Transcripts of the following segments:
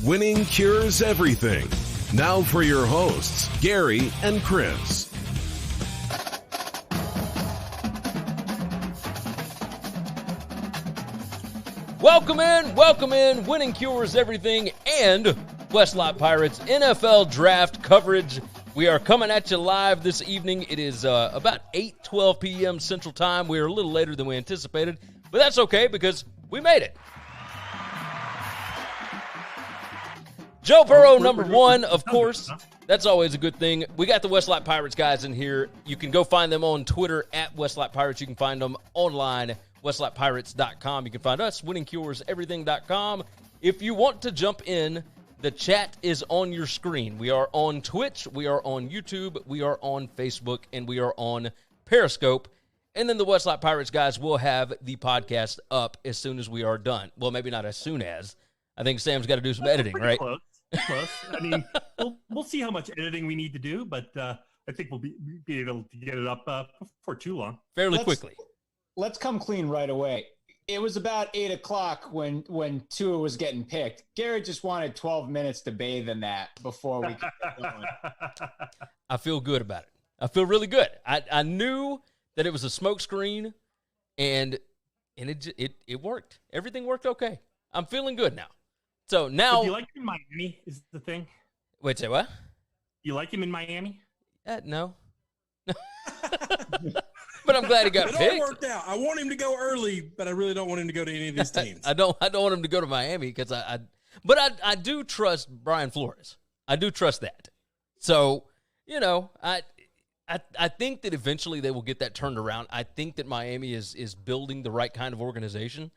Winning cures everything. Now for your hosts, Gary and Chris. Welcome in. Winning cures everything and Westlot Pirates NFL draft coverage. We are coming at you live this evening. It is about 8:12 p.m. Central Time. We are a little later than we anticipated, but that's okay because we made it. Joe Burrow, number one, of course. That's always a good thing. We got the Westlot Pirates guys in here. You can go find them on Twitter at Westlot Pirates. You can find them online, westlotpirates.com. You can find us, winningcureseverything.com. If you want to jump in, the chat is on your screen. We are on Twitch, we are on YouTube, we are on Facebook, and we are on Periscope. And then the Westlot Pirates guys will have the podcast up as soon as we are done. Well, maybe not as soon as. I think Sam's got to do some editing, right? Close. I mean, we'll see how much editing we need to do, but I think we'll be able to get it up before too long. Fairly quickly. Let's come clean right away. It was about 8 o'clock when Tua was getting picked. Gary just wanted 12 minutes to bathe in that before we could get going. I feel good about it. I feel really good. I knew that it was a smoke screen, and it worked. Everything worked okay. I'm feeling good now. So now, do you like him in Miami? Is the thing? Wait, say what? You like him in Miami? No. But I'm glad he got picked. It all worked out. I want him to go early, but I really don't want him to go to any of these teams. I don't want him to go to Miami because I do trust Brian Flores. I do trust that. So, I think that eventually they will get that turned around. I think that Miami is building the right kind of organization.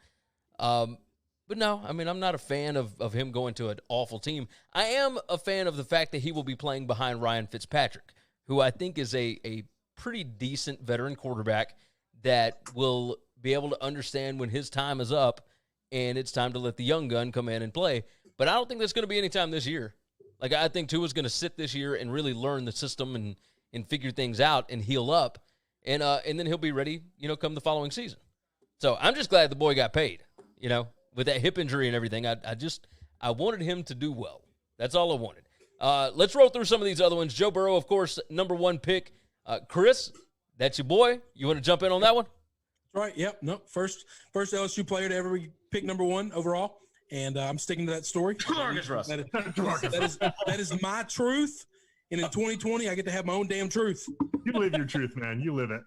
But no, I mean, I'm not a fan of him going to an awful team. I am a fan of the fact that he will be playing behind Ryan Fitzpatrick, who I think is a pretty decent veteran quarterback that will be able to understand when his time is up and it's time to let the young gun come in and play. But I don't think that's going to be any time this year. Like, I think Tua's going to sit this year and really learn the system and figure things out and heal up, and then he'll be ready, come the following season. So I'm just glad the boy got paid, with that hip injury and everything. I wanted him to do well. That's all I wanted. Let's roll through some of these other ones. Joe Burrow, of course, number one pick. Chris, that's your boy. You want to jump in on that one? Right. Yep. No. First LSU player to ever pick number one overall, and I'm sticking to that story. That is my truth. And in 2020, I get to have my own damn truth. You live your truth, man. You live it.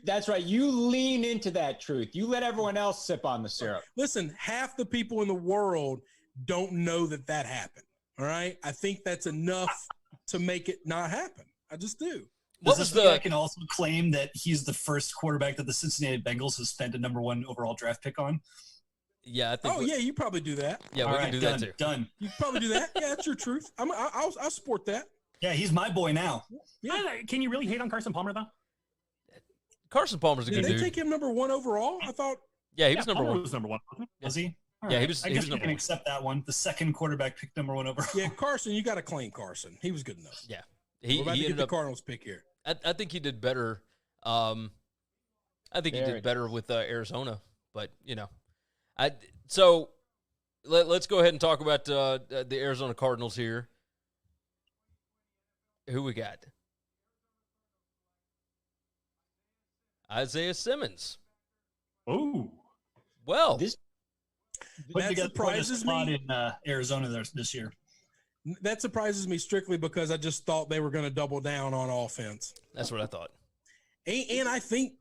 That's right. You lean into that truth. You let everyone else sip on the syrup. Listen, half the people in the world don't know that happened. All right. I think that's enough to make it not happen. I just do. I can also claim that he's the first quarterback that the Cincinnati Bengals has spent a number one overall draft pick on. Yeah, I think. Yeah, you probably do that. Yeah, we can do that too. Done. You probably do that. Yeah, that's your truth. I'll support that. Yeah, he's my boy now. Yeah. Can you really hate on Carson Palmer though? Carson Palmer's a good dude. Did they take him number one overall? I thought. Yeah, he was number Palmer one. Was number one. Was he? All Yeah, right. he was. I He guess was you number can one. accept that one. The second quarterback picked number one overall. Yeah, Carson, you got to claim Carson. He was good enough. Yeah, We're about to get ended the up. Cardinals pick here. I think he did better. I think he did better with Arizona, but So let's go ahead and talk about the Arizona Cardinals here. Who we got? Isaiah Simmons. Oh, Well, That surprises me. in Arizona this year. That surprises me strictly because I just thought they were going to double down on offense. that's what I thought. And I think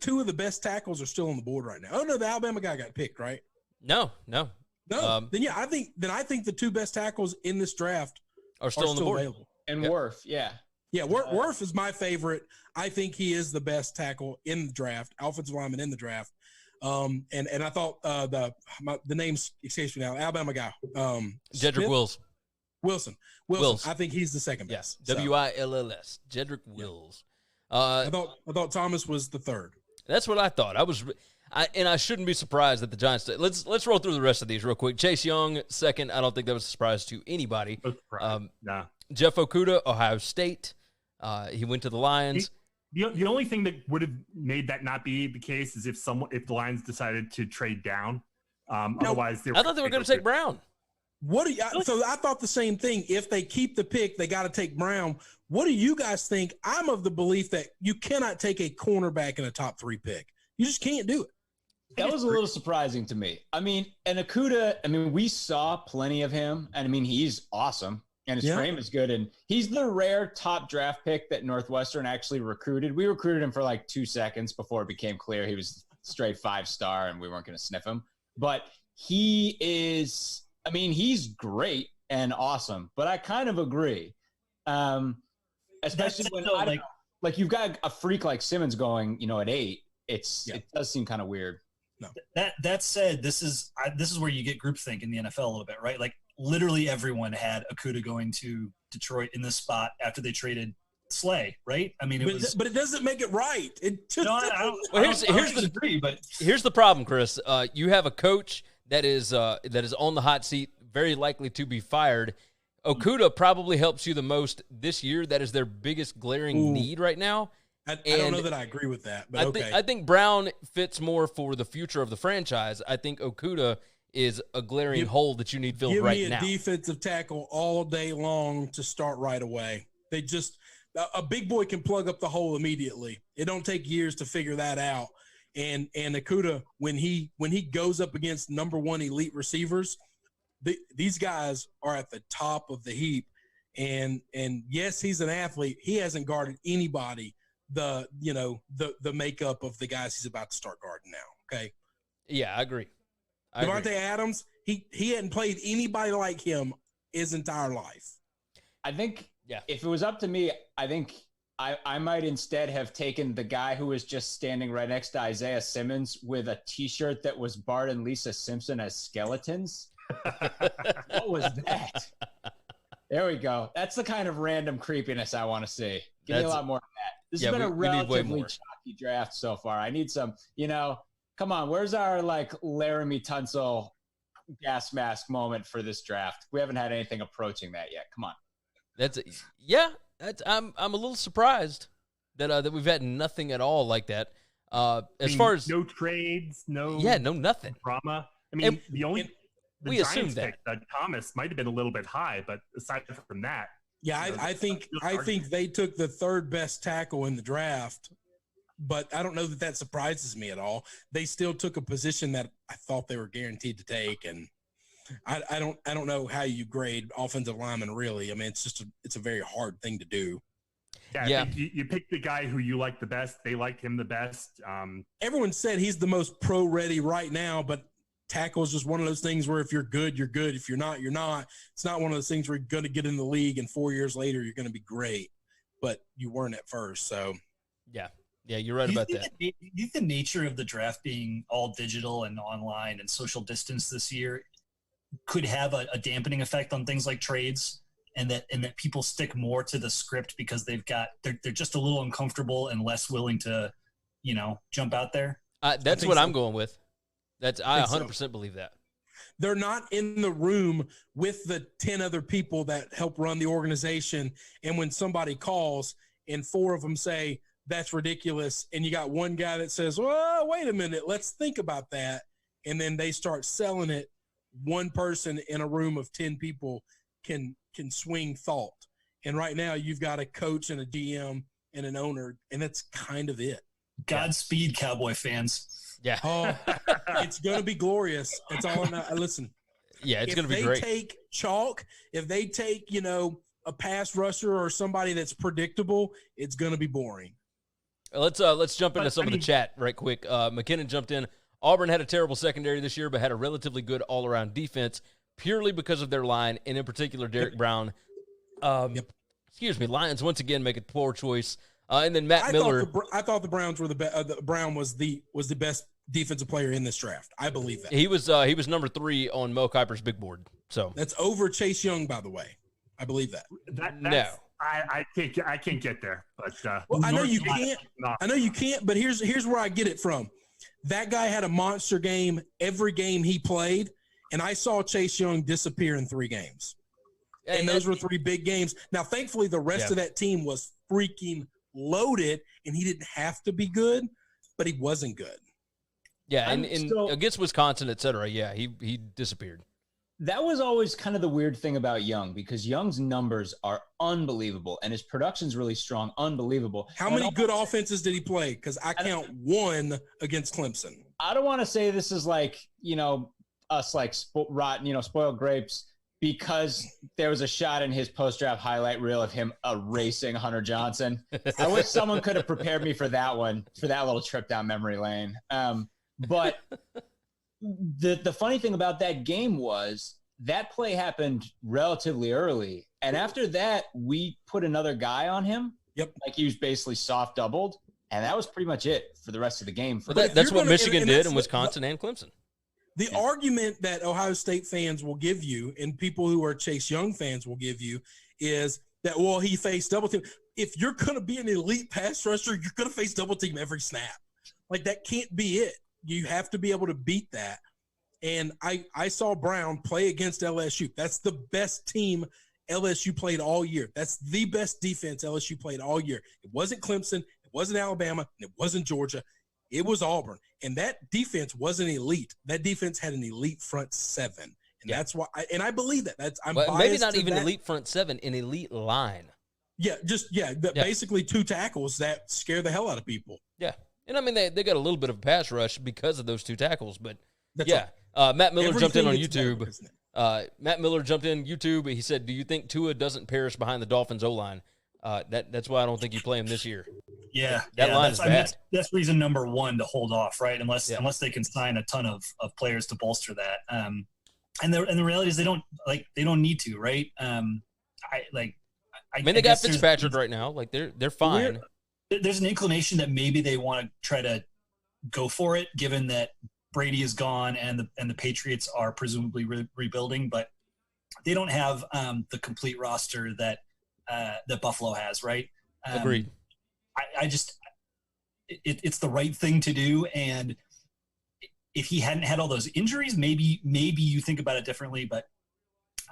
two of the best tackles are still on the board right now. Oh no, the Alabama guy got picked, right? No. No. I think the two best tackles in this draft Are still on the board. available. And Yep. Worf, yeah. Yeah, Worf is my favorite. I think he is the best tackle in the draft, offensive lineman in the draft. And I thought the names escapes me now. Alabama guy, Jedrick Wilson. Wills. I think he's the second best. Yes, Wills. Jedrick Wills. I thought Thomas was the third. That's what I thought. I shouldn't be surprised that the Giants. Let's roll through the rest of these real quick. Chase Young, second. I don't think that was a surprise to anybody. nah. Jeff Okudah, Ohio State. He went to the Lions. The only thing that would have made that not be the case is if the Lions decided to trade down. Otherwise, I thought they were going to take Brown. So I thought the same thing. If they keep the pick, they got to take Brown. What do you guys think? I'm of the belief that you cannot take a cornerback in a top 3 pick. You just can't do it. That was a little surprising to me. I mean, and Okudah, we saw plenty of him, and he's awesome, and his frame is good, and he's the rare top draft pick that Northwestern actually recruited. We recruited him for like 2 seconds before it became clear he was straight 5-star, and we weren't going to sniff him. But he is, he's great and awesome, but I kind of agree. Especially when you've got a freak like Simmons going, at 8, it does seem kind of weird. No. That said, this is where you get groupthink in the NFL a little bit, right? Like literally everyone had Okudah going to Detroit in this spot after they traded Slay, right? But it doesn't make it right. It just here's the problem, Chris. You have a coach that is on the hot seat, very likely to be fired. Okudah probably helps you the most this year. That is their biggest glaring need right now. I don't know that I agree with that, but I think Brown fits more for the future of the franchise. I think Okudah is a glaring hole that you need filled right now. Give me a defensive tackle all day long to start right away. A big boy can plug up the hole immediately. It don't take years to figure that out. And Okudah, when he goes up against number 1 elite receivers, these guys are at the top of the heap. And yes, he's an athlete. He hasn't guarded anybody the makeup of the guys he's about to start guarding now. Okay. Yeah, I agree. Devontae Adams, he hadn't played anybody like him his entire life. I think if it was up to me, I think I might instead have taken the guy who was just standing right next to Isaiah Simmons with a T-shirt that was Bart and Lisa Simpson as skeletons. What was that? There we go. That's the kind of random creepiness I want to see. Give me a lot more of that. This has been a relatively chalky draft so far. I need some, come on, where's our Laramie Tunsil gas mask moment for this draft? We haven't had anything approaching that yet. Come on. I'm a little surprised that we've had nothing at all like that. As far as no trades, no nothing. Drama. We Giants assumed that Thomas might have been a little bit high, but aside from that, I think they took the 3rd best tackle in the draft, but I don't know that surprises me at all. They still took a position that I thought they were guaranteed to take, and I don't know how you grade offensive linemen really. It's a very hard thing to do. Yeah. You pick the guy who you like the best. They like him the best. Everyone said he's the most pro ready right now, but tackle is just one of those things where if you're good, you're good. If you're not, you're not. It's not one of those things where you're going to get in the league and 4 years later you're going to be great, but you weren't at first. So yeah, you're right about that. Do you think the nature of the draft being all digital and online and social distance this year could have a dampening effect on things like trades, and that people stick more to the script because they're just a little uncomfortable and less willing to, jump out there? That's what I'm going with. I 100% believe that. They're not in the room with the 10 other people that help run the organization. And when somebody calls and 4 of them say, that's ridiculous, and you got one guy that says, well, wait a minute, let's think about that. And then they start selling it. One person in a room of 10 people can swing thought. And right now you've got a coach and a GM and an owner, and that's kind of it. Godspeed, Cowboy fans. Yeah. Oh, it's going to be glorious. It's all listen. Yeah, it's going to be great. If they take chalk, if they take, a pass rusher or somebody that's predictable, it's going to be boring. Let's jump into some of the chat right quick. McKinnon jumped in. Auburn had a terrible secondary this year, but had a relatively good all-around defense purely because of their line, and in particular, Derek Brown. Excuse me, Lions once again make a poor choice. And then Matt Miller. I thought the Browns were Brown was the best defensive player in this draft. I believe that. He was number 3 on Mo Kiper's big board. So that's over Chase Young, by the way. I believe that. No. I can't get there, but well, I know you can't. I know you can't. But here's where I get it from. That guy had a monster game every game he played, and I saw Chase Young disappear in 3 games, and those were 3 big games. Now, thankfully, the rest of that team was freaking loaded, and he didn't have to be good, but he wasn't good. Yeah, and against Wisconsin, et cetera, yeah, he disappeared. That was always kind of the weird thing about Young, because Young's numbers are unbelievable and his production's really strong, unroll. How many good offenses did he play? Because I count one against Clemson. I don't want to say this is like, us like rotten, spoiled grapes, because there was a shot in his post-draft highlight reel of him erasing Hunter Johnson. I wish someone could have prepared me for that one, for that little trip down memory lane. But the funny thing about that game was that play happened relatively early. And after that, we put another guy on him. Yep. Like he was basically soft doubled. And that was pretty much it for the rest of the game. That's what Michigan did in Wisconsin and Clemson. The argument that Ohio State fans will give you, and people who are Chase Young fans will give you, is that, well, he faced double team. If you're going to be an elite pass rusher, you're going to face double team every snap. Like, that can't be it. You have to be able to beat that. And I saw Brown play against LSU. That's the best team LSU played all year. That's the best defense LSU played all year. It wasn't Clemson. It wasn't Alabama. And it wasn't Georgia. It was Auburn. And that defense wasn't elite. That defense had an elite front seven. And that's why I believe that. I'm biased maybe not even that. Elite front seven, an elite line. Yeah, basically two tackles that scare the hell out of people. Yeah. And I mean, they got a little bit of a pass rush because of those two tackles, but That's Matt Miller jumped in on Everything YouTube. gets better, Matt Miller jumped in YouTube. He said, "Do you think Tua doesn't perish behind the Dolphins O-line?" That's why I don't think you play him this year. Yeah, that line is bad. That's reason number one to hold off, right? Unless they can sign a ton of players to bolster that. And the reality is they don't need to, right? I mean, they got Fitzpatrick right now. Like they're fine. There's an inclination that maybe they want to try to go for it, given that Brady is gone and the Patriots are presumably rebuilding, but they don't have the complete roster that Buffalo has, right? Agreed. It's the right thing to do, and if he hadn't had all those injuries, maybe you think about it differently, but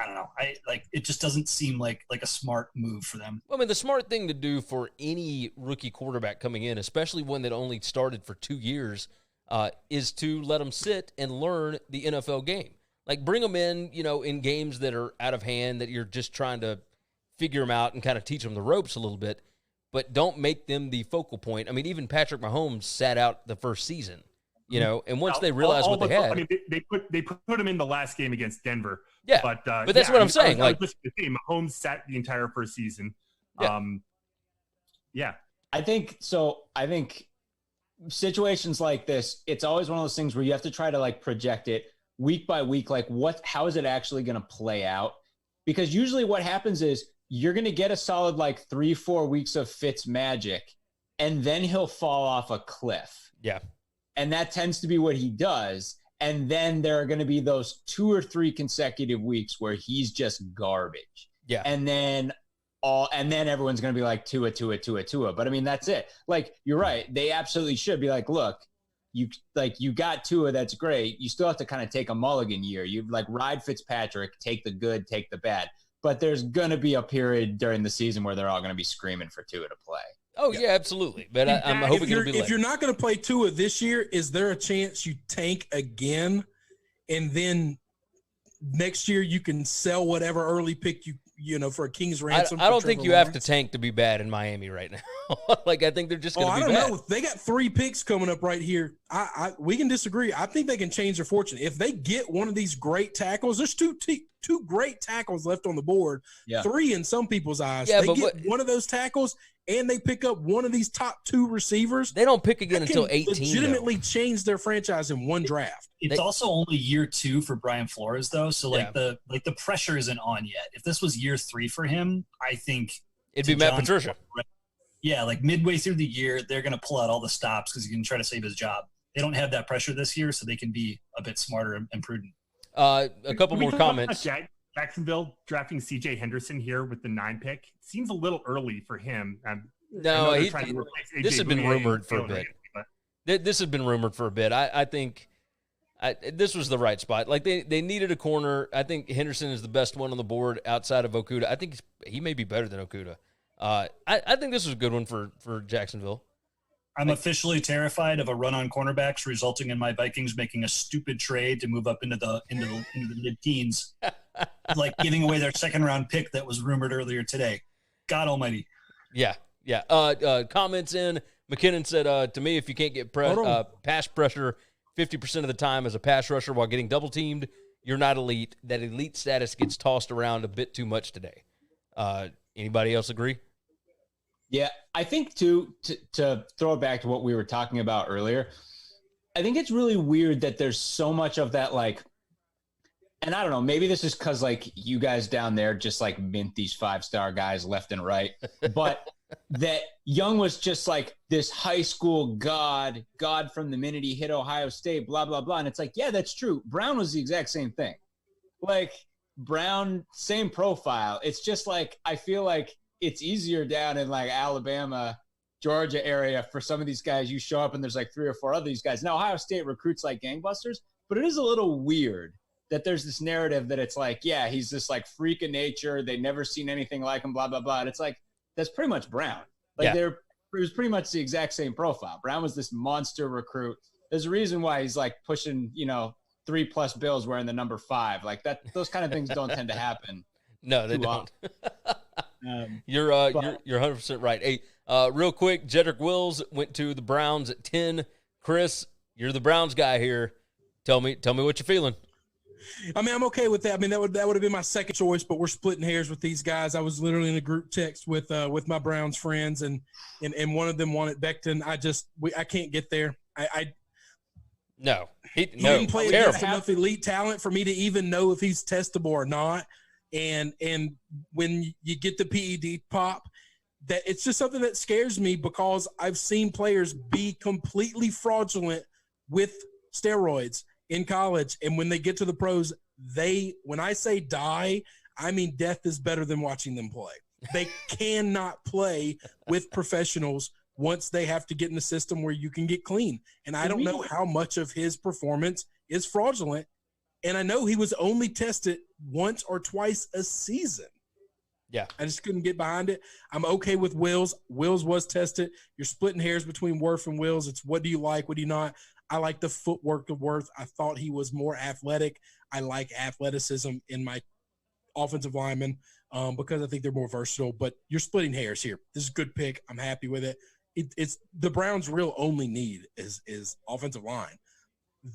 I don't know. It just doesn't seem like a smart move for them. Well, I mean, the smart thing to do for any rookie quarterback coming in, especially one that only started for 2 years, is to let them sit and learn the NFL game. Like, bring them in, in games that are out of hand, that you're just trying to figure them out and kind of teach them the ropes a little bit, but don't make them the focal point. I mean, even Patrick Mahomes sat out the first season, and once they realized what they had. I mean, they put him in the last game against Denver. Yeah, but that's what I'm saying. Mahomes sat the entire first season. Yeah. I think situations like this, it's always one of those things where you have to try to project it week by week. How is it actually going to play out? Because usually what happens is you're going to get a solid 3-4 weeks of Fitz magic, and then he'll fall off a cliff. Yeah. And that tends to be what he does. And then there are going to be those 2 or 3 consecutive weeks where he's just garbage. Yeah. And then everyone's going to be like, Tua. But I mean, that's it. You're right. They absolutely should be look, you got Tua. That's great. You still have to kind of take a mulligan year. You ride Fitzpatrick, take the good, take the bad. But there's going to be a period during the season where they're all going to be screaming for Tua to play. Oh, yeah, absolutely. But I'm hoping it'll be late. If you're not going to play Tua this year, is there a chance you tank again, and then next year you can sell whatever early pick you for a king's ransom? I don't think you have to tank to be bad in Miami right now. I think they're just going to be bad. I don't know. They got 3 picks coming up right here. We can disagree. I think they can change their fortune. If they get one of these great tackles, there's two great tackles left on the board. Yeah. 3 in some people's eyes. Yeah, they get one of those tackles, and they pick up one of these top 2 receivers. They don't pick again until 18. Legitimately change their franchise in one draft. It's also only year 2 for Brian Flores, though. So the pressure isn't on yet. If this was year 3 for him, I think it'd be Matt Patricia. Yeah, midway through the year, they're going to pull out all the stops because he can try to save his job. They don't have that pressure this year, so they can be a bit smarter and prudent. A couple more comments. Jacksonville drafting C.J. Henderson here with the 9 pick seems a little early for him. No, this has been rumored for a bit. This has been rumored for a bit. I think this was the right spot. They needed a corner. I think Henderson is the best one on the board outside of Okudah. I think he may be better than Okudah. I think this was a good one for Jacksonville. I'm officially terrified of a run on cornerbacks resulting in my Vikings making a stupid trade to move up into the mid-teens, like giving away their second round pick that was rumored earlier today. God almighty. Yeah. Comments in. McKinnon said, to me, if you can't get pass pressure 50% of the time as a pass rusher while getting double teamed, you're not elite. That elite status gets tossed around a bit too much today. Anybody else agree? Yeah, I think to throw it back to what we were talking about earlier, I think it's really weird that there's so much of that, like, and I don't know, maybe this is because, like, you guys down there just, like, mint these 5-star guys left and right, but that Young was just, like, this high school god from the minute he hit Ohio State, blah, blah, blah. And it's like, yeah, that's true. Brown was the exact same thing. Like, Brown, same profile. It's just, like, I feel like it's easier down in, like, Alabama, Georgia area for some of these guys. You show up and there's, like, 3 or 4 other these guys. Now, Ohio State recruits like gangbusters, but it is a little weird that there's this narrative that it's like, yeah, he's this, like, freak of nature. They've never seen anything like him, blah, blah, blah. And it's like, that's pretty much Brown. Like, it was pretty much the exact same profile. Brown was this monster recruit. There's a reason why he's, like, pushing, 3+ bills wearing the number 5. Like, that, those kind of things don't tend to happen. No, they don't. You're 100% right. Hey, real quick, Jedrick Wills went to the Browns at 10. Chris, you're the Browns guy here. Tell me what you're feeling. I mean, I'm okay with that. I mean, that would have been my second choice, but we're splitting hairs with these guys. I was literally in a group text with my Browns friends, and one of them wanted Becton. I can't get there. He didn't play against enough elite talent for me to even know if he's testable or not. And when you get the PED pop, that it's just something that scares me because I've seen players be completely fraudulent with steroids in college. And when they get to the pros, when I say die, I mean death is better than watching them play. They cannot play with professionals once they have to get in the system where you can get clean. And I don't know how much of his performance is fraudulent. And I know he was only tested once or twice a season. Yeah. I just couldn't get behind it. I'm okay with Wills. Wills was tested. You're splitting hairs between Wirth and Wills. It's what do you like, what do you not? I like the footwork of Wirth. I thought he was more athletic. I like athleticism in my offensive linemen because I think they're more versatile. But you're splitting hairs here. This is a good pick. I'm happy with it. It's the Browns' real only need is offensive line.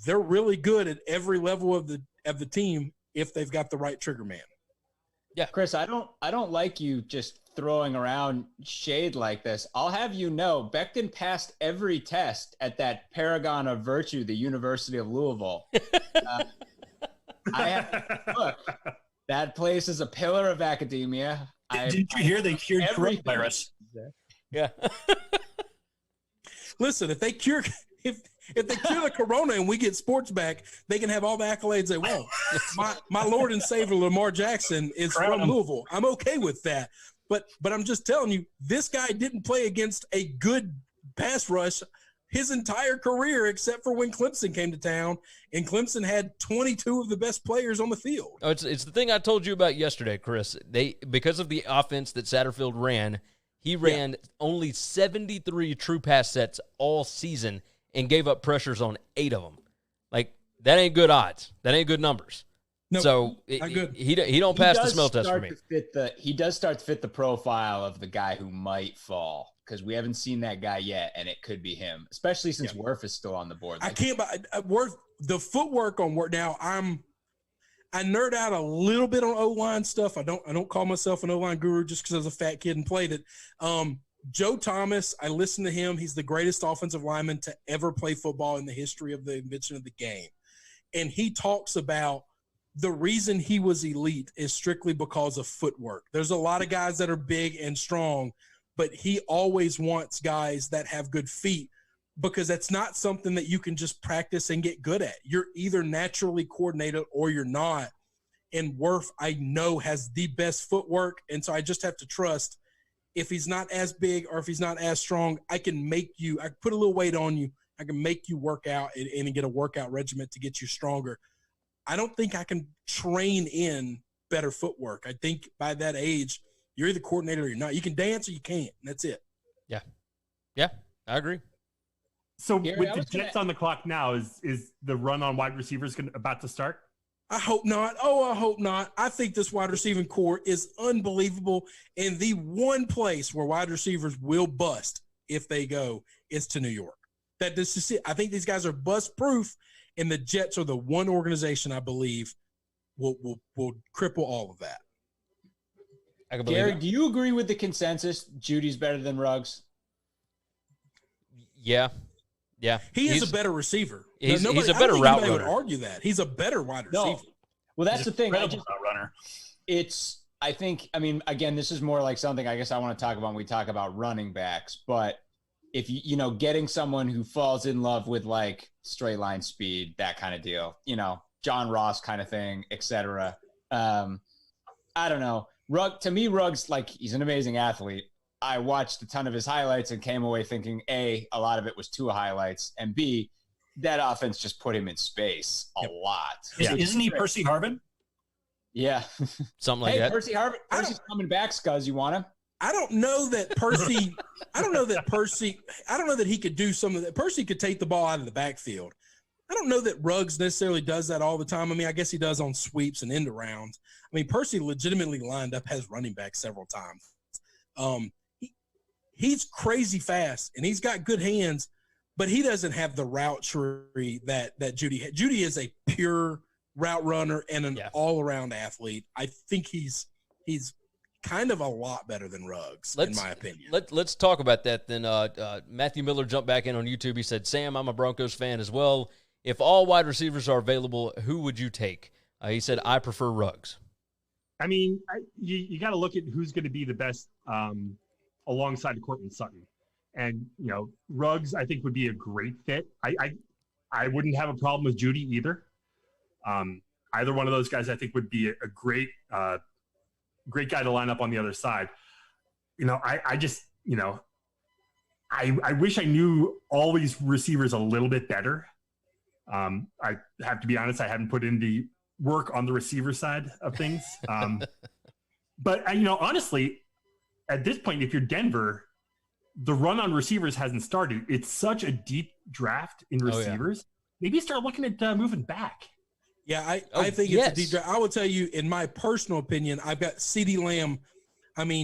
They're really good at every level of the team if they've got the right trigger man. Yeah, Chris, I don't like you just throwing around shade like this. I'll have you know, Becton passed every test at that paragon of virtue, the University of Louisville. Look, that place is a pillar of academia. Didn't you hear they cured coronavirus? Yeah. Listen, if they cure the corona and we get sports back, they can have all the accolades they want. My Lord and Savior Lamar Jackson is from Louisville. I'm okay with that. But I'm just telling you, this guy didn't play against a good pass rush his entire career except for when Clemson came to town, and Clemson had 22 of the best players on the field. Oh, it's the thing I told you about yesterday, Chris. Because of the offense that Satterfield ran, he ran only 73 true pass sets all season and gave up pressures on 8 of them. Like, that ain't good odds. That ain't good numbers. Nope, so he don't pass the smell test for me. He does start to fit the profile of the guy who might fall because we haven't seen that guy yet, and it could be him, especially since Wirth is still on the board. I can't – Wirth, the footwork on Wirth – now, I nerd out a little bit on O-line stuff. I don't call myself an O-line guru just because I was a fat kid and played it. Joe Thomas, I listen to him. He's the greatest offensive lineman to ever play football in the history of the invention of the game. And he talks about the reason he was elite is strictly because of footwork. There's a lot of guys that are big and strong, but he always wants guys that have good feet because that's not something that you can just practice and get good at. You're either naturally coordinated or you're not. And Wirth, I know, has the best footwork, and so I just have to trust if he's not as big or if he's not as strong, I put a little weight on you. I can make you work out and get a workout regimen to get you stronger. I don't think I can train in better footwork. I think by that age, you're either coordinated or you're not. You can dance or you can't, and that's it. Yeah. Yeah, I agree. So Gary, with the Jets on the clock now, is the run on wide receivers about to start? I hope not. Oh, I hope not. I think this wide receiving core is unbelievable. And the one place where wide receivers will bust if they go is to New York. This is it. I think these guys are bust proof, and the Jets are the one organization I believe will cripple all of that. I can believe Gary, it. do you agree with the consensus? Judy's better than Ruggs? Yeah. He's a better receiver. He's a better route runner. I would argue that. He's a better wide receiver. No. Well, that's the thing. Route runner. I think, again, this is more like something I guess I want to talk about when we talk about running backs. But if getting someone who falls in love with like straight line speed, that kind of deal, John Ross kind of thing, etc. I don't know. To me, Ruggs, like, he's an amazing athlete. I watched a ton of his highlights and came away thinking, A, a lot of it was Tua highlights, and B, that offense just put him in space a lot. Isn't he Percy Harvin? Yeah. Something like that. Percy's coming back, Scuzz. You want him? I don't know that Percy – I don't know that he could do some of that. Percy could take the ball out of the backfield. I don't know that Ruggs necessarily does that all the time. I guess he does on sweeps and end arounds. Percy legitimately lined up as running back several times. He's crazy fast, and he's got good hands, but he doesn't have the route tree that Judy had. Judy is a pure route runner and an all-around athlete. I think he's kind of a lot better than Ruggs, in my opinion. Let's talk about that then. Matthew Miller jumped back in on YouTube. He said, Sam, I'm a Broncos fan as well. If all wide receivers are available, who would you take? He said, I prefer Ruggs. You got to look at who's going to be the best alongside Courtland Sutton. And, Ruggs, I think, would be a great fit. I wouldn't have a problem with Judy either. Either one of those guys, I think, would be a great guy to line up on the other side. I wish I knew all these receivers a little bit better. I have to be honest, I haven't put in the work on the receiver side of things. But, honestly, at this point, if you're Denver, the run on receivers hasn't started. It's such a deep draft in receivers. Maybe start looking at moving back. Yeah, I think it's a deep draft. I will tell you, in my personal opinion, I've got CeeDee Lamb.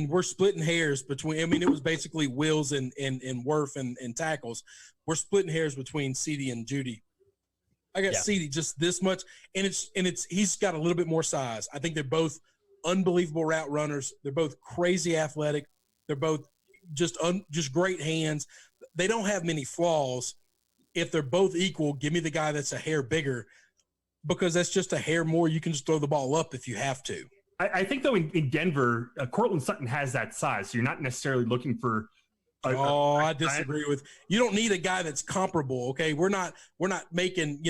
We're splitting hairs between. It was basically Wills and Wirf and tackles. We're splitting hairs between CeeDee and Judy. I got CeeDee just this much, and he's got a little bit more size. I think they're both unbelievable route runners. They're both crazy athletic. They're both just great hands. They don't have many flaws. If they're both equal, give me the guy that's a hair bigger, because that's just a hair more. You can just throw the ball up if you have to. I think, though, in Denver, Courtland Sutton has that size, so you're not necessarily looking for I disagree with you. Don't need a guy that's comparable. Okay, we're not making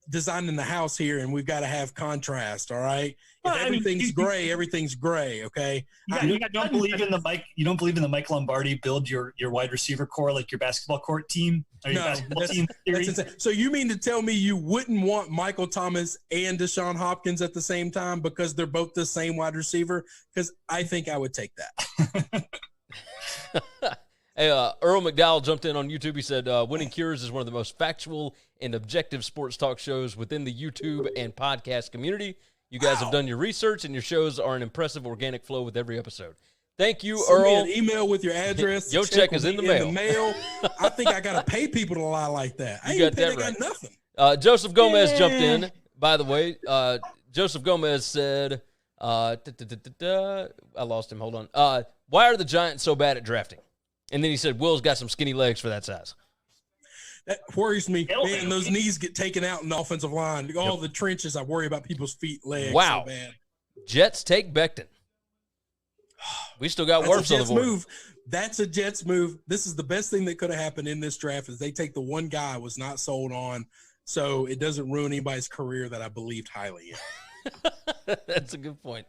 designing the house here, and we've got to have contrast. All right, if everything's gray, everything's gray. Okay, you don't believe in the Mike. You don't believe in the Mike Lombardi build your wide receiver core like your basketball court team. No, that's insane. So you mean to tell me you wouldn't want Michael Thomas and Deshaun Hopkins at the same time because they're both the same wide receiver? Because I think I would take that. Hey, Earl McDowell jumped in on YouTube. He said, Winning Cures is one of the most factual and objective sports talk shows within the YouTube and podcast community. You guys have done your research, and your shows are an impressive organic flow with every episode. Thank you, Send Earl. me an email with your address. Your check is in the mail. I think I got to pay people to lie like that. I got ain't that paid, right. I got nothing. Joseph Gomez jumped in, by the way. Joseph Gomez said, I lost him. Hold on. Why are the Giants so bad at drafting? And then he said, Will's got some skinny legs for that size. That worries me. Man, those knees get taken out in the offensive line. All the trenches, I worry about people's feet, legs. Wow. So bad. Jets take Becton. We still got Wirfs on the board. Move. That's a Jets move. This is the best thing that could have happened in this draft is they take the one guy I was not sold on, so it doesn't ruin anybody's career that I believed highly in. That's a good point.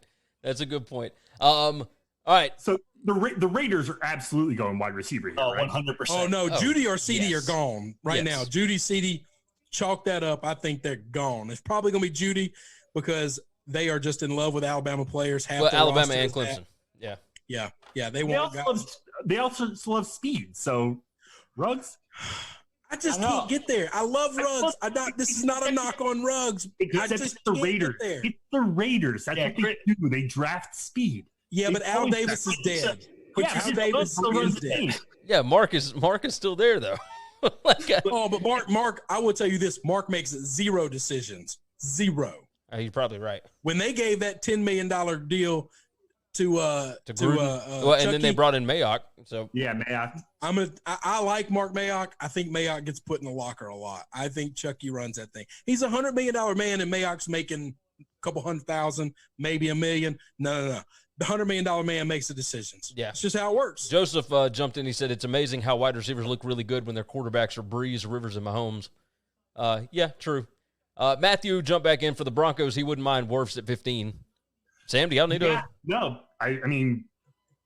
All right. So the Raiders are absolutely going wide receiver here, right? 100%. Oh, no. Judy or CeeDee are gone now. Judy, CeeDee, chalk that up. I think they're gone. It's probably going to be Judy because they are just in love with Alabama players. Alabama and Clemson. Yeah. They also love speed. So Ruggs? I just can't get there. I love Ruggs. This is not a knock on Ruggs. It's the Raiders. It's the Raiders. That's what they do. They draft speed. Yeah, but Al Davis is dead. Al Davis is dead. Yeah, Mark is still there though. But Mark, I will tell you this: Mark makes 0 decisions. 0. You're probably right. When they gave that $10 million deal to and then they brought in Mayock. So yeah, Mayock. I like Mark Mayock. I think Mayock gets put in the locker a lot. I think Chucky runs that thing. He's a $100 million man, and Mayock's making a couple $100,000, maybe $1 million. No. The $100 million man makes the decisions. Yeah. It's just how it works. Joseph jumped in. He said, it's amazing how wide receivers look really good when their quarterbacks are Breeze, Rivers, and Mahomes. Yeah, true. Matthew jumped back in for the Broncos. He wouldn't mind Wirfs at 15. Sam, do y'all need to? No. I mean,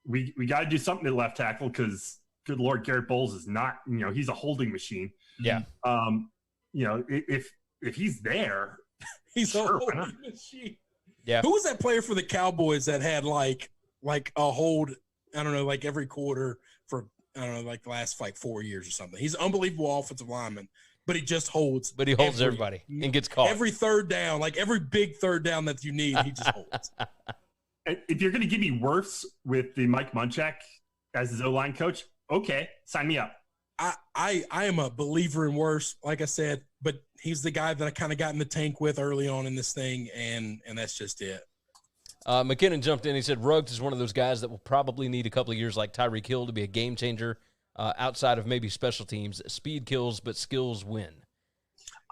we got to do something at left tackle because, good Lord, Garrett Bowles is not, he's a holding machine. Yeah. If he's there, he's a holding machine. Yeah. Who was that player for the Cowboys that had like a hold, I don't know, like every quarter for, I don't know, like the last 4 years or something? He's an unbelievable offensive lineman, but he just holds. But he holds everybody and gets caught. Every third down, like every big third down that you need, he just holds. If you're going to give me Wirfs with the Mike Munchak as his O-line coach, okay, sign me up. I am a believer in Wirfs, like I said, but he's the guy that I kind of got in the tank with early on in this thing, and that's just it. McKinnon jumped in. He said Ruggs is one of those guys that will probably need a couple of years like Tyreek Hill to be a game changer outside of maybe special teams. Speed kills, but skills win.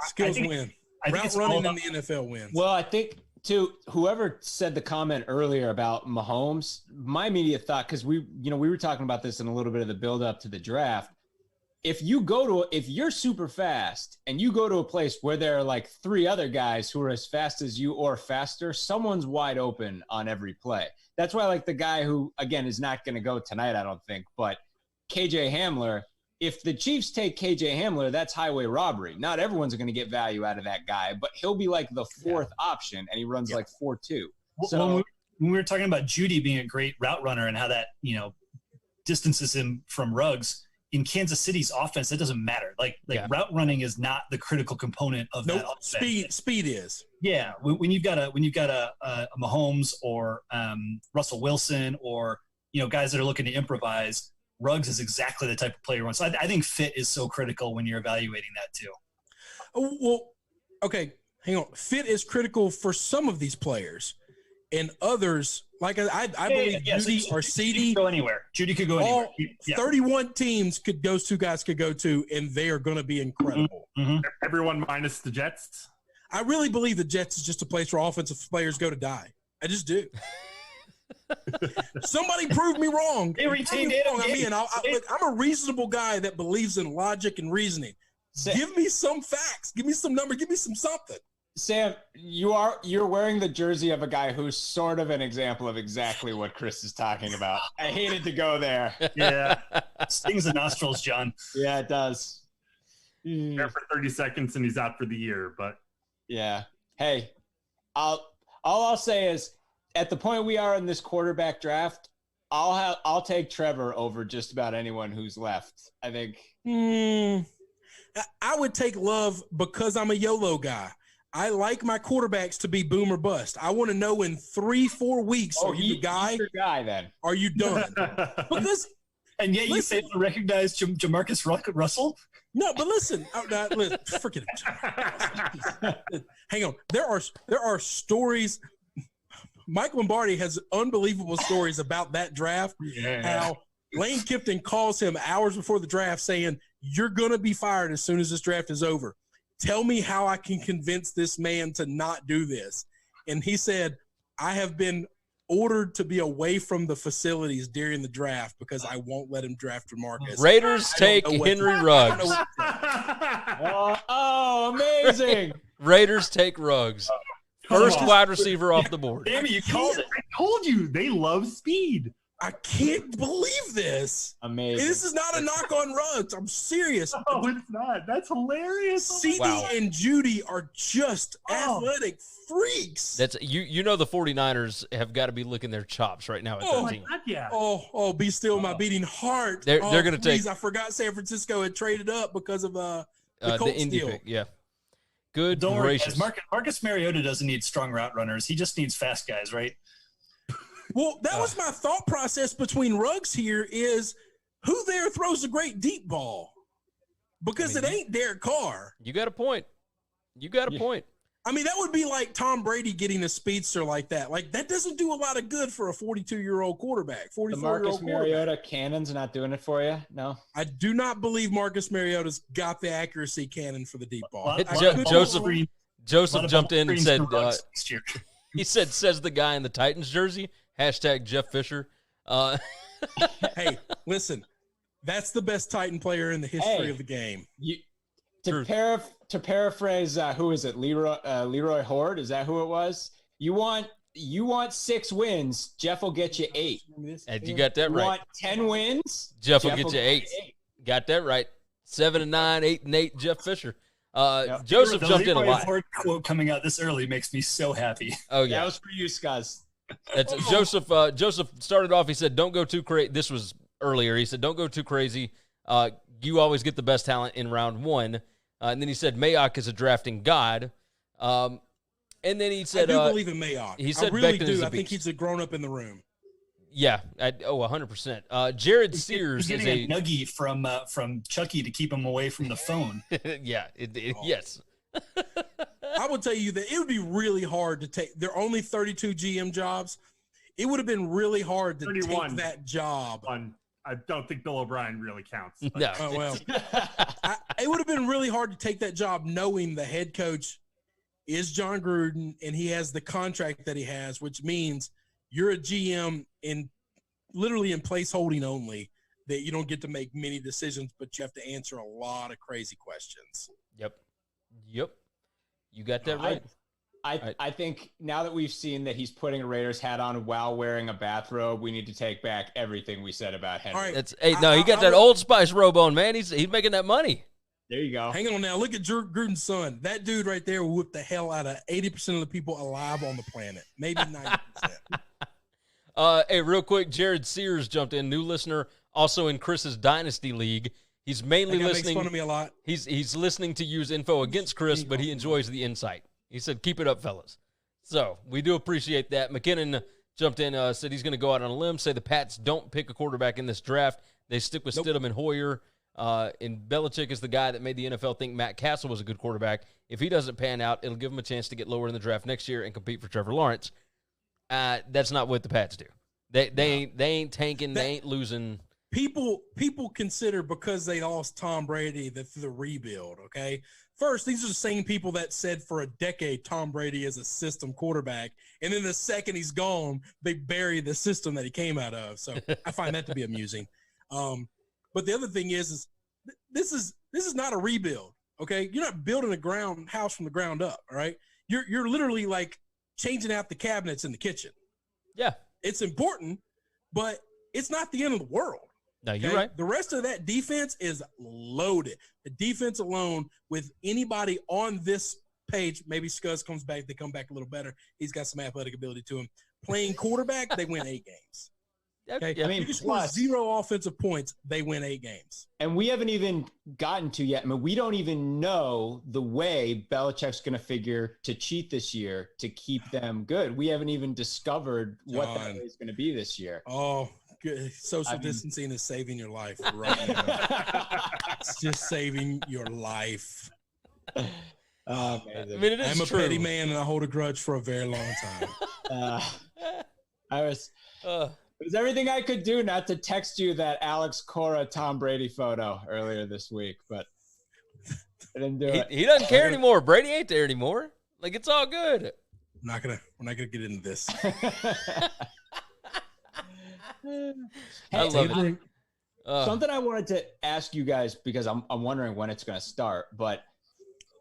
Skills win. Route running in the NFL wins. Well, I think, to whoever said the comment earlier about Mahomes, my immediate thought, because we were talking about this in a little bit of the build up to the draft. If you're super fast and you go to a place where there are like 3 other guys who are as fast as you or faster, someone's wide open on every play. That's why, like, the guy who, again, is not going to go tonight, I don't think, but KJ Hamler, if the Chiefs take KJ Hamler, that's highway robbery. Not everyone's going to get value out of that guy, but he'll be like the 4th option, and he runs like 4.2. So when we were talking about Judy being a great route runner and how that, distances him from Ruggs, in Kansas City's offense, that doesn't matter. Like route running is not the critical component of that offense. Speed is. Yeah, when you've got a Mahomes or Russell Wilson or guys that are looking to improvise, Ruggs is exactly the type of player you want. So I think fit is so critical when you're evaluating that too. Oh, well, okay, hang on. Fit is critical for some of these players, and others, like I believe Judy or CD, could go anywhere. Judy could go anywhere. 31 teams those 2 guys could go to, and they are going to be incredible. Mm-hmm. Everyone minus the Jets. I really believe the Jets is just a place where offensive players go to die. I just do. Somebody prove me wrong. They retained it. I'm a reasonable guy that believes in logic and reasoning. Give me some facts. Give me some numbers. Give me some something. Sam, you're wearing the jersey of a guy who's sort of an example of exactly what Chris is talking about. I hated to go there. Yeah. Stings the nostrils, John. Yeah, it does. There for 30 seconds and he's out for the year, but yeah. Hey, all I'll say is, at the point we are in this quarterback draft, I'll take Trevor over just about anyone who's left. I think. I would take Love because I'm a YOLO guy. I like my quarterbacks to be boom or bust. I want to know in 3-4 weeks, are you the guy? You're the guy then. Are you done? Because and yet you fail to recognize Jamarcus Russell? No, but listen, forget it. Hang on. There are stories. Mike Lombardi has unbelievable stories about that draft. Yeah. How Lane Kiffin calls him hours before the draft saying, "You're going to be fired as soon as this draft is over. Tell me how I can convince this man to not do this." And he said, "I have been ordered to be away from the facilities during the draft because I won't let him draft Jamarcus." Raiders take Henry Ruggs. Amazing. Raiders take Ruggs. First wide receiver off the board. Damn it, you called it. I told you they love speed. I can't believe this. Amazing. This is not a knock on Ruggs. I'm serious. Oh, it's not. That's hilarious. CD and Judy are just athletic freaks. That's you know the 49ers have got to be licking their chops right now at 13. God, yeah. Oh, be still my beating heart. They're going to take. I forgot San Francisco had traded up because of the Indy deal. pick. Yeah. Good Don't gracious. worry, Marcus Mariota doesn't need strong route runners. He just needs fast guys, right? Well, that was my thought process between Ruggs here is who there throws a great deep ball? Because it ain't Derek Carr. You got a point. I mean, that would be like Tom Brady getting a speedster like that. Like, that doesn't do a lot of good for a 42-year-old quarterback, 44-year-old The Marcus quarterback. Mariota cannon's not doing it for you? No? I do not believe Marcus Mariota's got the accuracy cannon for the deep ball. Joseph jumped in and said, he says the guy in the Titans jersey, #Jeff Fisher. Hey, listen, that's the best Titan player in the history of the game. To paraphrase, who is it? Leroy Horde? Is that who it was? You want 6 wins, Jeff will get you 8. And you got that right. You want 10 wins, Jeff will get you 8. Got that right. 7-9, 8-8, Jeff Fisher. Joseph jumped in a lot. The Horde quote coming out this early makes me so happy. Oh yeah, that was for you, Scuzz. That's Joseph. Joseph started off. He said, "Don't go too crazy." This was earlier. He said, "Don't go too crazy. You always get the best talent in round 1." And then he said, "Mayock is a drafting god." And then he said, "I do believe in Mayock. He said, I really Becton do. is a I think beast. he's a grown up in the room." Yeah. 100%. Jared Sears He's is getting a nuggie from Chucky to keep him away from the phone. yeah. Yes. I will tell you that it would be really hard to take. There are only 32 GM jobs. It would have been really hard to 31. take that job. I don't think Bill O'Brien really counts. But. No. Oh, well, it would have been really hard to take that job knowing the head coach is John Gruden and he has the contract that he has, which means you're a GM literally in place holding only, that you don't get to make many decisions, but you have to answer a lot of crazy questions. Yep. You got that right. I think now that we've seen that he's putting a Raiders hat on while wearing a bathrobe, we need to take back everything we said about Henry. All right. He got that Old Spice robe on, man. He's making that money. There you go. Hang on now. Look at Gruden's son. That dude right there will whip the hell out of 80% of the people alive on the planet. Maybe 90%. Hey, real quick, Jared Sears jumped in, new listener, also in Chris's Dynasty League. He's mainly listening. Makes fun of me a lot. He's listening to use info against Chris, but he enjoys the insight. He said, "Keep it up, fellas." So we do appreciate that. McKinnon jumped in, said he's going to go out on a limb, say the Pats don't pick a quarterback in this draft. They stick with Stidham and Hoyer. And Belichick is the guy that made the NFL think Matt Castle was a good quarterback. If he doesn't pan out, it'll give him a chance to get lower in the draft next year and compete for Trevor Lawrence. That's not what the Pats do. They ain't tanking. They ain't losing. People consider because they lost Tom Brady that the rebuild, okay? First, these are the same people that said for a decade Tom Brady is a system quarterback, and then the second he's gone, they bury the system that he came out of. So I find that to be amusing. But the other thing is this is not a rebuild, okay? You're not building a house from the ground up, all right? You're literally like changing out the cabinets in the kitchen. Yeah. It's important, but it's not the end of the world. No, you're right. The rest of that defense is loaded. The defense alone, with anybody on this page, maybe Scuzz comes back, they come back a little better. He's got some athletic ability to him. Playing quarterback, they win 8 games. Okay? Yeah. I mean, you can score 0 offensive points, they win 8 games. And we haven't even gotten to yet. I mean, we don't even know the way Belichick's going to figure to cheat this year to keep them good. We haven't even discovered what that way is going to be this year. Oh, good. Social distancing is saving your life right now. It's just saving your life. Oh, I mean, it is I'm a true. petty man, and I hold a grudge for a very long time. It was everything I could do not to text you that Alex Cora Tom Brady photo earlier this week, but I didn't do it. He doesn't care anymore. Brady ain't there anymore. Like, it's all good. We're not gonna get into this. I love it. Something I wanted to ask you guys, because I'm wondering when it's going to start. But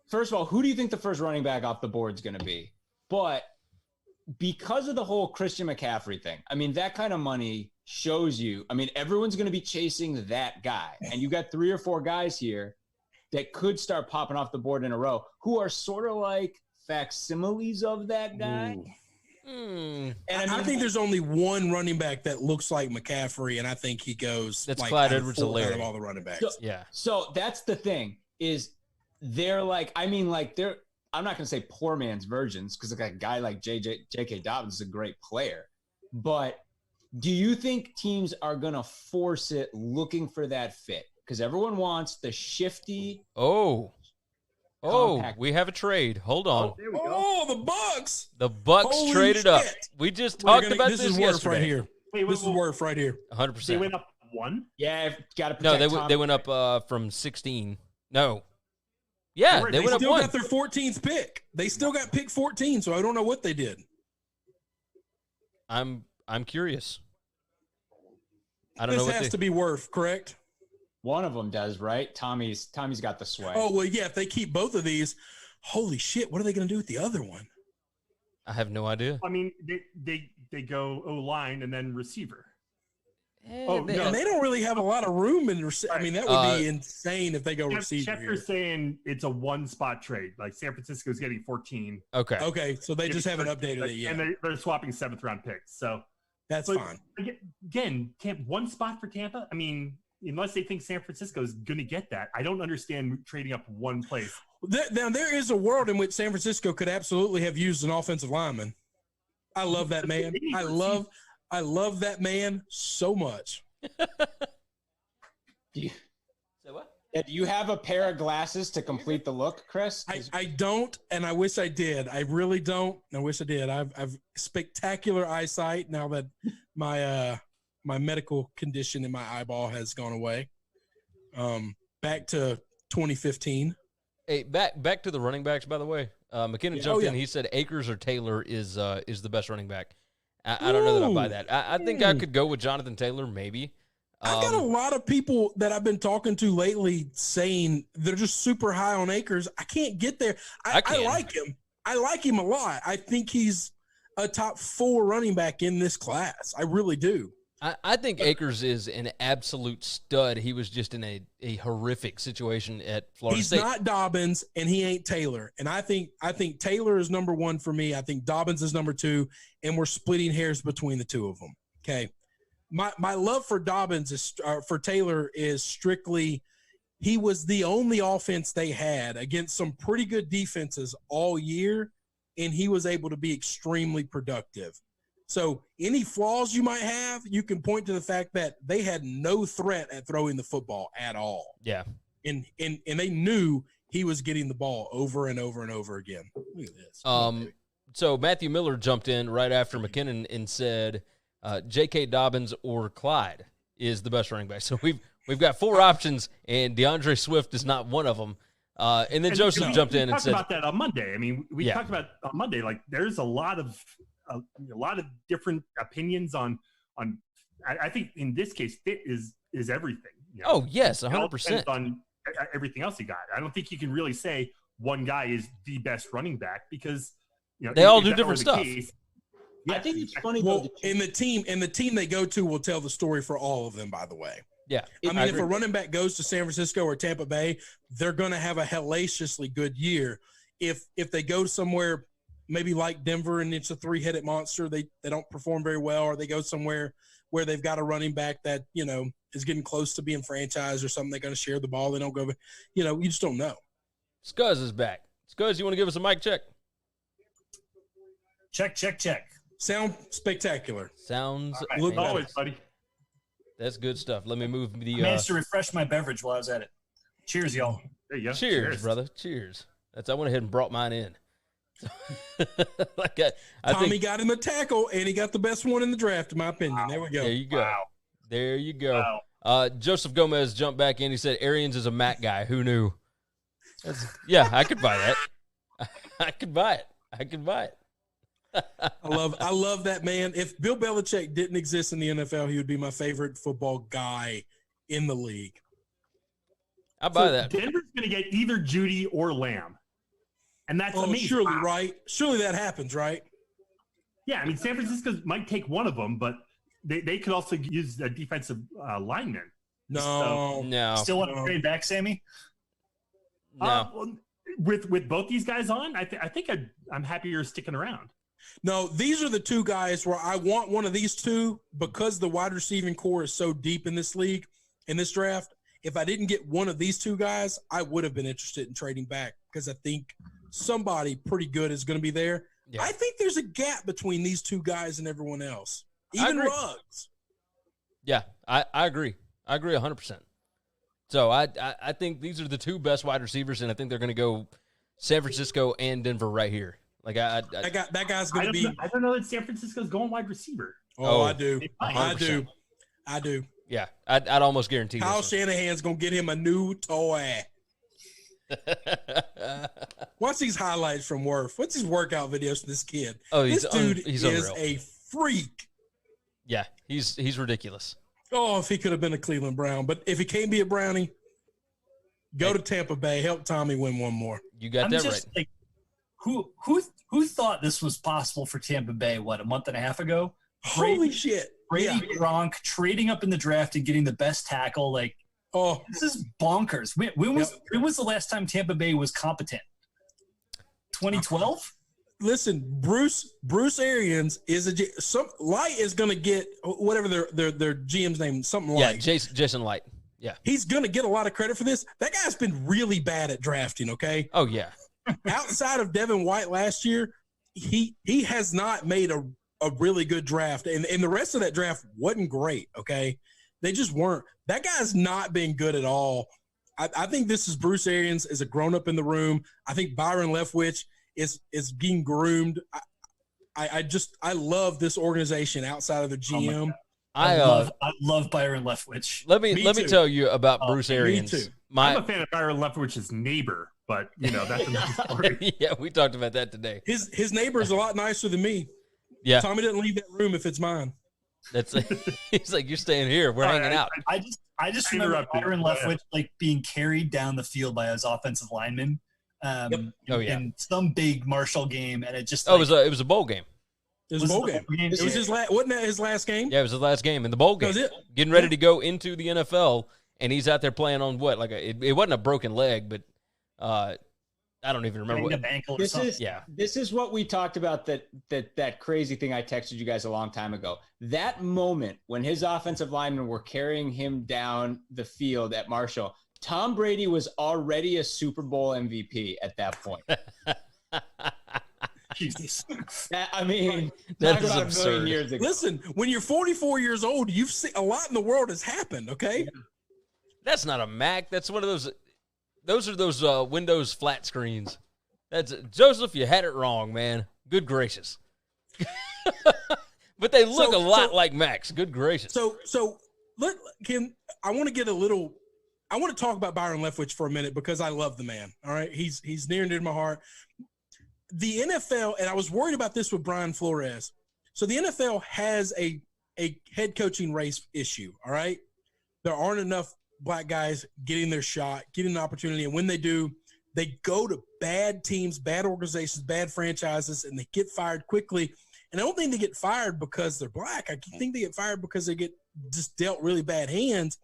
first of all, who do you think the first running back off the board is going to be? But because of the whole Christian McCaffrey thing, I mean, that kind of money shows you, I mean, everyone's going to be chasing that guy. And you got 3 or 4 guys here that could start popping off the board in a row who are sort of like facsimiles of that guy. And I think there's only one running back that looks like McCaffrey, and I think he goes that's like Clyde out Edwards-Helaire of all the running backs. So that's the thing is they're like, I mean, like they're, I'm not going to say poor man's virgins because a guy like J.K. Dobbins is a great player. But do you think teams are going to force it looking for that fit? Because everyone wants the shifty. We have a trade. Hold on. There we go. Oh, the Bucks. The Bucks Holy traded shit. up. We just talked about this is yesterday. Worth right here. Wait, this is worth right here. 100%. They went up 1? Yeah, got to No, protect they went up from 16. No. Yeah, they went up still 1. got their 14th pick. They still got pick 14, so I don't know what they did. I'm curious. I don't know This what has to be worth, correct? One of them does, right? Tommy's got the sway. Oh, well, yeah, if they keep both of these, holy shit, what are they going to do with the other one? I have no idea. I mean, they go O-line and then receiver. No, they don't really have a lot of room in I mean, that would be insane if they go receiver. Schefter's saying it's a 1-spot trade. Like San Francisco's getting 14. Okay, so they just haven't updated it yet. And they're swapping 7th-round picks. So that's fine. Again, 1 spot for Tampa? I mean, unless they think San Francisco is going to get that. I don't understand trading up 1 place. Now, there is a world in which San Francisco could absolutely have used an offensive lineman. I love that man. I love that man so much. Do you have a pair of glasses to complete the look, Chris? I don't, and I wish I did. I really don't. I wish I did. I've spectacular eyesight now that my my medical condition in my eyeball has gone away. Back to 2015. Hey, back to the running backs, by the way. McKinnon jumped in. He said Akers or Taylor is the best running back. I don't know that I buy that. I think I could go with Jonathan Taylor, maybe. I got a lot of people that I've been talking to lately saying they're just super high on Akers. I can't get there. I like him. I like him a lot. I think he's a top 4 running back in this class. I really do. I think Akers is an absolute stud. He was just in a horrific situation at Florida State. He's not Dobbins, and he ain't Taylor. And I think Taylor is number 1 for me. I think Dobbins is number 2, and we're splitting hairs between the 2 of them. Okay. My love for Dobbins for Taylor is strictly he was the only offense they had against some pretty good defenses all year, and he was able to be extremely productive. So any flaws you might have, you can point to the fact that they had no threat at throwing the football at all. Yeah. And they knew he was getting the ball over and over and over again. Look at this. So Matthew Miller jumped in right after McKinnon and said J.K. Dobbins or Clyde is the best running back. So we've got 4 options, and DeAndre Swift is not one of them. And then Joseph jumped in and said about that on Monday. I mean, we talked about on Monday, like there's a lot of different opinions on I think in this case fit is everything. You know? Oh yes, 100% on everything else you got. I don't think you can really say one guy is the best running back because they all do different stuff. I think it's funny though. And the team they go to will tell the story for all of them. By the way, yeah. I mean, if a running back goes to San Francisco or Tampa Bay, they're going to have a hellaciously good year. If they go somewhere maybe like Denver and it's a 3-headed monster, they don't perform very well, or they go somewhere where they've got a running back that is getting close to being franchised or something, they're going to share the ball. They don't go, you just don't know. Scuzz is back. Scuzz, you want to give us a mic check? Check. Sound spectacular. Sounds right. Look always, buddy. That's good stuff. Let me move the. I managed to refresh my beverage while I was at it. Cheers, y'all. There you go. Cheers, brother. Cheers. I went ahead and brought mine in. Tommy got him a tackle, and he got the best one in the draft, in my opinion. Wow. There we go. There you go. Wow. There you go. Wow. Joseph Gomez jumped back in. He said, Arians is a Mac guy. Who knew? Yeah, I could buy that. I could buy it. I love that man. If Bill Belichick didn't exist in the NFL, he would be my favorite football guy in the league. I buy that. Denver's going to get either Judy or Lamb. And that's amazing. Surely, right? Surely that happens, right? Yeah, I mean, San Francisco might take one of them, but they could also use a defensive lineman. No. Still want to trade back, Sammy? No. With both these guys on, I think I'm happier sticking around. No, these are the two guys where I want one of these two because the wide receiving core is so deep in this league, in this draft. If I didn't get one of these two guys, I would have been interested in trading back because I think somebody pretty good is going to be there. Yeah. I think there's a gap between these two guys and everyone else, even Ruggs. Yeah, I agree. I agree 100%. So I think these are the two best wide receivers, and I think they're going to go San Francisco and Denver right here. Like that guy's going to be. I don't know that San Francisco's going wide receiver. Oh, I do. 100%. I do. Yeah, I'd almost guarantee. Kyle Shanahan's going to get him a new toy. Watch these highlights from Worth. What's his workout videos for this kid? Oh, this dude is unreal. A freak. Yeah, he's ridiculous. Oh, if he could have been a Cleveland Brown, but if he can't be a Brownie, go to Tampa Bay. Help Tommy win one more. You got that right. Like, who thought this was possible for Tampa Bay? What, a month and a half ago? Holy shit! Brady Gronk trading up in the draft and getting the best tackle. Like, this is bonkers. When was the last time Tampa Bay was competent? 2012. Listen, Bruce Arians is Light is going to get whatever their GM's name, something like. Yeah, Jason Light. Yeah. He's going to get a lot of credit for this. That guy's been really bad at drafting, okay? Oh, yeah. Outside of Devin White last year, he has not made a really good draft. And the rest of that draft wasn't great, okay? They just weren't. That guy's not been good at all. I think this is Bruce Arians is a grown-up in the room. I think Byron Leftwich is being groomed. I love this organization outside of the GM. I love Byron Leftwich. Let me tell you about Bruce Arians. Me too. I'm a fan of Byron Leftwich's neighbor, but that's another story. Yeah, we talked about that today. His neighbor is a lot nicer than me. Yeah, Tommy doesn't leave that room if it's mine. He's like, you're staying here. We're hanging out. I just remember Byron Leftwich like being carried down the field by his offensive lineman. In some big Marshall game, and it just it was a bowl game. It was a bowl game. It was his last. Wasn't that his last game? Yeah, it was his last game in the bowl game. That was it. Getting ready to go into the NFL, and he's out there playing on what? Like it wasn't a broken leg, but I don't even remember what. Ankle this or is. Yeah. This is what we talked about. That crazy thing I texted you guys a long time ago. That moment when his offensive linemen were carrying him down the field at Marshall. Tom Brady was already a Super Bowl MVP at that point. Jesus. That is absurd. Years ago. Listen, when you're 44 years old, you've seen a lot in the world has happened, okay? Yeah. That's not a Mac. That's one of those. Those are those Windows flat screens. That's Joseph. You had it wrong, man. Good gracious. But they look a lot like Macs. Good gracious. So I want to get a little. I want to talk about Byron Leftwich for a minute because I love the man. All right. He's near and dear to my heart. The NFL, and I was worried about this with Brian Flores. So the NFL has a head coaching race issue. All right. There aren't enough black guys getting their shot, getting an opportunity. And when they do, they go to bad teams, bad organizations, bad franchises, and they get fired quickly. And I don't think they get fired because they're black. I think they get fired because they get just dealt really bad hands.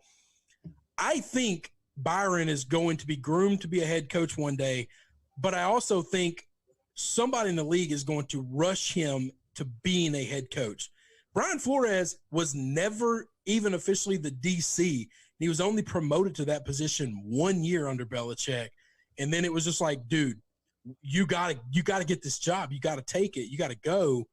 I think Byron is going to be groomed to be a head coach one day, but I also think somebody in the league is going to rush him to being a head coach. Brian Flores was never even officially the DC. He was only promoted to that position 1 year under Belichick. And then it was just like, dude, you gotta get this job. You got to take it. You got to go.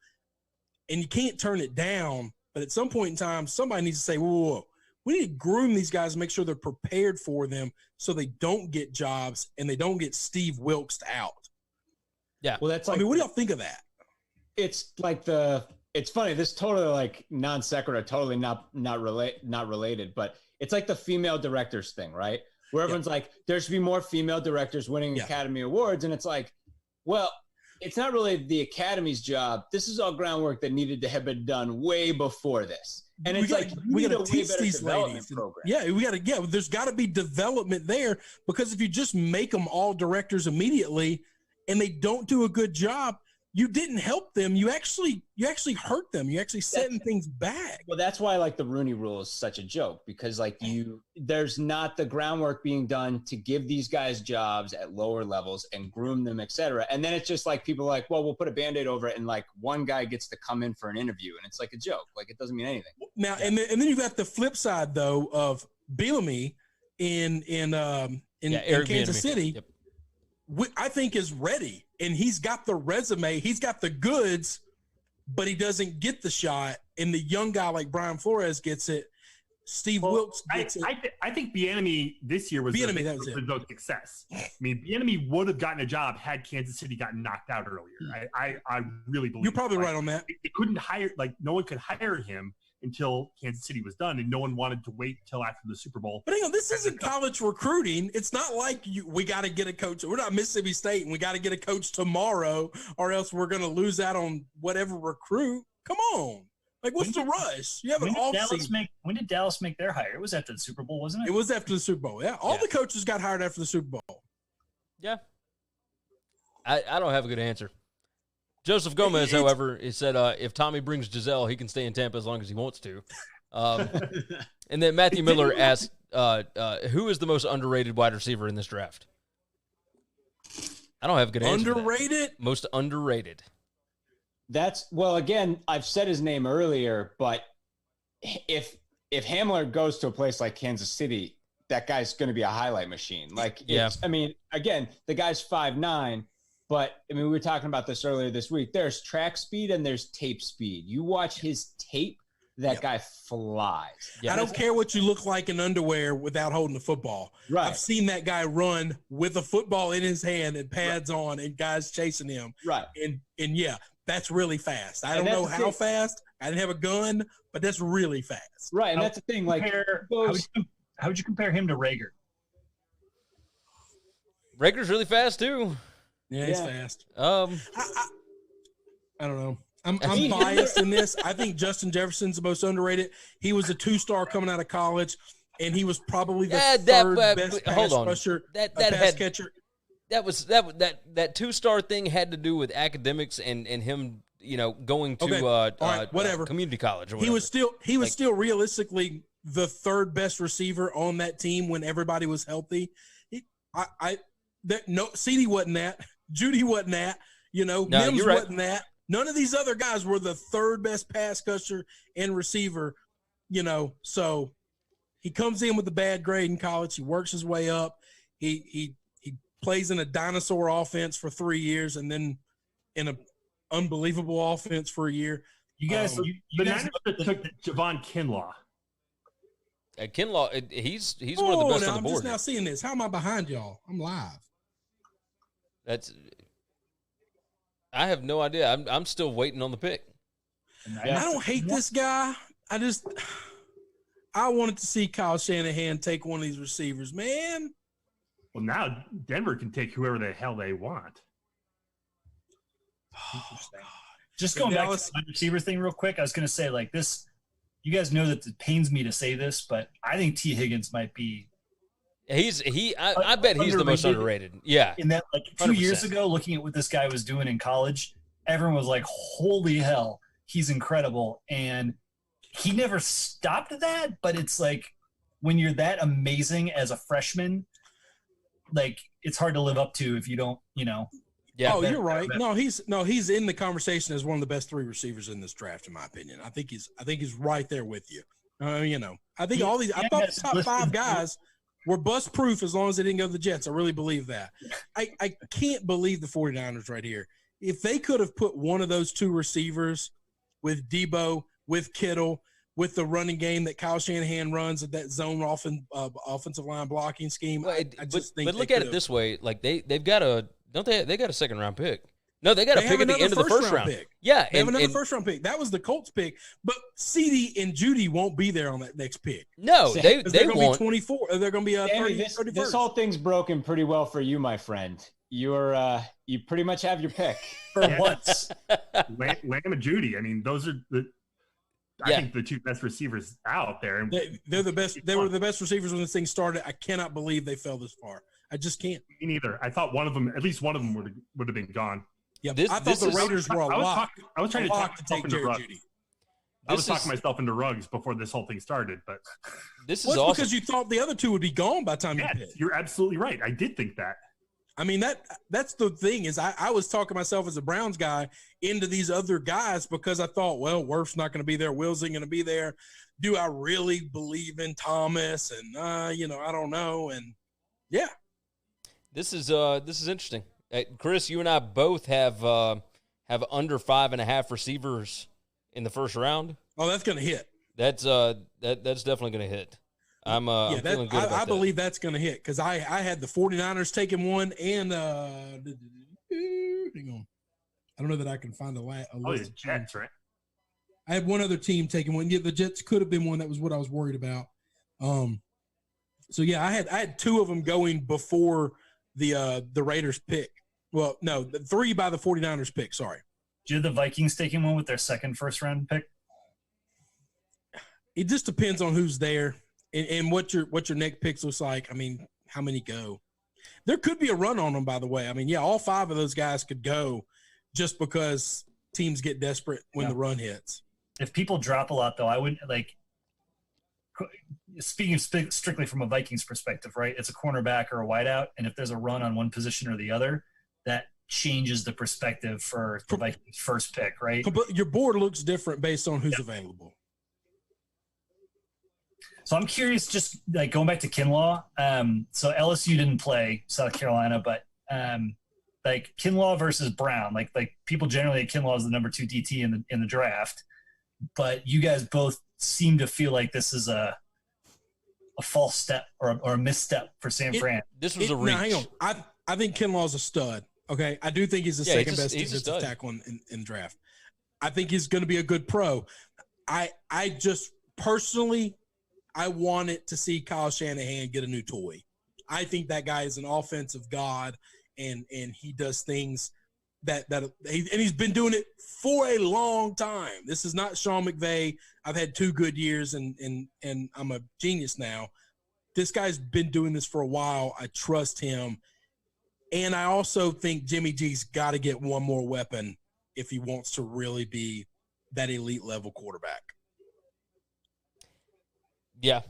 And you can't turn it down. But at some point in time, somebody needs to say, whoa. We need to groom these guys and make sure they're prepared for them so they don't get jobs and they don't get Steve Wilkes out. Yeah. Well, that's like, what do y'all think of that? It's like it's funny. This totally like non sequitur, totally not related, but it's like the female directors thing, right? Where everyone's like, there should be more female directors winning Academy Awards. And it's like, well, it's not really the Academy's job. This is all groundwork that needed to have been done way before this. And it's we got to teach these ladies. Program. Yeah, there's got to be development there because if you just make them all directors immediately and they don't do a good job, you didn't help them. You actually hurt them. You actually setting things back. Well, that's why like the Rooney Rule is such a joke, because like there's not the groundwork being done to give these guys jobs at lower levels and groom them, et cetera. And then it's just like people are like, well, we'll put a Band-Aid over it, and like one guy gets to come in for an interview, and it's like a joke. Like it doesn't mean anything. Now, and then you got the flip side though of Bielemy in Kansas City. Yep. I think is ready, and he's got the resume, he's got the goods, but he doesn't get the shot. And the young guy like Brian Flores gets it. Steve Wilkes gets it. I think Bieniemy this year was no success. I mean, Bieniemy would have gotten a job had Kansas City gotten knocked out earlier. I really believe you're probably right on that. They couldn't hire, like no one could hire him until Kansas City was done, and no one wanted to wait till after the Super Bowl. But hang on, this isn't college recruiting. It's not like we got to get a coach. We're not Mississippi State, and we got to get a coach tomorrow, or else we're going to lose out on whatever recruit. Come on. Like, what's the rush? You have an off-season. When did Dallas make their hire? It was after the Super Bowl, wasn't it? It was after the Super Bowl, yeah. All the coaches got hired after the Super Bowl. Yeah. I don't have a good answer. Joseph Gomez, however, he said if Tommy brings Giselle, he can stay in Tampa as long as he wants to. And then Matthew Miller asked, who is the most underrated wide receiver in this draft? I don't have a good answer. Underrated? Most underrated. Again, I've said his name earlier, but if Hamler goes to a place like Kansas City, that guy's going to be a highlight machine. Like, I mean, again, the guy's 5'9", but I mean, we were talking about this earlier this week. There's track speed and there's tape speed. You watch his tape, that guy flies. I don't care what you look like in underwear without holding the football. Right. I've seen that guy run with a football in his hand and pads on and guys chasing him. Right. And yeah, that's really fast. I don't know how fast. I didn't have a gun, but that's really fast. Right. And that's the thing. Like, how would you compare him to Rager? Rager's really fast too. Yeah, he's fast. I don't know. I'm biased in this. I think Justin Jefferson's the most underrated. He was a 2-star coming out of college, and he was probably the third best pass rusher, pass catcher. That 2-star thing had to do with academics and him, going to whatever community college. Or whatever. He was still realistically the third best receiver on that team when everybody was healthy. CD wasn't that. Judy wasn't that. Mims wasn't that. None of these other guys were the third best pass catcher and receiver, So he comes in with a bad grade in college. He works his way up. He plays in a dinosaur offense for 3 years and then in an unbelievable offense for a year. You guys took Javon Kinlaw. Kinlaw, he's one of the best on the board. I'm just now seeing this. How am I behind y'all? I'm live. I have no idea. I'm still waiting on the pick. I don't hate this guy. I wanted to see Kyle Shanahan take one of these receivers, man. Well, now Denver can take whoever the hell they want. Oh, God. Just going back to the receiver thing real quick, I was going to say, like, this, you guys know that it pains me to say this, but I think T. Higgins might be. I bet he's the most underrated. Yeah. In that, like, 2 years ago, looking at what this guy was doing in college, everyone was like, holy hell, he's incredible. And he never stopped that, but it's like when you're that amazing as a freshman, like, it's hard to live up to if you don't, Yeah. Oh, you're right. No, he's in the conversation as one of the best 3 receivers in this draft, in my opinion. I think he's right there with you. I think all these. I thought the top 5 guys were bust proof as long as they didn't go to the Jets. I really believe that. I can't believe the 49ers right here. If they could have put one of those 2 receivers with Debo, with Kittle, with the running game that Kyle Shanahan runs at that zone offensive line blocking scheme, I just think. But look at it this way: like they've got a they got a 2nd-round pick. No, they got a pick at the end of the first round pick. Yeah, they have another first-round pick. That was the Colts pick, but CD and Judy won't be there on that next pick. No, they're going to be 24. They're going to be 30. This whole thing's broken pretty well for you, my friend. You pretty much have your pick for once. Lamb and Judy. I mean, those are I think the 2 best receivers out there. They're the best. They were the best receivers when this thing started. I cannot believe they fell this far. I just can't. Me neither. I thought at least one of them would have been gone. Yeah, I thought the Raiders were a lock. I was trying to talk to take into Jerry Ruggs. Jeudy. I was talking myself into Ruggs before this whole thing started, but this is awesome. Because you thought the other two would be gone by the time you picked. You're absolutely right. I did think that. I mean, that's the thing is I was talking myself as a Browns guy into these other guys because I thought, well, Wirf's not going to be there. Wills ain't going to be there. Do I really believe in Thomas? And, I don't know. And, yeah. This is interesting. Chris, you and I both have under 5.5 receivers in the first round. Oh, that's going to hit. That's definitely going to hit. I'm feeling good about that. I believe that's going to hit because I had the 49ers taking one and hang on. I don't know that I can find a list. The Jets, right? I had one other team taking one. Yeah, the Jets could have been one. That was what I was worried about. So yeah, I had two of them going before the Raiders pick. Well, no, the 3 by the 49ers pick. Sorry. Did the Vikings taking one with their second first round pick? It just depends on who's there. And what your next picks looks like. I mean, how many go? There could be a run on them, by the way. I mean, yeah, all 5 of those guys could go just because teams get desperate when the run hits. If people drop a lot, though, I wouldn't speaking strictly from a Vikings perspective, right? It's a cornerback or a wideout, and if there's a run on one position or the other, that changes the perspective for the Vikings' first pick, right? But your board looks different based on who's available. So I'm curious, just like going back to Kinlaw. So LSU didn't play South Carolina, but like Kinlaw versus Brown, like people generally at Kinlaw is the number 2 DT in the draft, but you guys both seem to feel like this is a false step or a misstep for San Fran. This was a reach. Now, hang on. I think Kinlaw's a stud. Okay, I do think he's the second best defensive tackle in draft. I think he's going to be a good pro. I just personally. I wanted to see Kyle Shanahan get a new toy. I think that guy is an offensive god, and he does things that he's been doing it for a long time. This is not Sean McVay. I've had 2 good years, and I'm a genius now. This guy's been doing this for a while. I trust him, and I also think Jimmy G's got to get one more weapon if he wants to really be that elite level quarterback. Yeah.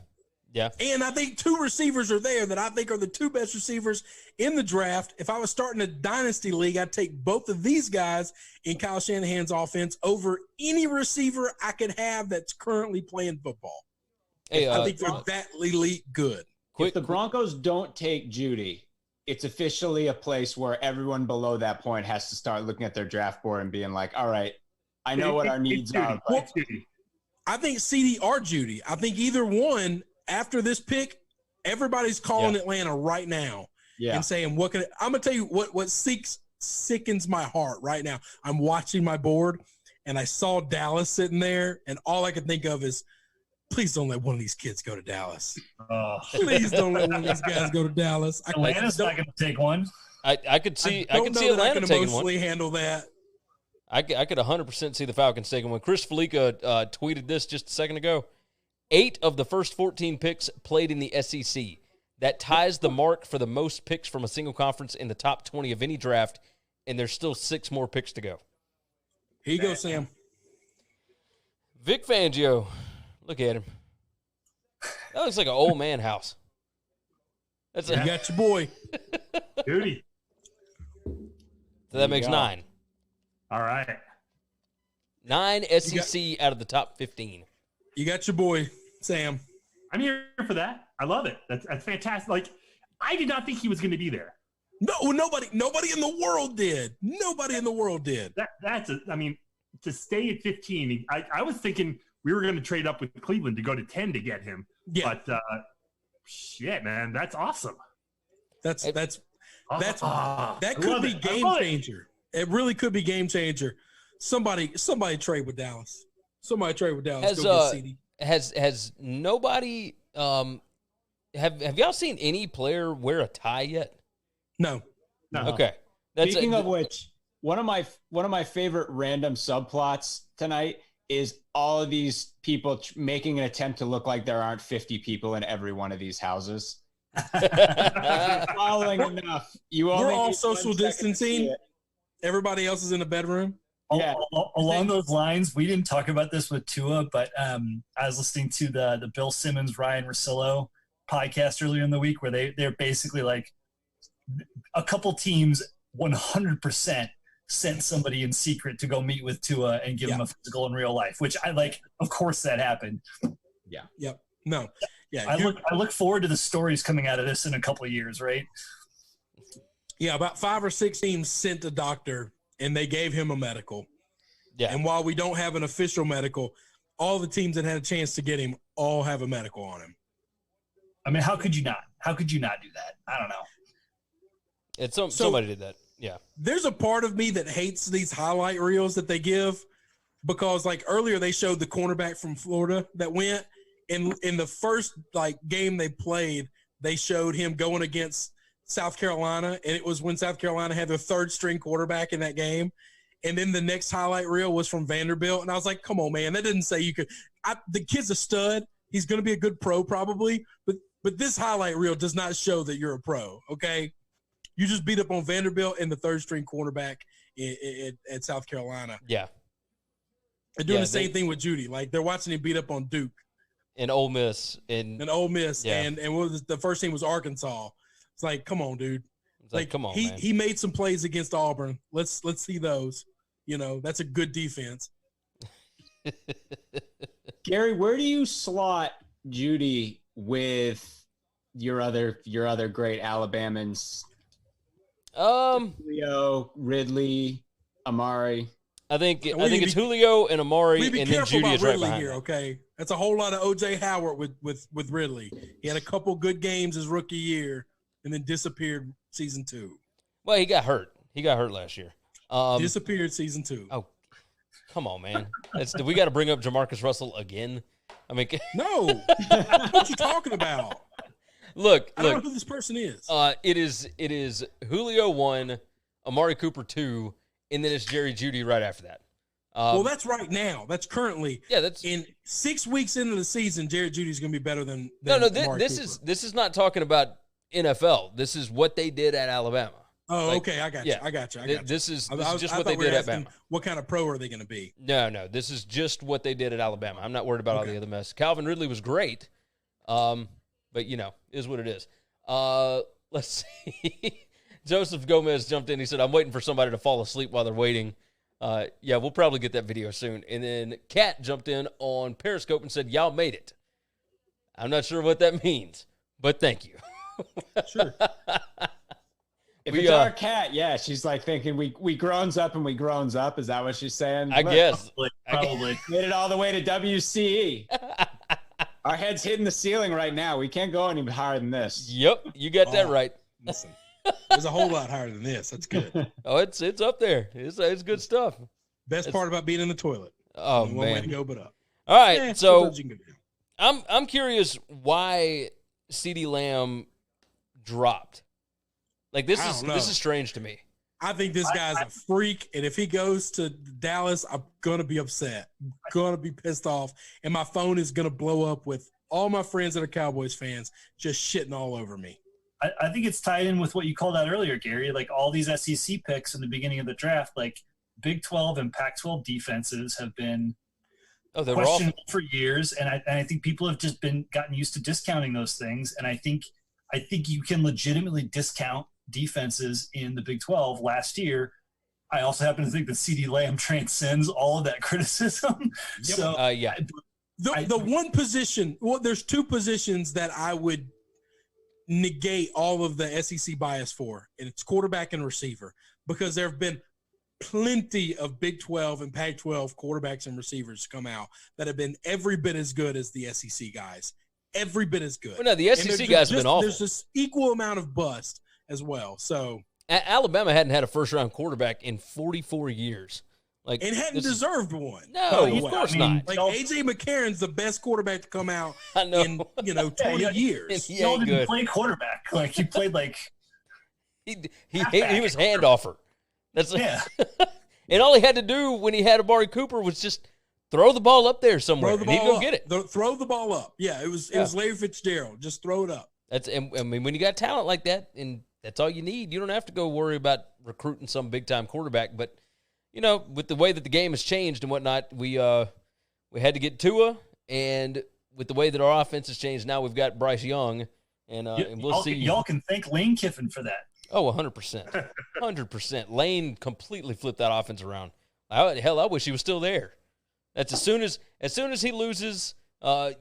And I think 2 receivers are there that I think are the 2 best receivers in the draft. If I was starting a dynasty league, I'd take both of these guys in Kyle Shanahan's offense over any receiver I could have that's currently playing football. Hey, I think they're that elite good. If the Broncos don't take Jeudy, it's officially a place where everyone below that point has to start looking at their draft board and being like, all right, I know what our needs are. I think CD or Jeudy. I think either one after this pick, everybody's calling Atlanta right now and saying, I'm going to tell you what sickens my heart right now. I'm watching my board and I saw Dallas sitting there and all I could think of is, please don't let one of these kids go to Dallas. Please don't let one of these guys go to Dallas. Atlanta's not going to take one. I could see Atlanta taking one. Handle that. I could 100% see the Falcons taking one. Chris Felica tweeted this just a second ago. 8 of the first 14 picks played in the SEC. That ties the mark for the most picks from a single conference in the top 20 of any draft, and there's still 6 more picks to go. Here you go, Sam. Vic Fangio. Look at him. That looks like an old man house. You got your boy. Duty. So that makes 9. All right. 9 SEC out of the top 15. You got your boy, Sam. I'm here for that. I love it. That's fantastic. Like, I did not think he was going to be there. No, nobody in the world did. Nobody in the world did. To stay at 15, I was thinking we were going to trade up with Cleveland to go to 10 to get him. Yeah. But shit, man, that's awesome. That could be game changer. It really could be game changer. Somebody trade with Dallas. Somebody trade with Dallas. Has nobody have y'all seen any player wear a tie yet? No. Okay. Speaking of which, one of my favorite random subplots tonight is all of these people making an attempt to look like there aren't 50 people in every one of these houses. Following enough. We're all social distancing. Everybody else is in the bedroom. Yeah. Along those lines, we didn't talk about this with Tua, but I was listening to the Bill Simmons, Ryan Russillo podcast earlier in the week where they're basically like a couple teams 100% sent somebody in secret to go meet with Tua and give him a physical in real life, which I like. Of course that happened. Yeah. Yep. No. Yeah. I look forward to the stories coming out of this in a couple of years, right? Yeah, about 5 or 6 teams sent a doctor, and they gave him a medical. Yeah. And while we don't have an official medical, all the teams that had a chance to get him all have a medical on him. I mean, how could you not? How could you not do that? I don't know. Somebody did that. Yeah. There's a part of me that hates these highlight reels that they give because, like, earlier they showed the cornerback from Florida that went. In the first, game they played, they showed him going against South Carolina, and it was when South Carolina had their third-string quarterback in that game. And then the next highlight reel was from Vanderbilt, and I was like, come on, man. That didn't say you could – the kid's a stud. He's going to be a good pro probably, but this highlight reel does not show that you're a pro, okay? You just beat up on Vanderbilt and the third-string cornerback at South Carolina. Yeah. They're doing the same thing with Judy. Like, they're watching him beat up on Duke. And Ole Miss. And Ole Miss. Yeah. And what was the first team was Arkansas. It's like, come on, dude. It's like, come on, man. He made some plays against Auburn. Let's see those. That's a good defense. Gary, where do you slot Judy with your other great Alabamans? Julio, Ridley, Amari. I think it's Julio and Amari, and then Judy is right Ridley behind here. him. Okay, that's a whole lot of O.J. Howard with Ridley. He had a couple good games his rookie year, and then disappeared season 2. Well, he got hurt. He got hurt last year. Disappeared season 2. Oh, come on, man. We got to bring up Jamarcus Russell again. I mean, no. What you talking about? Look. I don't know who this person is. It is Julio 1, Amari Cooper 2, and then it's Jerry Jeudy right after that. Well, that's right now. That's currently. Yeah, that's in 6 weeks into the season. Jerry Judy's going to be better than no. Amari This Cooper. this is not talking about NFL. This is what they did at Alabama. Oh, okay. I got you. I got you. This is just what they did at Alabama. What kind of pro are they going to be? No. This is just what they did at Alabama. I'm not worried about all the other mess. Calvin Ridley was great, but is what it is. Let's see. Joseph Gomez jumped in. He said, "I'm waiting for somebody to fall asleep while they're waiting." Yeah, we'll probably get that video soon. And then Kat jumped in on Periscope and said, "Y'all made it." I'm not sure what that means, but thank you. Sure. If it's our Cat, yeah, she's like thinking we growns up and we growns up. Is that what she's saying? I guess. Probably. Made it all the way to WCE. Our head's hitting the ceiling right now. We can't go any higher than this. Yep, you got that right. Listen, there's a whole lot higher than this. That's good. Oh, it's up there. It's good stuff. Best part about being in the toilet. Oh, one man. way to go, but up. All right, so I'm curious why CeeDee Lamb dropped. Like this is strange to me. I think this guy's a freak, and if he goes to Dallas, I'm gonna be upset. I'm gonna be pissed off, and my phone is gonna blow up with all my friends that are Cowboys fans just shitting all over me. I think it's tied in with what you called out earlier, Gary. Like all these SEC picks in the beginning of the draft, like Big 12 and Pac-12 defenses have been questionable for years, and I think people have just gotten used to discounting those things. And I think you can legitimately discount defenses in the Big 12 last year. I also happen to think that CeeDee Lamb transcends all of that criticism. Yep. So yeah, the one position. Well, there's two positions that I would negate all of the SEC bias for, and it's quarterback and receiver, because there have been plenty of Big 12 and Pac-12 quarterbacks and receivers come out that have been every bit as good as the SEC guys. Every bit as good. Well, no, the SEC guys have been awful. There's this equal amount of bust as well. So Alabama hadn't had a first-round quarterback in 44 years. Like, and hadn't deserved one. No, of course not. Like A.J. McCarron's the best quarterback to come out in 20 years. He didn't play quarterback. Like he played like he was handoffer. That's yeah. And all he had to do when he had Amari Cooper was just throw the ball up there somewhere, and he'd go get it. Throw the ball up. Yeah, it was Larry Fitzgerald. Just throw it up. I mean, when you got talent like that, and that's all you need. You don't have to go worry about recruiting some big-time quarterback. But, you know, with the way that the game has changed and whatnot, we had to get Tua, and with the way that our offense has changed, now we've got Bryce Young, and we'll see. Y'all can thank Lane Kiffin for that. Oh, 100%. 100%. Lane completely flipped that offense around. I wish he was still there. That's as soon as he loses, a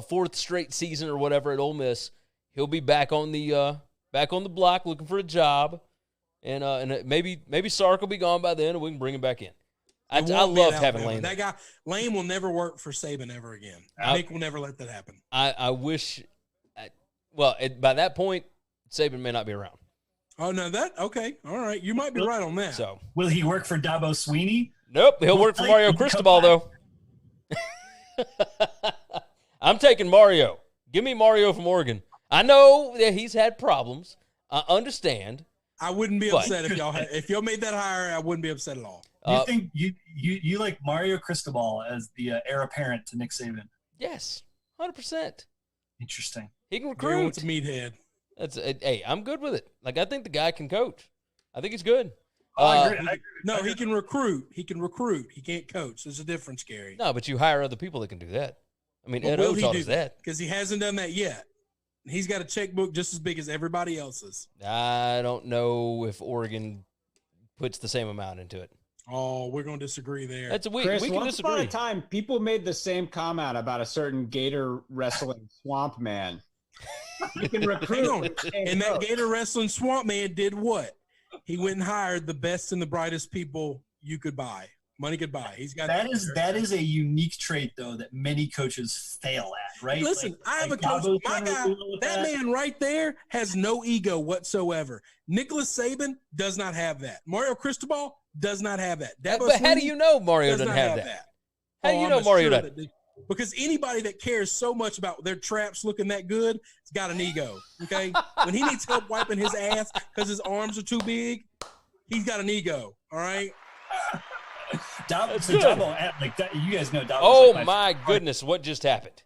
fourth straight season or whatever at Ole Miss, he'll be back on the block looking for a job, and maybe Sark will be gone by then, and we can bring him back in. I love having Lane. That guy, Lane will never work for Saban ever again. Nick will never let that happen. I wish. By that point, Saban may not be around. Oh no, okay, all right, you might be right on that. So, will he work for Dabo Sweeney? Nope, he'll work for Mario Cristobal though. I'm taking Mario. Give me Mario from Oregon. I know that he's had problems. I understand. I wouldn't be upset if y'all made that hire. I wouldn't be upset at all. You think you like Mario Cristobal as the heir apparent to Nick Saban? Yes, 100%. Interesting. He can recruit. What's a meathead? Hey, I'm good with it. Like, I think the guy can coach. I think he's good. I agree. No, he can recruit. He can recruit. He can't coach. There's a difference, Gary. No, but you hire other people that can do that. I mean, Ed O taught us that. Because he hasn't done that yet. He's got a checkbook just as big as everybody else's. I don't know if Oregon puts the same amount into it. Oh, we're going to disagree there. Chris, we can once disagree. upon a time, people made the same comment about a certain gator wrestling swamp man. You can recruit. And that gator wrestling swamp man did what? He went and hired the best and the brightest people you could buy. Money could buy. He's got that is a unique trait though that many coaches fail at, right? Listen, I have a coach. My guy, that man right there has no ego whatsoever. Nicholas Saban does not have that. Mario Cristobal does not have that. But how do you know Mario doesn't have that? How do you know Mario doesn't? Because anybody that cares so much about their traps looking that good has got an ego, okay? When he needs help wiping his ass because his arms are too big, he's got an ego, all right? Dabo, you guys know Dabo. Oh, my goodness, what just happened?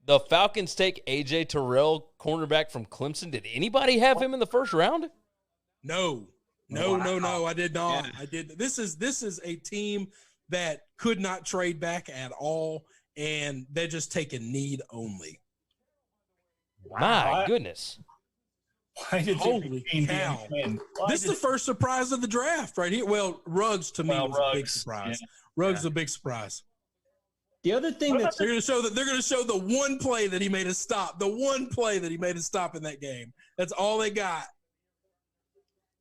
The Falcons take A.J. Terrell, cornerback from Clemson. Did anybody have him in the first round? No, I did not. Yeah. I did. This is a team that could not trade back at all, and they're just taking need only. My goodness. Holy cow. This is the first surprise of the draft right here. Well, Ruggs to me was a big surprise. Yeah. Ruggs is a big surprise. The other thing that they're going to show the one play that he made us stop. The one play that he made us stop in that game. That's all they got.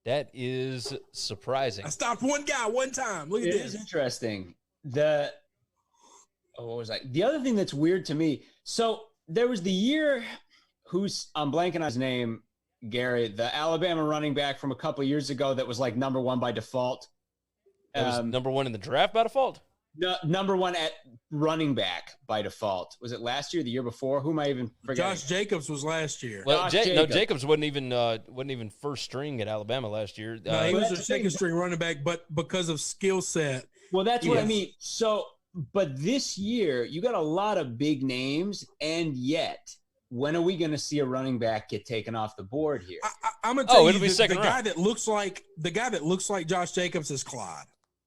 That is surprising. I stopped one guy one time. Look at this. It is interesting. What was that? The other thing that's weird to me. So there was the year I'm blanking on his name, Gary, the Alabama running back from a couple of years ago that was like number one by default. That was number one in the draft by default? No, number one at running back by default. Was it last year, the year before? Who am I even forgetting? Josh Jacobs was last year. Well, Jacobs wasn't even first string at Alabama last year. No, he was a second string running back, but because of skill set. Well, that's what I mean. So, but this year, you got a lot of big names, and yet, when are we going to see a running back get taken off the board here? I'm going to tell you the guy that looks like Josh Jacobs is Clyde.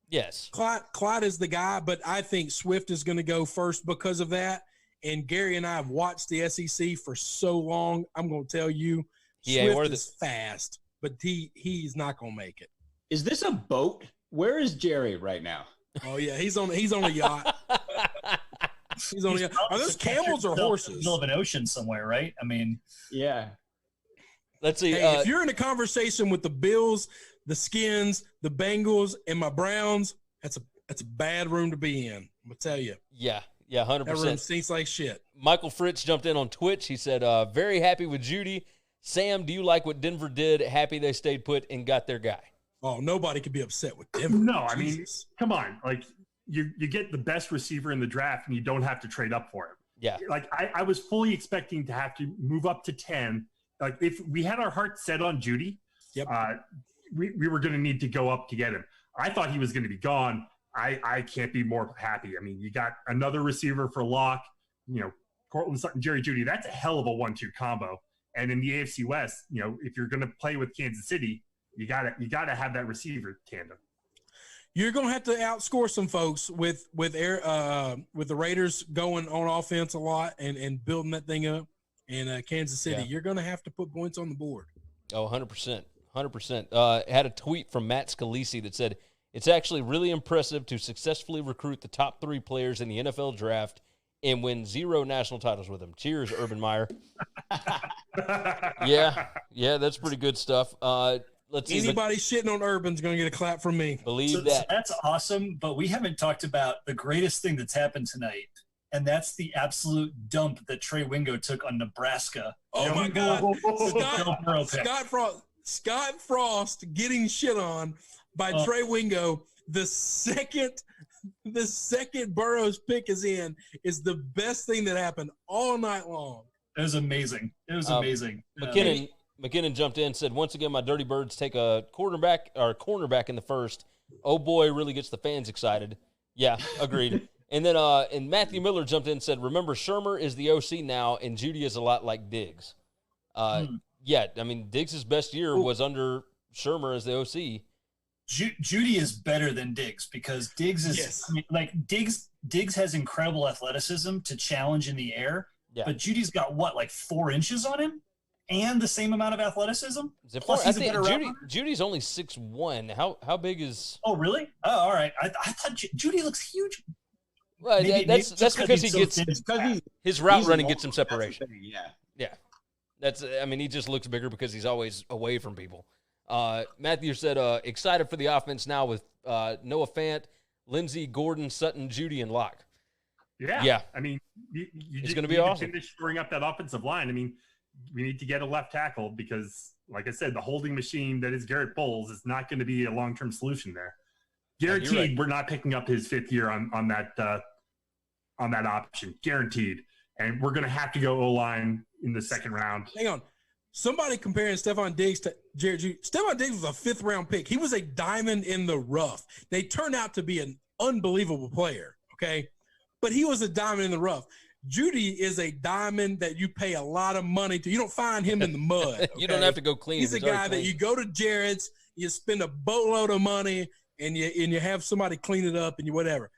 Yes. Clyde is the guy, but I think Swift is going to go first because of that. And Gary and I have watched the SEC for so long. I'm going to tell you, Swift is fast, but he's not going to make it. Is this a boat? Where is Jerry right now? Oh yeah, he's on a yacht. He's on a yacht. Are those camels or horses? In the middle of an ocean somewhere, right? I mean, yeah. Let's see. Hey, if you're in a conversation with the Bills, the Skins, the Bengals, and my Browns, that's a bad room to be in. I'm gonna tell you. Yeah, 100%. That room stinks like shit. Michael Fritz jumped in on Twitch. He said, "Very happy with Judy. Sam, do you like what Denver did? Happy they stayed put and got their guy." Oh, nobody could be upset with Denver. No, I mean, come on. Like, you get the best receiver in the draft, and you don't have to trade up for him. Yeah. Like, I was fully expecting to have to move up to 10. Like, if we had our heart set on Judy, we were going to need to go up to get him. I thought he was going to be gone. I can't be more happy. I mean, you got another receiver for Locke, Cortland Sutton, Jerry Judy. That's a hell of a 1-2 combo. And in the AFC West, if you're going to play with Kansas City, you gotta have that receiver tandem. You're going to have to outscore some folks with the Raiders going on offense a lot and building that thing up. And Kansas City, you're going to have to put points on the board. Oh, 100%. 100%. Had a tweet from Matt Scalisi that said, it's actually really impressive to successfully recruit the top 3 players in the NFL draft and win 0 national titles with them. Cheers, Urban Meyer. Yeah, that's pretty good stuff. Let's see. Anybody shitting on Urban's going to get a clap from me. Believe that. That's awesome, but we haven't talked about the greatest thing that's happened tonight, and that's the absolute dump that Trey Wingo took on Nebraska. Oh, my God. Scott Frost getting shit on by Trey Wingo. The second Burrows pick is in is the best thing that happened all night long. It was amazing. Amazing. McKinnon jumped in and said, once again, my Dirty Birds take a cornerback in the first. Oh, boy, really gets the fans excited. Yeah, agreed. And then and Matthew Miller jumped in and said, remember, Shermer is the OC now, and Judy is a lot like Diggs. Yeah, I mean, Diggs' best year was under Shermer as the OC. Judy is better than Diggs because Diggs is Diggs has incredible athleticism to challenge in the air, but Judy's got like 4 inches on him and the same amount of athleticism. Plus, I think Judy's only 6'1". How big is? Oh, really? Oh, all right. I thought Judy looks huge. Well, that's because he gets his route running gets him separation. Yeah. He just looks bigger because he's always away from people. Matthew said, excited for the offense now with Noah Fant, Lindsey, Gordon, Sutton, Judy, and Locke. Yeah. I mean, it's going to be awesome. To finish shoring up that offensive line. I mean, we need to get a left tackle because, like I said, the holding machine that is Garrett Bowles is not going to be a long-term solution there. Guaranteed, we're not picking up his 5th year on that option. Guaranteed. And we're going to have to go O-line in the second round. Hang on. Somebody comparing Stephon Diggs to Jared Judy. Stephon Diggs was a 5th-round pick. He was a diamond in the rough. They turned out to be an unbelievable player, okay? But he was a diamond in the rough. Judy is a diamond that you pay a lot of money to. You don't find him in the mud. Okay? You don't have to go clean. He's a guy that you go to Jared's, you spend a boatload of money, and you have somebody clean it up and you whatever.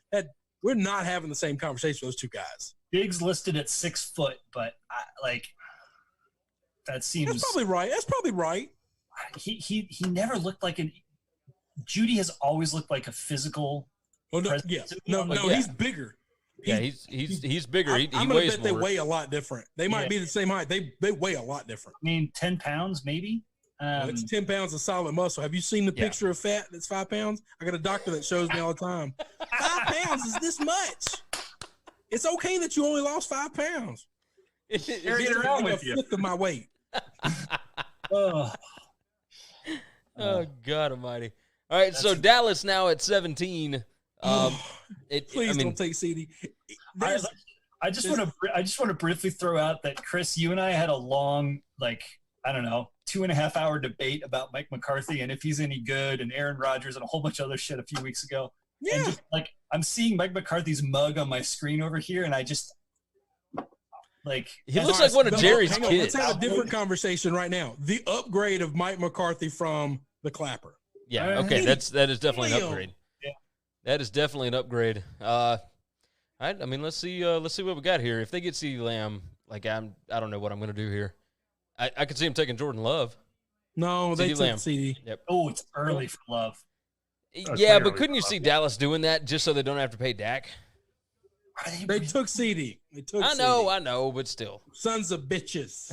We're not having the same conversation with those 2 guys. Diggs listed at 6 foot, but that seems that's probably right. He never looked like Judy has always looked like a physical. Oh no, he's bigger. He's bigger. I'm gonna bet they weigh a lot different. They might be the same height. They weigh a lot different. I mean, 10 pounds maybe. It's 10 pounds of solid muscle. Have you seen the picture of fat that's 5 pounds? I got a doctor that shows me all the time. 5 pounds is this much. It's okay that you only lost 5 pounds. Carry it around with you. 1/5 of my weight. Oh, God Almighty! All right, so Dallas now at 17. Please don't take CD. I just want to briefly throw out that Chris, you and I had a long 2.5 hour debate about Mike McCarthy and if he's any good, and Aaron Rodgers and a whole bunch of other shit a few weeks ago. Yeah. And just, I'm seeing Mike McCarthy's mug on my screen over here, and I just he looks like one of Jerry's kids. Let's have a different conversation right now. The upgrade of Mike McCarthy from the Clapper. Yeah. Okay. That is definitely an upgrade. Yeah. That is definitely an upgrade. All right. I mean, let's see what we got here. If they get CeeDee Lamb, I don't know what I'm going to do here. I could see him taking Jordan Love. No, they took CeeDee. Yep. Oh, it's early for Love. Yeah, but couldn't you see Dallas doing that just so they don't have to pay Dak? They took CeeDee. I know, but still. Sons of bitches.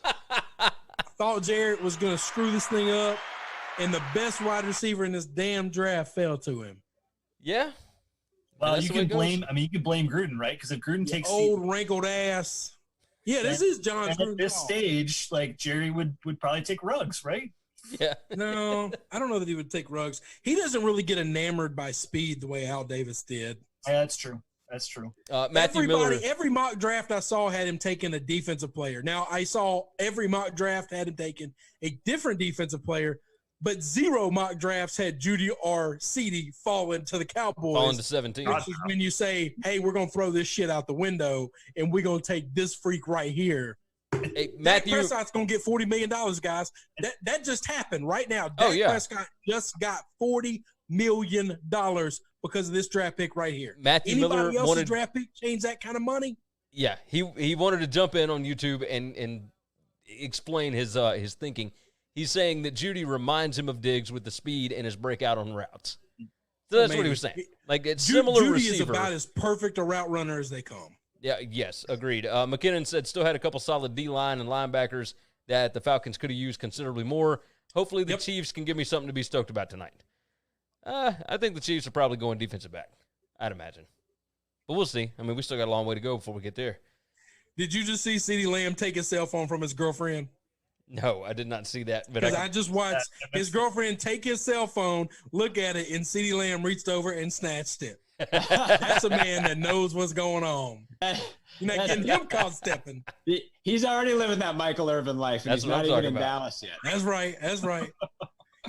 I thought Jared was going to screw this thing up, and the best wide receiver in this damn draft fell to him. Yeah. Well, you can blame Gruden, right? Because if Gruden takes old wrinkled ass. Yeah, this is John's Gruden. At this stage, Jerry would probably take Ruggs, right? Yeah. No, I don't know that he would take Ruggs. He doesn't really get enamored by speed the way Al Davis did. Yeah, that's true. Matthew Miller. Every mock draft I saw had him taking a defensive player. Now, I saw every mock draft had him taking a different defensive player, but 0 mock drafts had Judy or CeeDee falling to the Cowboys. Falling to 17. Which is when you say, hey, we're going to throw this shit out the window, and we're going to take this freak right here. Hey, Dak Matthew. Prescott's going to get $40 million, guys. That just happened right now. Dak Prescott just got $40 million because of this draft pick right here. Matthew Anybody Miller else's wanted draft pick change that kind of money? Yeah, he wanted to jump in on YouTube and explain his thinking. He's saying that Judy reminds him of Diggs with the speed and his breakout on routes. So that's what he was saying. Like, it's similar Judy receiver. is about as perfect a route runner as they come. Yeah, yes, agreed. McKinnon said still had a couple solid D-line and linebackers that the Falcons could have used considerably more. Hopefully the Chiefs can give me something to be stoked about tonight. I think the Chiefs are probably going defensive back, I'd imagine. But we'll see. I mean, we still got a long way to go before we get there. Did you just see CeeDee Lamb take his cell phone from his girlfriend? No, I did not see that. But Because I just watched his girlfriend take his cell phone, look at it, and CeeDee Lamb reached over and snatched it. That's a man that knows what's going on. You're not getting him caught stepping. He's already living that Michael Irvin life, and he's not even in Dallas yet. That's right. That's right.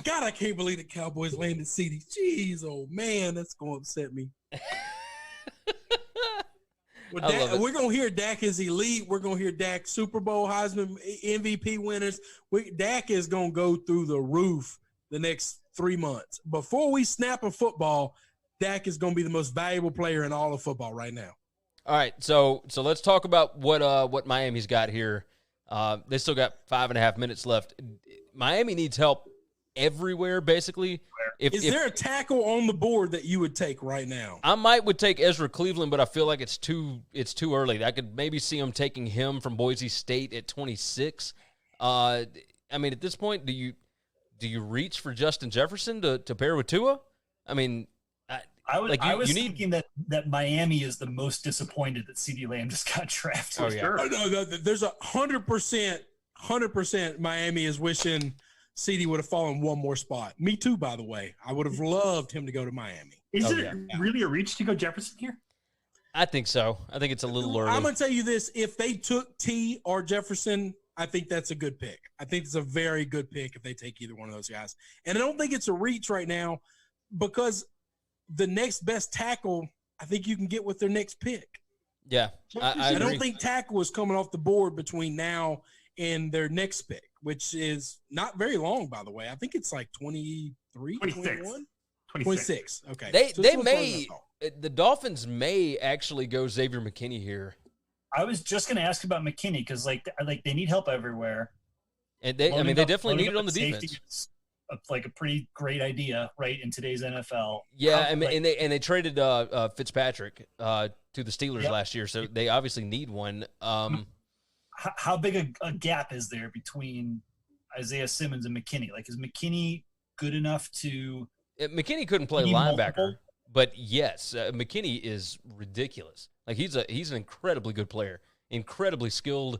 God, I can't believe the Cowboys landed CeeDee. Jeez, oh, man, that's going to upset me. Well, Dak, we're going to hear Dak is elite. We're going to hear Dak Super Bowl, Heisman, MVP winners. Dak is going to go through the roof the next 3 months. Before we snap a football, Dak is going to be the most valuable player in all of football right now. All right, so let's talk about what Miami's got here. They still got 5.5 minutes left. Miami needs help everywhere, basically. Is there a tackle on the board that you would take right now? I would take Ezra Cleveland, but I feel like it's too early. I could maybe see him taking him from Boise State at 26. I mean, at this point, do you reach for Justin Jefferson to pair with Tua? I mean, I was thinking that Miami is the most disappointed that CeeDee Lamb just got drafted. Oh yeah, sure. No, there's 100% Miami is wishing CeeDee would have fallen one more spot. Me too, by the way. I would have loved him to go to Miami. Is it really a reach to go Jefferson here? I think so. I think it's a little early. I'm going to tell you this. If they took T or Jefferson, I think that's a good pick. I think it's a very good pick if they take either one of those guys. And I don't think it's a reach right now because the next best tackle, I think you can get with their next pick. Yeah, I don't think tackle is coming off the board between now and their next pick, which is not very long, by the way. I think it's like 23, 21? 26. Okay. They may – the Dolphins may actually go Xavier McKinney here. I was just going to ask about McKinney because, like they need help everywhere. And they definitely need it on the defense. Like a pretty great idea, right, in today's NFL. Yeah, and they traded Fitzpatrick to the Steelers last year, so they obviously need one. How big a gap is there between Isaiah Simmons and McKinney? Like, is McKinney good enough to – McKinney couldn't play linebacker, but yes, McKinney is ridiculous. Like, he's an incredibly good player, incredibly skilled.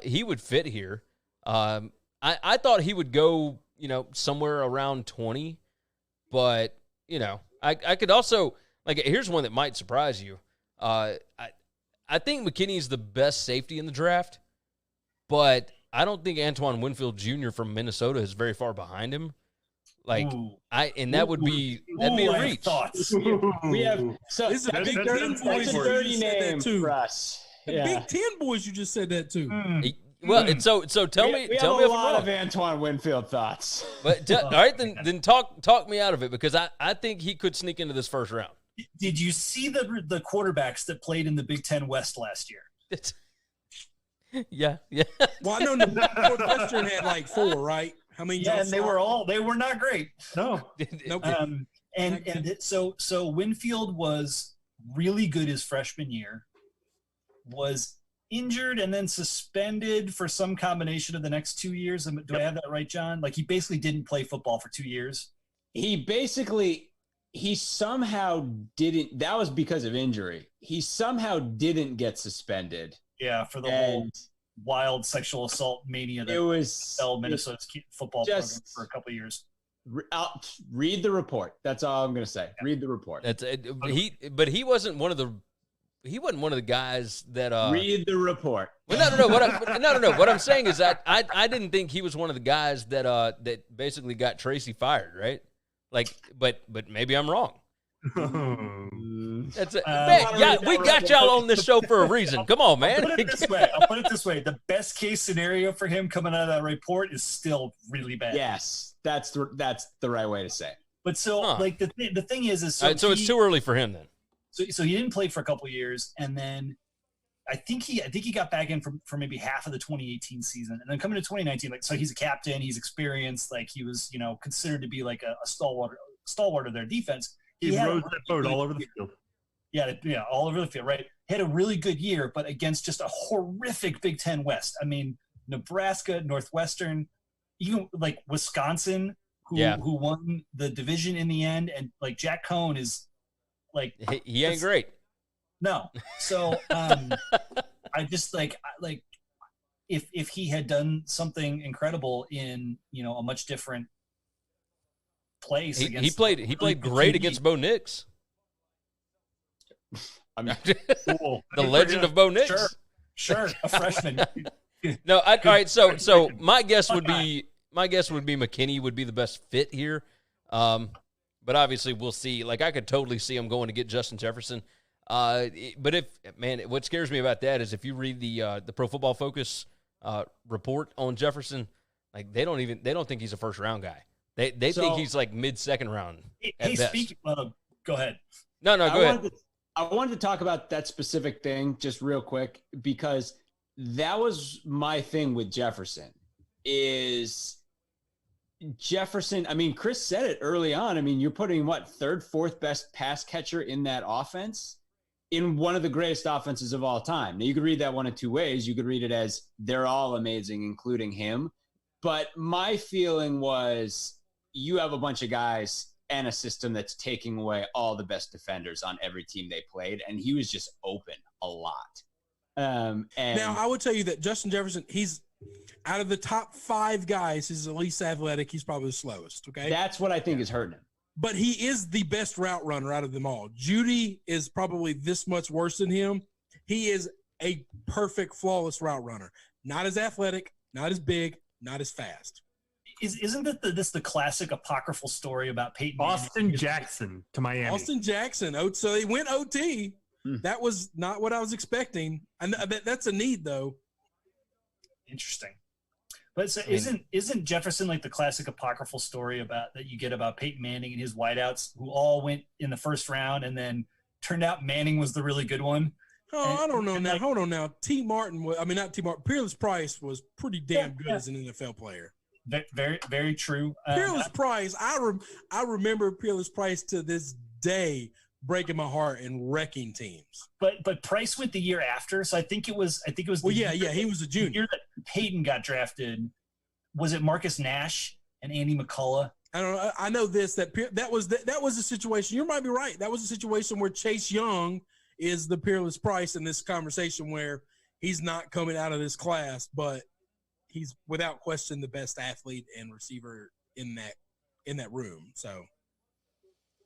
He would fit here. I thought he would go – somewhere around 20. But, I could also, like, here's one that might surprise you. I think McKinney's the best safety in the draft, but I don't think Antoine Winfield Jr. from Minnesota is very far behind him. Like, that'd be a reach. Thoughts. We have this is a Big Ten boys. That's a dirty name for us. The Big Ten boys, you just said that too. Well, so tell me. We tell have me a lot of Antoine Winfield thoughts. But all right, then talk me out of it because I think he could sneak into this first round. Did you see the quarterbacks that played in the Big Ten West last year? Yeah. Well, I know Northwestern had like 4, right? How many? Yeah, and they were not great. No. Nope. So Winfield was really good his freshman year, was injured and then suspended for some combination of the next 2 years. Do I have that right, John? Like, he basically didn't play football for 2 years. He somehow didn't. That was because of injury. He somehow didn't get suspended. Yeah, for the whole wild sexual assault mania that held Minnesota's football program for a couple of years. Read the report. That's all I'm going to say. Yeah. Read the report. But he wasn't one of the. He wasn't one of the guys that. Read the report. Well, no. What I'm saying is that I didn't think he was one of the guys that that basically got Tracy fired, right? Like, but maybe I'm wrong. That's it. Man, we got y'all on this show for a reason. Come on, man. I'll put it this way. The best case scenario for him coming out of that report is still really bad. Yes, that's the right way to say it. But so, like, the thing is so it's too early for him then. So he didn't play for a couple of years, and then I think he got back in for maybe half of the 2018 season, and then coming to 2019, like, so he's a captain, he's experienced, like he was, considered to be like a stalwart of their defense. He rode that boat all over the field. Yeah, all over the field, right? He had a really good year, but against just a horrific Big Ten West. I mean, Nebraska, Northwestern, even like Wisconsin, who won the division in the end, and like Jack Cohn is like he ain't great. No, so I just like if he had done something incredible in a much different place. He played great against Bo Nix. I mean, cool. The legend of Bo Nix. Sure, a freshman. No, all right. So my guess would be McKinney would be the best fit here, but obviously we'll see. Like I could totally see him going to get Justin Jefferson. But what scares me about that is if you read the Pro Football Focus report on Jefferson, like they don't think he's a first round guy. They think he's like mid-second round. Go ahead. No, go ahead. I wanted to talk about that specific thing just real quick because that was my thing with Jefferson. Is Jefferson? I mean, Chris said it early on. I mean, you're putting third, fourth best pass catcher in that offense, in one of the greatest offenses of all time. Now, you could read that one of two ways. You could read it as they're all amazing, including him. But my feeling was you have a bunch of guys and a system that's taking away all the best defenders on every team they played, and he was just open a lot. And now, I would tell you that Justin Jefferson, he's out of the top 5 guys, he's the least athletic. He's probably the slowest, okay? That's what I think is hurting him. But he is the best route runner out of them all. Judy is probably this much worse than him. He is a perfect, flawless route runner. Not as athletic, not as big, not as fast. Isn't this the classic apocryphal story about Peyton Austin Jackson to Miami? Austin Jackson. So they went OT. That was not what I was expecting. And that's a need, though. Interesting. But so isn't Jefferson like the classic apocryphal story that you get about Peyton Manning and his wideouts who all went in the first round and then turned out Manning was the really good one? Oh, I don't know now. Hold on now. Not T. Martin. Peerless Price was pretty damn good as an NFL player. Very, very true. Peerless Price. I remember Peerless Price to this day breaking my heart and wrecking teams. But Price went the year after, so I think it was. Well, he was a junior. The year that Peyton got drafted, was it Marcus Nash and Andy McCullough? I don't know. I know this that was a situation. You might be right. That was a situation where Chase Young is the Peerless Price in this conversation, where he's not coming out of this class, but he's without question the best athlete and receiver in that room. So.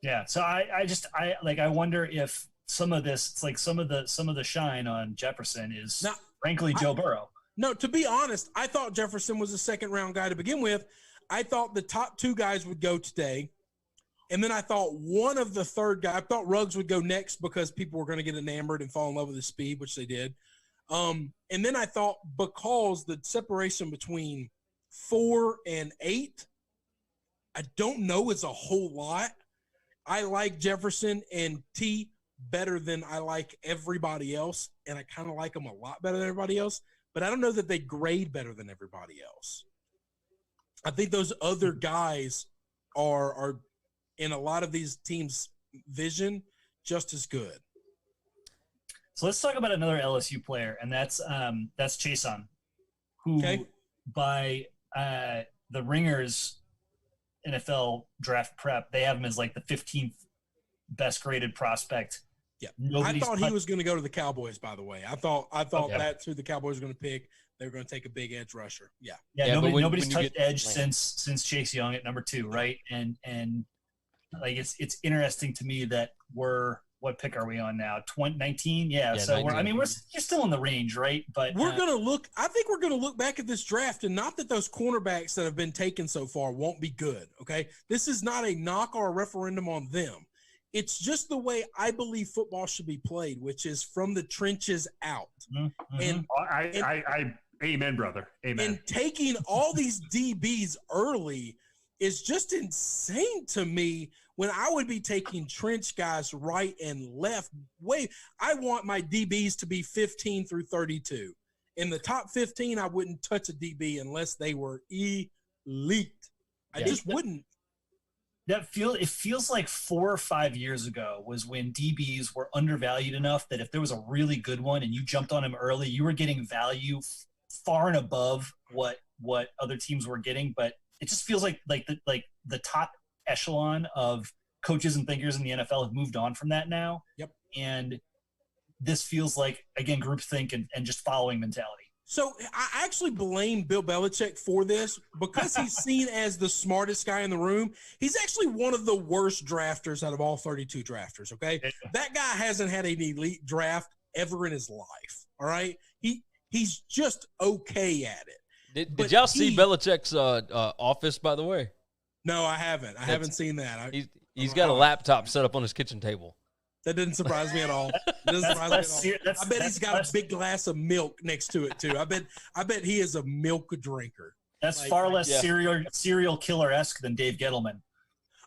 Yeah, so I wonder if some of this, it's like some of the shine on Jefferson is frankly Joe Burrow. No, to be honest, I thought Jefferson was a second round guy to begin with. I thought the top 2 guys would go today, and then I thought one of the third guy. I thought Ruggs would go next because people were going to get enamored and fall in love with his speed, which they did. And then I thought because the separation between 4 and 8, I don't know, it's a whole lot. I like Jefferson and T better than I like everybody else, and I kind of like them a lot better than everybody else, but I don't know that they grade better than everybody else. I think those other guys are in a lot of these teams' vision just as good. So let's talk about another LSU player, and that's Chason, who by the Ringers NFL draft prep, they have him as like the 15th best graded prospect. Yeah, I thought he was going to go to the Cowboys. By the way, I thought that's who the Cowboys were going to pick. They were going to take a big edge rusher. Yeah. Nobody's touched edge since Chase Young at number 2, right? And like it's interesting to me that what pick are we on now? 19? Yeah. So 19. You're still in the range, right? But we're going to look. I think we're going to look back at this draft, and not that those cornerbacks that have been taken so far won't be good. Okay, this is not a knock or a referendum on them. It's just the way I believe football should be played, which is from the trenches out. Mm-hmm. And I amen, brother. Amen. And taking all these DBs early is just insane to me when I would be taking trench guys right and left. I want my DBs to be 15 through 32. In the top 15, I wouldn't touch a DB unless they were elite. I just wouldn't. It feels like 4 or 5 years ago was when DBs were undervalued enough that if there was a really good one and you jumped on him early, you were getting value far and above what other teams were getting. But it just feels like the top echelon of coaches and thinkers in the NFL have moved on from that now. Yep. And this feels like, again, groupthink and just following mentality. So I actually blame Bill Belichick for this because he's seen as the smartest guy in the room. He's actually one of the worst drafters out of all 32 drafters, okay? That guy hasn't had an elite draft ever in his life, all right? He's just okay at it. Did y'all see Belichick's office, by the way? No, I haven't. I haven't seen that. He's got a laptop set up on his kitchen table. That didn't surprise me at all. I bet he's got a big glass of milk next to it too. I bet he is a milk drinker. That's far less serial killer-esque than Dave Gettleman.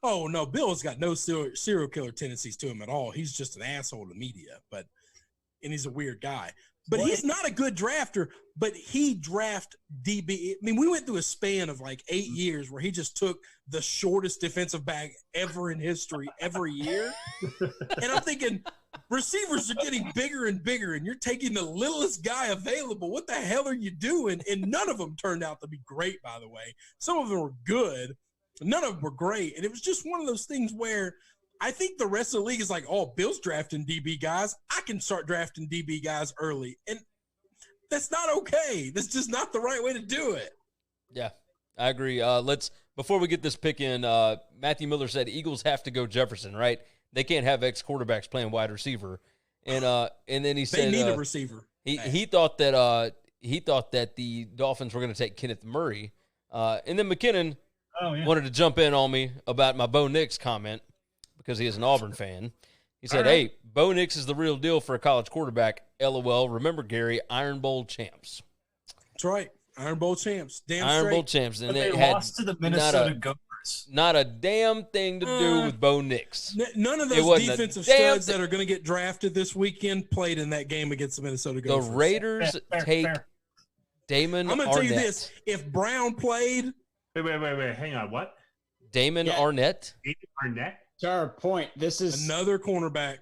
Oh no, Bill's got no serial killer tendencies to him at all. He's just an asshole to media, and he's a weird guy. But he's not a good drafter, but he draft DB. I mean, we went through a span of like 8 years where he just took the shortest defensive back ever in history every year. And I'm thinking, receivers are getting bigger and bigger, and you're taking the littlest guy available. What the hell are you doing? And none of them turned out to be great, by the way. Some of them were good. None of them were great. And it was just one of those things where I think the rest of the league is like, oh, Bill's drafting DB guys. I can start drafting DB guys early. And that's not okay. That's just not the right way to do it. Yeah, I agree. Before we get this pick in, Matthew Miller said Eagles have to go Jefferson, right? They can't have ex-quarterbacks playing wide receiver. And then he said they need a receiver. He thought that the Dolphins were going to take Kenneth Murray. And then McKinnon wanted to jump in on me about my Bo Nix comment, because he is an Auburn fan. He said, hey, Bo Nix is the real deal for a college quarterback. LOL. Remember, Gary, Iron Bowl champs. That's right. Iron Bowl champs. Damn Iron straight. Bowl champs. And but they lost to the Minnesota Gophers. Not a damn thing to do with Bo Nix. None of those defensive studs that are going to get drafted this weekend played in that game against the Minnesota Gophers. The Raiders take Damon Arnett. I'm going to tell you this. If Brown played. Wait. Hang on. What? Damon Arnett? Damon Arnett? To our point, this is another cornerback.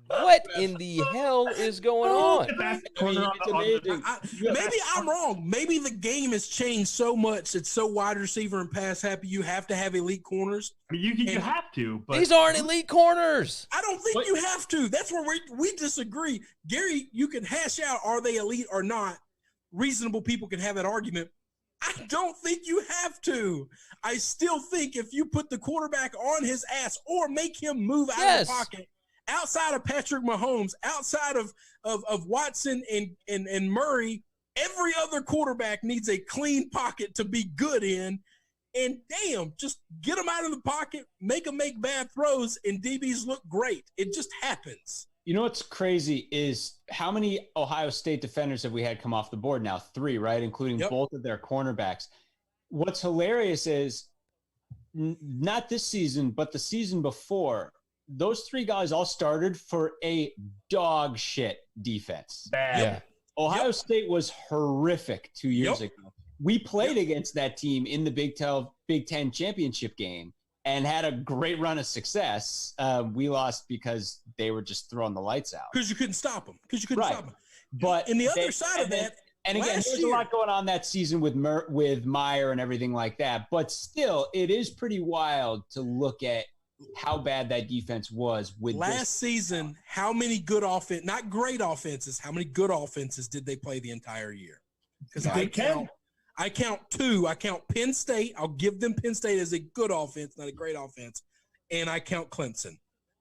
What in the hell is going on? Maybe I'm wrong. Maybe the game has changed so much. It's so wide receiver and pass happy. You have to have elite corners. I mean, you have to. But these aren't elite corners. I don't think you have to. That's where we disagree. Gary, you can hash out, are they elite or not? Reasonable people can have that argument. I don't think you have to. I still think if you put the quarterback on his ass or make him move out of the pocket, outside of Patrick Mahomes, outside of Watson and Murray, every other quarterback needs a clean pocket to be good in. And damn, just get them out of the pocket, make them make bad throws, and DBs look great. It just happens. You know what's crazy is how many Ohio State defenders have we had come off the board now? 3, right? Including both of their cornerbacks. What's hilarious is not this season, but the season before, those 3 guys all started for a dog shit defense. Bad. Yeah. Ohio State was horrific 2 years ago. We played against that team in the Big Ten championship game and had a great run of success. We lost because they were just throwing the lights out. Because you couldn't stop them. Stop them. But and the other side of that, and again, there's a lot going on that season with Meyer and everything like that. But still, it is pretty wild to look at how bad that defense was with last season. How many good offense, not great offenses, how many good offenses did they play the entire year? Because I count 2. I count Penn State. I'll give them Penn State as a good offense, not a great offense. And I count Clemson.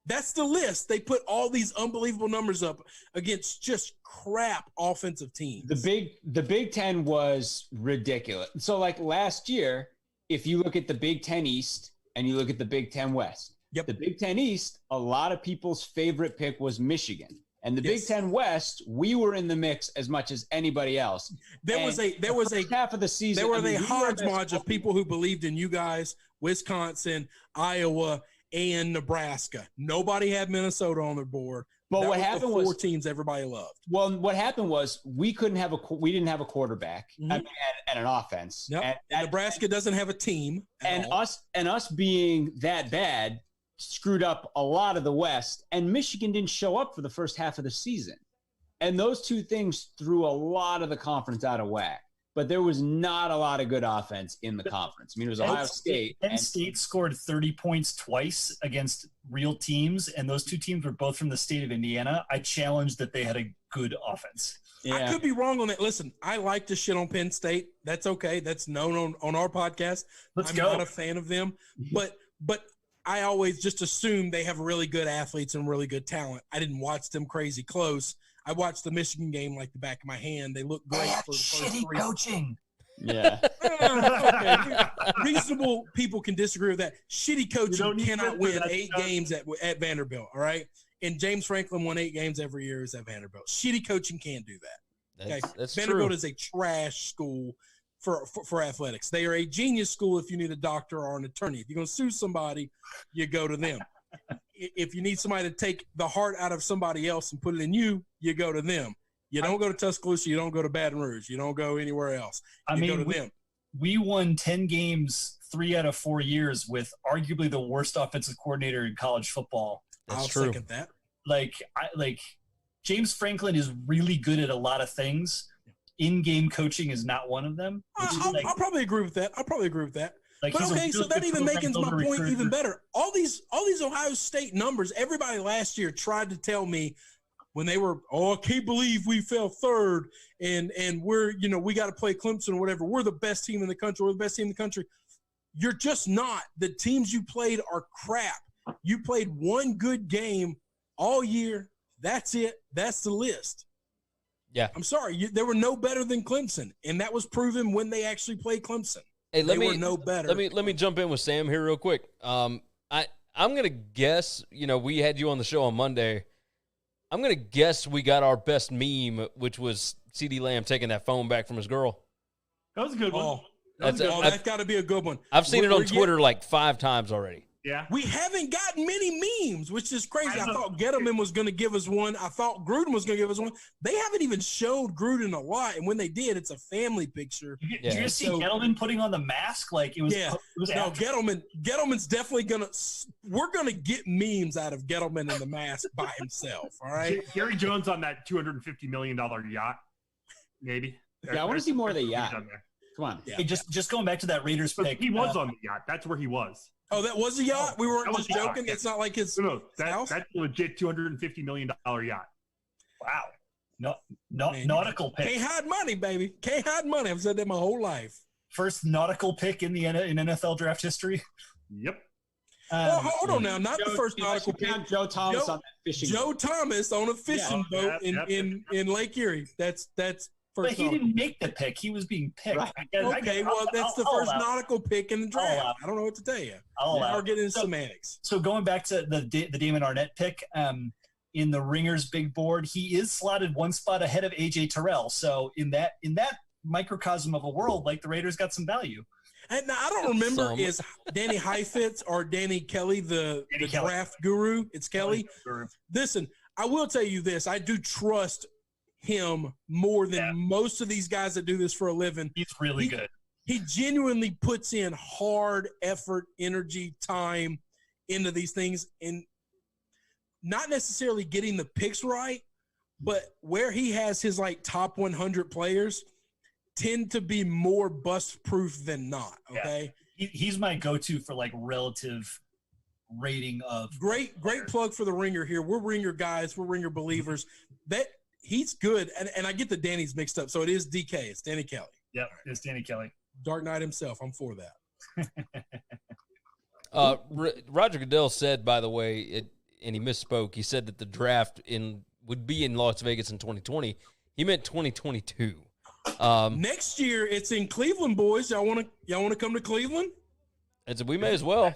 That's the list. They put all these unbelievable numbers up against just crap offensive teams. The Big Ten was ridiculous. So like last year, if you look at the Big Ten East and you look at the Big Ten West, Yep. The Big Ten East, a lot of people's favorite pick was Michigan. And the Big Ten West, we were in the mix as much as anybody else. There was a half of the season. There was a hodgepodge of people who believed in you guys, Wisconsin, Iowa, and Nebraska. Nobody had Minnesota on their board. But what happened was 4 teams everybody loved. Well, what happened was we didn't have a quarterback and an offense. Yep. And Nebraska doesn't have a team. And us being that bad screwed up a lot of the West, and Michigan didn't show up for the first half of the season. And those two things threw a lot of the conference out of whack. But there was not a lot of good offense in the conference. I mean, it was Ohio State. Penn State scored 30 points twice against real teams, and those two teams were both from the state of Indiana. I challenged that they had a good offense. Yeah. I could be wrong on that. Listen, I like to shit on Penn State. That's okay. That's known on our podcast. I'm not a fan of them. But I always just assume they have really good athletes and really good talent. I didn't watch them crazy close. I watched the Michigan game like the back of my hand. They look great for the first 3. Coaching. Yeah. Okay. Reasonable people can disagree with that. Shitty coaching cannot win 8 games at Vanderbilt, all right? And James Franklin won 8 games every year at Vanderbilt. Shitty coaching can't do that. Okay? That's Vanderbilt true. is a trash school for athletics. They are a genius school if you need a doctor or an attorney. If you're going to sue somebody, you go to them. If you need somebody to take the heart out of somebody else and put it in you, you go to them. You don't go to Tuscaloosa. You don't go to Baton Rouge. You don't go anywhere else. You go to them. We won 10 games 3 out of 4 years with arguably the worst offensive coordinator in college football. I'll second that. Like James Franklin is really good at a lot of things. In-game coaching is not one of them. I'll probably agree with that. Like, but okay, so that even makes my point even better. All these Ohio State numbers, everybody last year tried to tell me when they were, I can't believe we fell 3rd and we're, we got to play Clemson or whatever. We're the best team in the country. You're just not. The teams you played are crap. You played one good game all year. That's it. That's the list. Yeah. I'm sorry. They were no better than Clemson, and that was proven when they actually played Clemson. Hey, they were no better. Let me jump in with Sam here real quick. I'm gonna guess. We had you on the show on Monday. I'm gonna guess we got our best meme, which was CeeDee Lamb taking that phone back from his girl. That was a good one. That's got to be a good one. I've seen it on Twitter like 5 times already. Yeah. We haven't gotten many memes, which is crazy. I thought Gettleman was going to give us one. I thought Gruden was going to give us one. They haven't even showed Gruden a lot, and when they did, it's a family picture. Did you see Gettleman putting on the mask? Like it was. Yeah. No, Gettleman's definitely going to. We're going to get memes out of Gettleman in the mask by himself. All right. Gary Jones on that $250 million yacht, maybe. Yeah, I want to see more of the yacht. Come on. Yeah. Hey, just going back to that Raiders pick. He was on the yacht. That's where he was. Oh, that was a yacht? We weren't just joking? It's not like his house? That's a legit $250 million yacht. Wow. Nautical pick. Can't hide money, baby. Can't hide money. I've said that my whole life. First nautical pick in NFL draft history. Yep. Hold on now. Not the first nautical pick. Joe Thomas on that fishing boat. Joe Thomas on a fishing boat in Lake Erie. That's but he didn't make the pick. He was being picked. Right. That's the first nautical pick in the draft. I don't know what to tell you. We're getting into semantics. So going back to the Damon Arnett pick in the Ringers big board, he is slotted one spot ahead of AJ Terrell. So in that microcosm of a world, like the Raiders got some value. And now, I don't remember is Danny Heifetz or Danny Kelly the draft guru. It's Kelly. Listen, I will tell you this. I do trust him more than most of these guys that do this for a living. He's really good. He genuinely puts in hard effort, energy, time into these things, and not necessarily getting the picks right, but where he has his like top 100 players tend to be more bust proof than not. Okay. Yeah. He's my go-to for like relative rating of great plug for the Ringer here. We're Ringer guys. We're Ringer believers. That he's good. And I get the Danny's mixed up. So it is DK. It's Danny Kelly. Yep. It's Danny Kelly. Dark Knight himself. I'm for that. Roger Goodell said, by the way, and he misspoke. He said that the draft would be in Las Vegas in 2020. He meant 2022. Next year it's in Cleveland, boys. Y'all want to come to Cleveland? We may as well.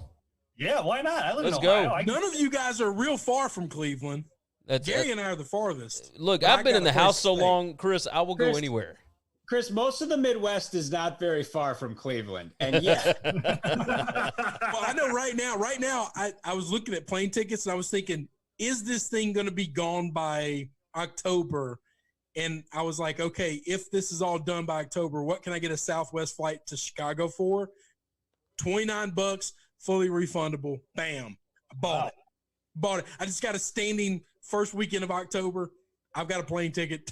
Yeah, why not? I live Let's in Ohio. go. None of you guys are real far from Cleveland. That's Gary and I are the farthest. Look, But I've I been got in the a place house to so stay. long, Chris, I will go Chris- anywhere. Chris, most of the Midwest is not very far from Cleveland, and yet Well, I know right now, I was looking at plane tickets and I was thinking, is this thing going to be gone by October? And I was like, okay, if this is all done by October, what can I get a Southwest flight to Chicago for? $29, fully refundable. Bam. I bought it. I just got a standing first weekend of October. I've got a plane ticket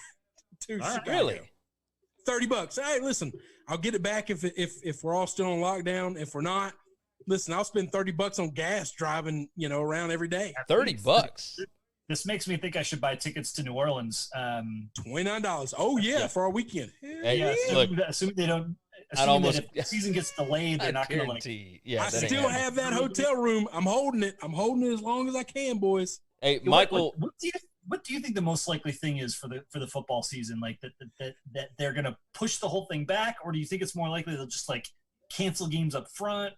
to Chicago. Really? $30. Hey, listen, I'll get it back if we're all still on lockdown. If we're not, listen, I'll spend $30 on gas driving, around every day. $30. This makes me think I should buy tickets to New Orleans. $29. Oh yeah, for our weekend. Hey, Yeah, look, assuming they don't. I'd Assuming almost- that if the season gets delayed, they're not going to let it. guarantee. Yeah, I that ain't still happening. have that hotel room. I'm holding it. As long as I can, boys. Hey, Michael. What do you think the most likely thing is for the football season? Like that they're going to push the whole thing back, or do you think it's more likely they'll just like cancel games up front?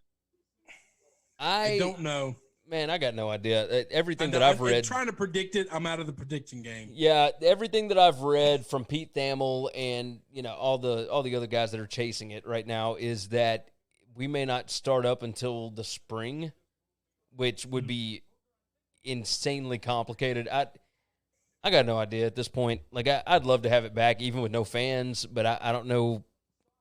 I don't know. Man, I got no idea. Everything that I've read, trying to predict it, I'm out of the prediction game. yeah, everything that I've read from Pete Thamel and all the other guys that are chasing it right now is that we may not start up until the spring, which would be insanely complicated. I got no idea at this point. Like I'd love to have it back, even with no fans, but I don't know.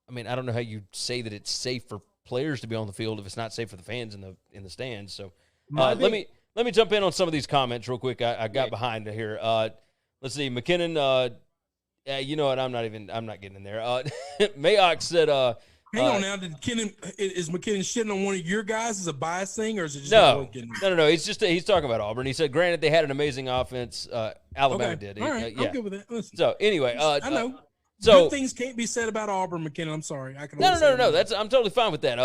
I mean, I don't know how you say that it's safe for players to be on the field if it's not safe for the fans in the stands. So. Let me jump in on some of these comments real quick. I got behind here. Let's see. McKinnon. You know what? I'm not getting in there. Mayock said. Hang on now. Is McKinnon shitting on one of your guys as a bias thing, or is it just no? He's talking about Auburn. He said, granted, they had an amazing offense. Alabama did. All right, yeah. I'm good with that. Listen, So anyway, I know. So good things can't be said about Auburn, McKinnon. I'm sorry. I can. No. I'm totally fine with that.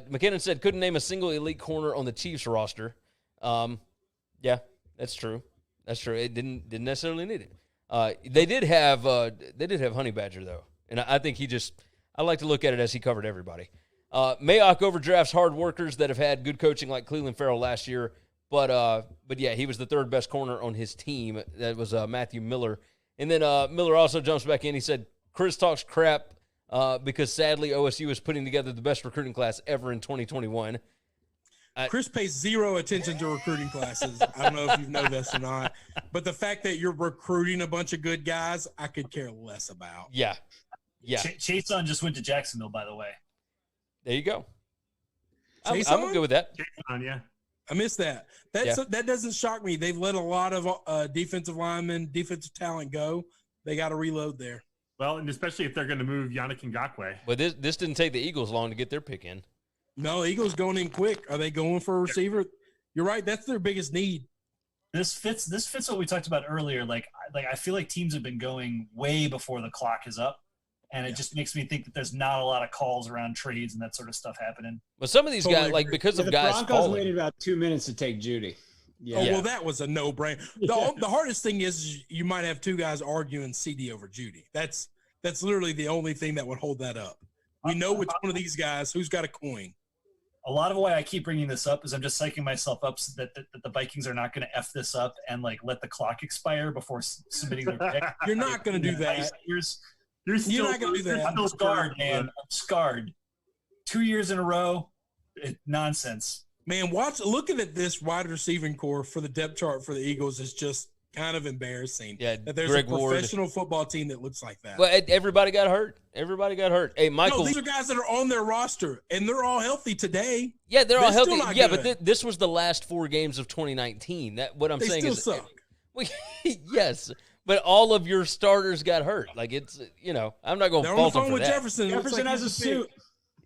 McKinnon said couldn't name a single elite corner on the Chiefs roster. Yeah, that's true. It didn't necessarily need it. They did have Honey Badger though, and I think I like to look at it as he covered everybody. Mayock overdrafts hard workers that have had good coaching like Cleveland Farrell last year, but yeah, he was the third best corner on his team. That was Matthew Miller. And then Miller also jumps back in. He said, Chris talks crap because sadly OSU is putting together the best recruiting class ever in 2021. Chris pays zero attention to recruiting classes. I don't know if you know this or not, but the fact that you're recruiting a bunch of good guys, I could care less about. Yeah. Chason just went to Jacksonville, by the way. There you go. I'm Chason? good with that. Jason, yeah. I missed that. That doesn't shock me. They've let a lot of defensive linemen, defensive talent go. They got to reload there. Well, and especially if they're going to move Yannick Ngakoue. But this didn't take the Eagles long to get their pick in. No, Eagles going in quick. Are they going for a receiver? You're right. That's their biggest need. This fits what we talked about earlier. Like I feel like teams have been going way before the clock is up. And it just makes me think that there's not a lot of calls around trades and that sort of stuff happening. But some of these guys, like because of the guys Broncos falling. waited about 2 minutes to take Judy. Yeah. Oh, well, that was a no-brainer. The hardest thing is you might have two guys arguing CD over Judy. That's literally the only thing that would hold that up. We know which one of these guys who's got a coin. A lot of why I keep bringing this up is I'm just psyching myself up so that the Vikings are not going to F this up and like let the clock expire before submitting their pick. You're not going to do that. You're not going to do that. I'm scarred, man. I'm scarred. 2 years in a row. Nonsense. Man, looking at this wide receiving core for the depth chart for the Eagles is just kind of embarrassing. Yeah, that there's Greg a professional football team that looks like that. Well, everybody got hurt. Hey, Michael. No, these are guys that are on their roster, and they're all healthy today. Yeah, they're all healthy. Still Yeah, good. but this was the last 4 games of 2019. What I'm saying still is, suck. Yes, but all of your starters got hurt. Like it's, I'm not going to They're on the fault them phone for with that. Jefferson. Jefferson has a suit.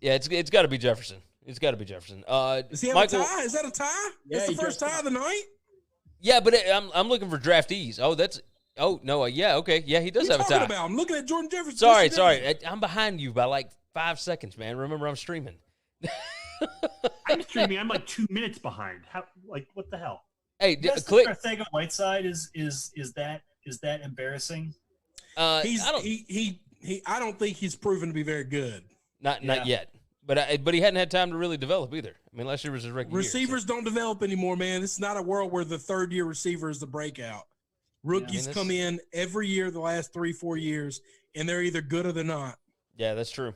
Yeah, it's got to be Jefferson. Does he have Michael, a tie? Is that a tie? Yeah, That's the he first just- tie of the night? Yeah, but I'm looking for draftees. Yeah, okay. Yeah, he does have a tie. About? I'm looking at Jordan Jefferson. Sorry. I'm behind you by like 5 seconds, man. Remember, I'm streaming. I'm streaming. I'm like 2 minutes behind. What the hell? Hey, Click. Whiteside is that embarrassing? I don't think he's proven to be very good. Not yet. But he hadn't had time to really develop either. I mean, last year was his rookie Receivers don't develop anymore, man. It's not a world where the third-year receiver is the breakout. Rookies come in every year the last 3-4 years, and they're either good or they're not. Yeah, that's true.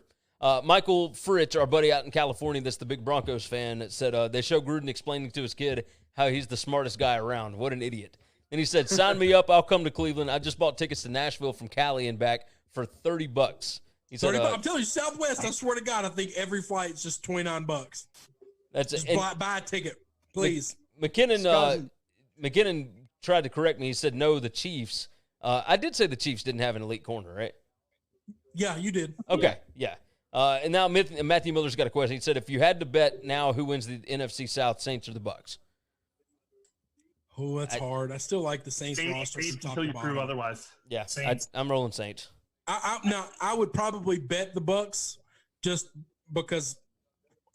Michael Fritz, our buddy out in California that's the big Broncos fan, said they show Gruden explaining to his kid how he's the smartest guy around. What an idiot. And he said, sign me up. I'll come to Cleveland. I just bought tickets to Nashville from Cali and back for $30. He said, I'm telling you, Southwest, I swear to God, I think every flight's just $29. That's just buy a ticket, please. McKinnon tried to correct me. He said, no, the Chiefs. I did say the Chiefs didn't have an elite corner, right? Yeah, you did. Okay, yeah. And now Matthew Miller's got a question. He said, if you had to bet now who wins the NFC South, Saints or the Bucs? Oh, that's hard. I still like the Saints roster until you prove otherwise. Yeah, I'm rolling Saints. I would probably bet the Bucs just because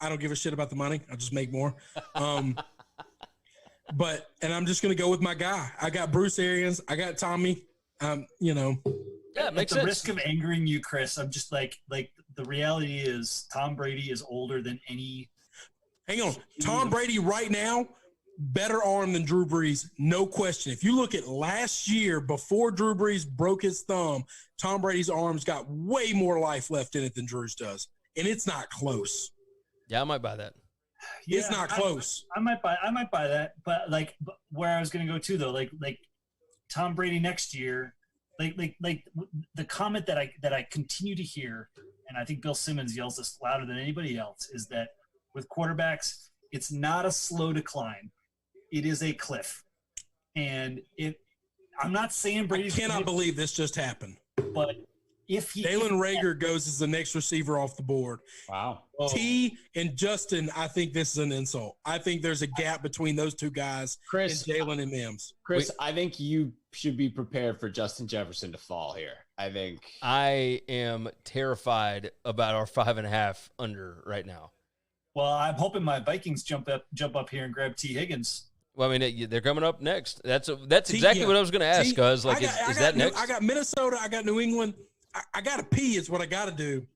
I don't give a shit about the money. I'll just make more. And I'm just going to go with my guy. I got Bruce Arians. I got Tommy. Yeah, it makes At the sense. risk of angering you, Chris, I'm just like the reality is Tom Brady is older than any. Hang on. Tom Brady right now, better arm than Drew Brees, no question. If you look at last year before Drew Brees broke his thumb, Tom Brady's arm's got way more life left in it than Drew's does, and it's not close. Yeah, I might buy that. Yeah, it's not close. I might buy that, but where I was going to go to though, like Tom Brady next year, like the comment that I continue to hear, and I think Bill Simmons yells this louder than anybody else, is that with quarterbacks, it's not a slow decline. It is a cliff. And I'm not saying Brady's – I cannot believe this just happened. But if he – Jalen Reagor goes as the next receiver off the board. Wow. T and Justin, I think this is an insult. I think there's a gap between those two guys, Chris, and Jalen and Mims. Chris, I think you should be prepared for Justin Jefferson to fall here. I am terrified about our 5.5 under right now. Well, I'm hoping my Vikings jump up here and grab T. Higgins. Well, I mean, they're coming up next. That's exactly what I was going to ask, Scuzz. Like, is that next? I got Minnesota. I got New England. I got to pee is what I got to do.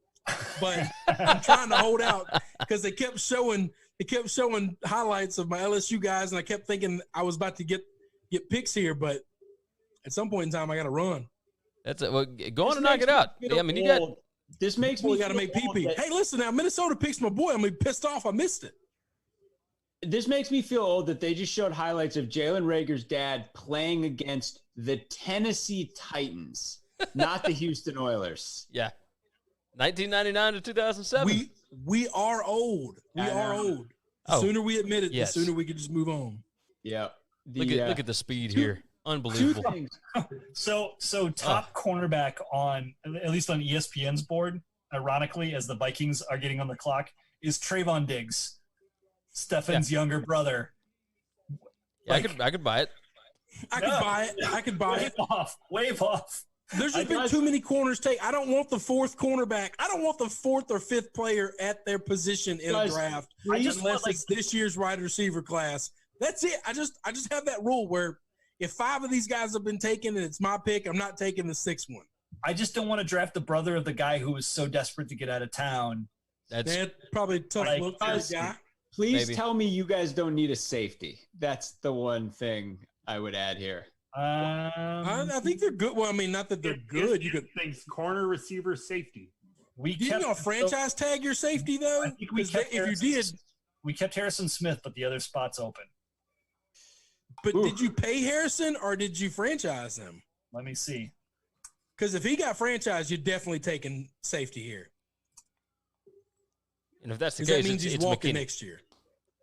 But I'm trying to hold out because they kept showing highlights of my LSU guys, and I kept thinking I was about to get picks here. But at some point in time, I got to run. That's it. Well, go on and knock it out. Yeah, I mean, you got – This makes me got to make pee-pee. Hey, listen now, Minnesota picks my boy. I'm gonna be pissed off. I missed it. This makes me feel old that they just showed highlights of Jalen Reagor's dad playing against the Tennessee Titans, not the Houston Oilers. Yeah, 1999 to 2007. We are old. We are old. The sooner we admit it, the sooner we can just move on. Yeah. Look at the speed here. Unbelievable. 2 things. So top cornerback on at least on ESPN's board, ironically, as the Vikings are getting on the clock, is Trayvon Diggs, Stefan's younger brother. Yeah, I could buy it. I could buy it. Wave off. There's just been too many corners take. I don't want the fourth cornerback. I don't want the fourth or fifth player at their position in a draft unless it's this year's wide receiver class. That's it. I just have that rule where if 5 of these guys have been taken and it's my pick, I'm not taking the 6th one. I just don't want to draft the brother of the guy who was so desperate to get out of town. That's probably a tough look for a guy. Please tell me you guys don't need a safety. That's the one thing I would add here. I think they're good. Well, I mean, not that they're good. You could think corner, receiver, safety. Didn't you franchise tag your safety though? I think we kept Harrison Smith, but the other spot's open. But did you pay Harrison or did you franchise him? Let me see. Because if he got franchised, you're definitely taking safety here. And if that's the case, that means he's walking McKinney next year.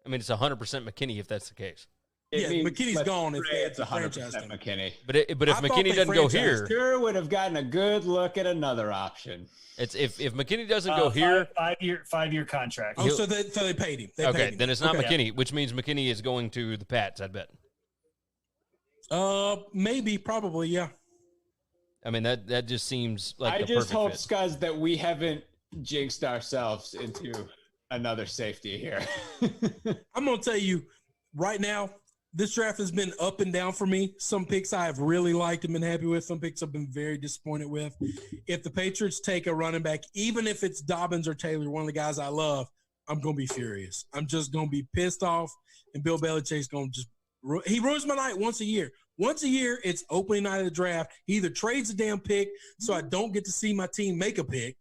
I mean, it's 100% McKinney if that's the case. McKinney's gone if it's they 100% franchised him. McKinney. But if McKinney doesn't go here, sure would have gotten a good look at another option. It's if McKinney doesn't go here, 5-year contract. Oh, so they paid him. Then it's not McKinney, which means McKinney is going to the Pats. I bet. Maybe, probably, yeah. I mean that just seems like I the just hope, fit. Scuzz, that we haven't jinxed ourselves into another safety here. I'm gonna tell you right now, this draft has been up and down for me. Some picks I have really liked and been happy with. Some picks I've been very disappointed with. If the Patriots take a running back, even if it's Dobbins or Taylor, one of the guys I love, I'm going to be furious. I'm just going to be pissed off, and Bill Belichick's going to just – he ruins my night once a year. Once a year, it's opening night of the draft. He either trades a damn pick so I don't get to see my team make a pick,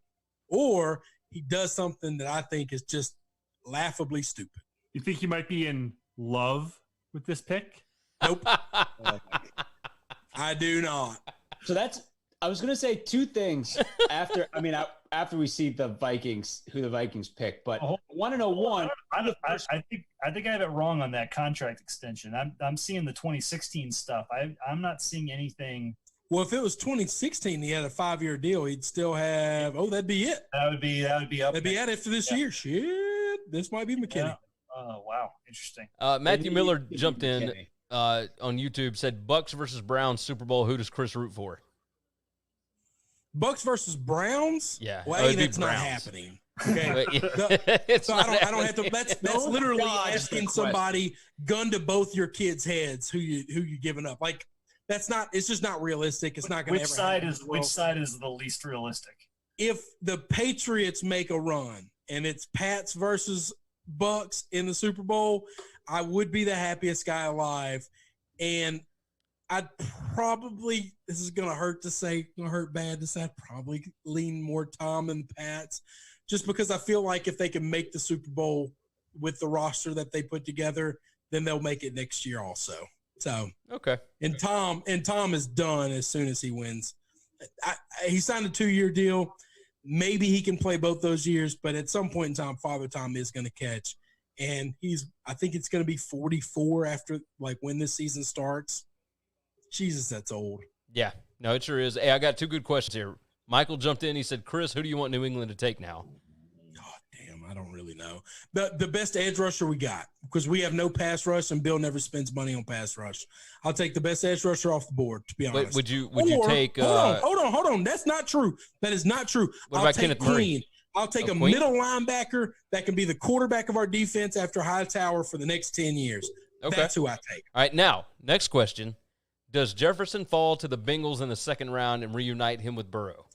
or he does something that I think is just laughably stupid. You think he might be in love with this pick? Nope. I do not. So I was going to say two things after we see who the Vikings pick, but I want to know one. I think I have it wrong on that contract extension. I'm seeing the 2016 stuff. I'm not seeing anything. Well, if it was 2016, he had a 5-year deal. He'd still have. Oh, that'd be it. That would be up. That'd be it after this year. Shit, this might be McKinney. Yeah. Oh wow, interesting. Matthew Miller jumped in on YouTube, said Bucks versus Browns Super Bowl. Who does Chris root for? Bucks versus Browns? Yeah. Well, that's not happening. Okay. I don't have to. That's literally asking somebody, gun to both your kids' heads, who you giving up. Like, that's not. It's just not realistic. It's not going to ever happen. Which side is the least realistic? If the Patriots make a run and it's Pats versus Bucks in the Super Bowl, I would be the happiest guy alive, and I'd probably, this is going to hurt bad to say, I'd probably lean more Tom than Pats, just because I feel like if they can make the Super Bowl with the roster that they put together, then they'll make it next year also. So, okay. And Tom is done as soon as he wins. He signed a 2-year deal. Maybe he can play both those years, but at some point in time, Father Tom is going to catch. And I think it's going to be 44 after, like, when this season starts. Jesus, that's old. Yeah. No, it sure is. Hey, I got 2 good questions here. Michael jumped in. He said, Chris, who do you want New England to take now? God damn, I don't really know. The best edge rusher we got, because we have no pass rush, and Bill never spends money on pass rush. I'll take the best edge rusher off the board, to be honest. Would you take Hold on. That's not true. That is not true. What about Kenneth Murray? I'll take a middle linebacker that can be the quarterback of our defense after Hightower for the next 10 years. Okay. That's who I take. All right, now, next question. Does Jefferson fall to the Bengals in the second round and reunite him with Burrow?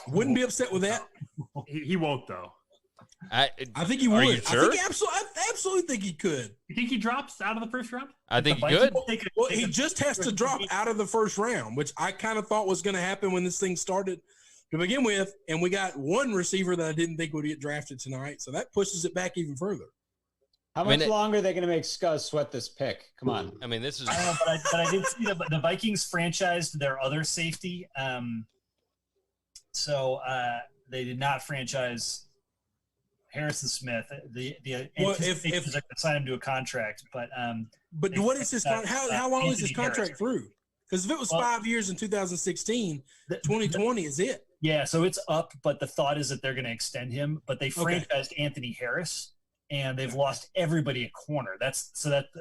Wouldn't be upset with that. He won't, though. I think he would. Are you sure? I absolutely think he could. You think he drops out of the first round? I think he could. Well, he just has to drop out of the first round, which I kind of thought was going to happen when this thing started to begin with. And we got one receiver that I didn't think would get drafted tonight. So that pushes it back even further. How much longer are they going to make Scuzz sweat this pick? Come on. I mean, this is. I don't know, but I did see the Vikings franchised their other safety. So they did not franchise Harrison Smith. If they're sign him to a contract, but what is his how long is his contract through? Because if it was 5 years in 2016, 2020 is it. Yeah, so it's up, but the thought is that they're going to extend him. But they franchised Anthony Harris. And they've lost everybody at corner. That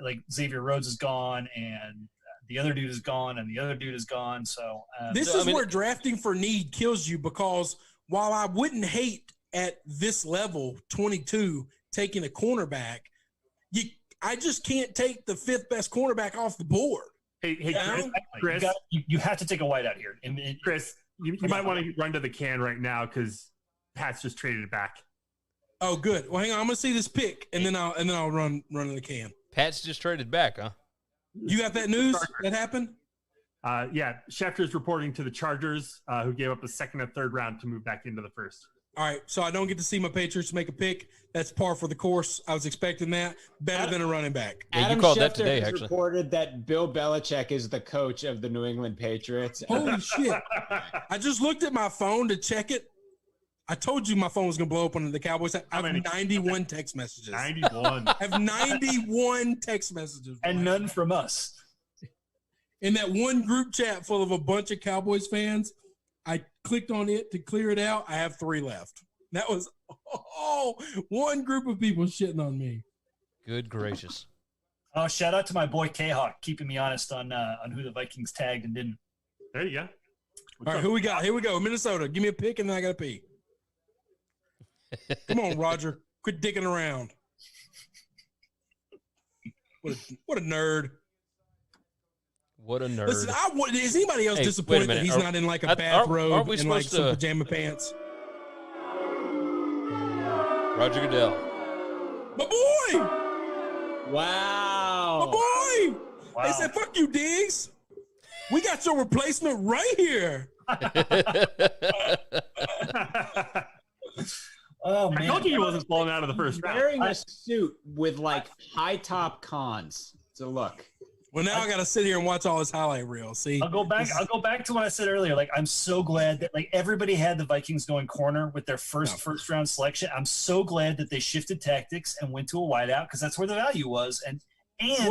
like Xavier Rhodes is gone, and the other dude is gone, and the other dude is gone. So this is where drafting for need kills you, because while I wouldn't hate at this level 22 taking a cornerback, I just can't take the 5th best cornerback off the board. Hey, Chris, you have to take a white out here. Chris, you might want to run to the can right now because Pat's just traded it back. Oh, good. Well, hang on. I'm gonna see this pick, and then I'll run in the can. Pat's just traded back, huh? You got that news that happened? Yeah. Schefter's reporting to the Chargers, who gave up a 2nd and 3rd round to move back into the 1st. All right. So I don't get to see my Patriots make a pick. That's par for the course. I was expecting that. Better than a running back. Yeah, Adam you called Schefter that today, has actually. reported that Bill Belichick is the coach of the New England Patriots. Holy shit! I just looked at my phone to check it. I told you my phone was going to blow up on the Cowboys. I have 91 text messages. 91. I have 91 text messages. And none from us. In that one group chat full of a bunch of Cowboys fans, I clicked on it to clear it out. I have 3 left. That was one group of people shitting on me. Good gracious. Oh, shout out to my boy K-Hawk keeping me honest on who the Vikings tagged and didn't. There you go. All right, who we got? Here we go. Minnesota. Give me a pick, and then I got to pee. Come on, Roger. Quit dicking around. What a nerd. What a nerd. Listen, is anybody else disappointed that he's not in like a bathrobe and like some pajama pants? Roger Goodell. My boy! Wow. My boy! Wow. They said, fuck you, Diggs. We got your replacement right here. Oh, man. I told you he wasn't falling out of the first round. Wearing a suit with like high top cons. So look. Well, now I got to sit here and watch all his highlight reels. See, I'll go back to what I said earlier. Like, I'm so glad that like everybody had the Vikings going corner with their first round selection. I'm so glad that they shifted tactics and went to a wideout because that's where the value was. And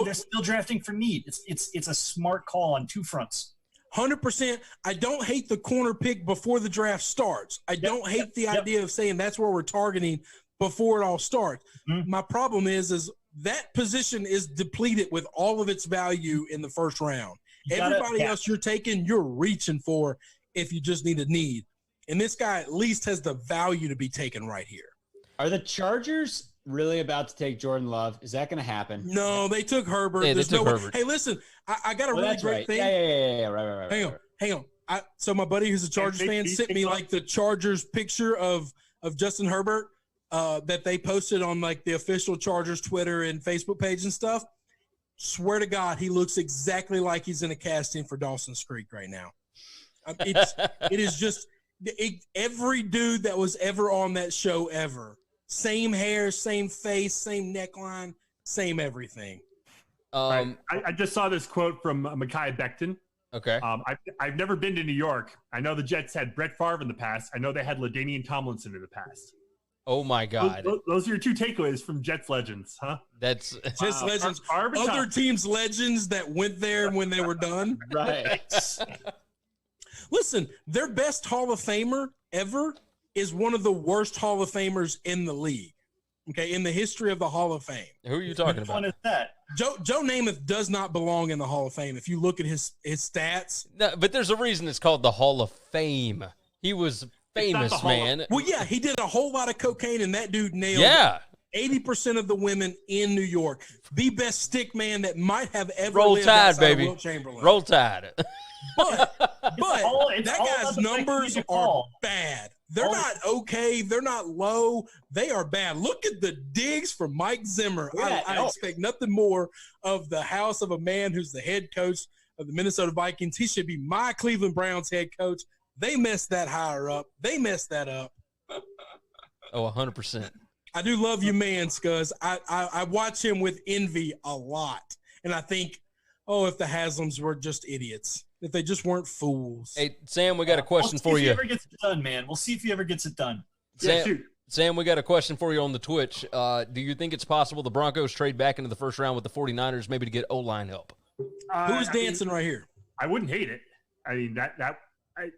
they're still drafting for need. It's a smart call on two fronts. 100%. I don't hate the corner pick before the draft starts. I don't hate the idea of saying that's where we're targeting before it all starts. Mm-hmm. My problem is that position is depleted with all of its value in the first round. Everybody else you're taking, you're reaching for if you just need a need. And this guy at least has the value to be taken right here. Are the Chargers really about to take Jordan Love? Is that going to happen? No, they took Herbert. Yeah, There's no Herbert. Hey, listen, I got a really great thing. Yeah. Right. Hang on. So my buddy who's a Chargers fan sent me like the Chargers picture of Justin Herbert that they posted on like the official Chargers Twitter and Facebook page and stuff. Swear to God, he looks exactly like he's in a casting for Dawson's Creek right now. It is just every dude that was ever on that show ever. Same hair, same face, same neckline, same everything. I just saw this quote from Mekhi Becton. Okay. I've never been to New York. I know the Jets had Brett Favre in the past. I know they had LaDainian Tomlinson in the past. Oh, my God. Those are your two takeaways from Jets legends, huh? That's Jets legends. Other teams' legends that went there when they were done. Right. Listen, their best Hall of Famer ever is one of the worst Hall of Famers in the league. Okay, in the history of the Hall of Fame. Who are you talking about? Which one is that? Joe Namath does not belong in the Hall of Fame. If you look at his stats. No, but there's a reason it's called the Hall of Fame. He was famous, man. Well, yeah, he did a whole lot of cocaine, and that dude nailed 80% of the women in New York. The best stick man that might have ever Roll lived Tide, outside baby. of Wilt Chamberlain. Roll Tide. But that guy's numbers are bad. They're not okay. They're not low. They are bad. Look at the digs from Mike Zimmer. I expect nothing more of the house of a man who's the head coach of the Minnesota Vikings. He should be my Cleveland Browns head coach. They messed that hire up. They messed that up. Oh, 100%. I do love you, man, Scuzz. I watch him with envy a lot. And I think, if the Haslams were just idiots. If they just weren't fools. Hey, Sam, we got a question for you. We'll see if he ever gets it done, man. We'll see if he ever gets it done. Sam, we got a question for you on the Twitch. Do you think it's possible the Broncos trade back into the first round with the 49ers maybe to get O-line help? Who's dancing right here? I wouldn't hate it. I mean,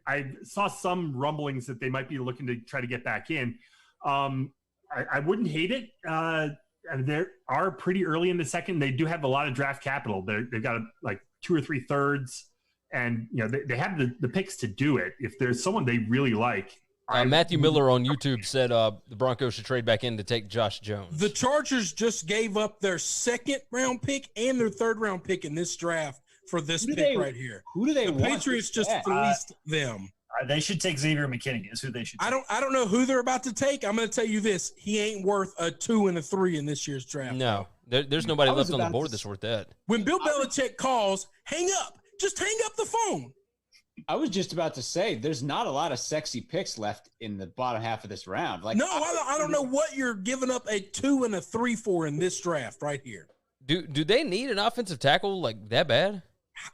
I saw some rumblings that they might be looking to try to get back in. I wouldn't hate it. They are pretty early in the second. They do have a lot of draft capital. They've got like 2 or 3 thirds. And, they have the picks to do it. If there's someone they really like. Matthew Miller on YouTube said the Broncos should trade back in to take Josh Jones. The Chargers just gave up their 2nd-round pick and their 3rd-round pick in this draft for this pick right here. Who do they want? The Patriots just fleeced them. They should take Xavier McKinney is who they should take. I don't know who they're about to take. I'm going to tell you this. He ain't worth a 2 and a 3 in this year's draft. No. There's nobody left on the board that's worth that. When Bill Belichick calls, hang up. Just hang up the phone. I was just about to say, there's not a lot of sexy picks left in the bottom half of this round. I don't know what you're giving up a 2 and a 3 for in this draft right here. Do they need an offensive tackle like that bad?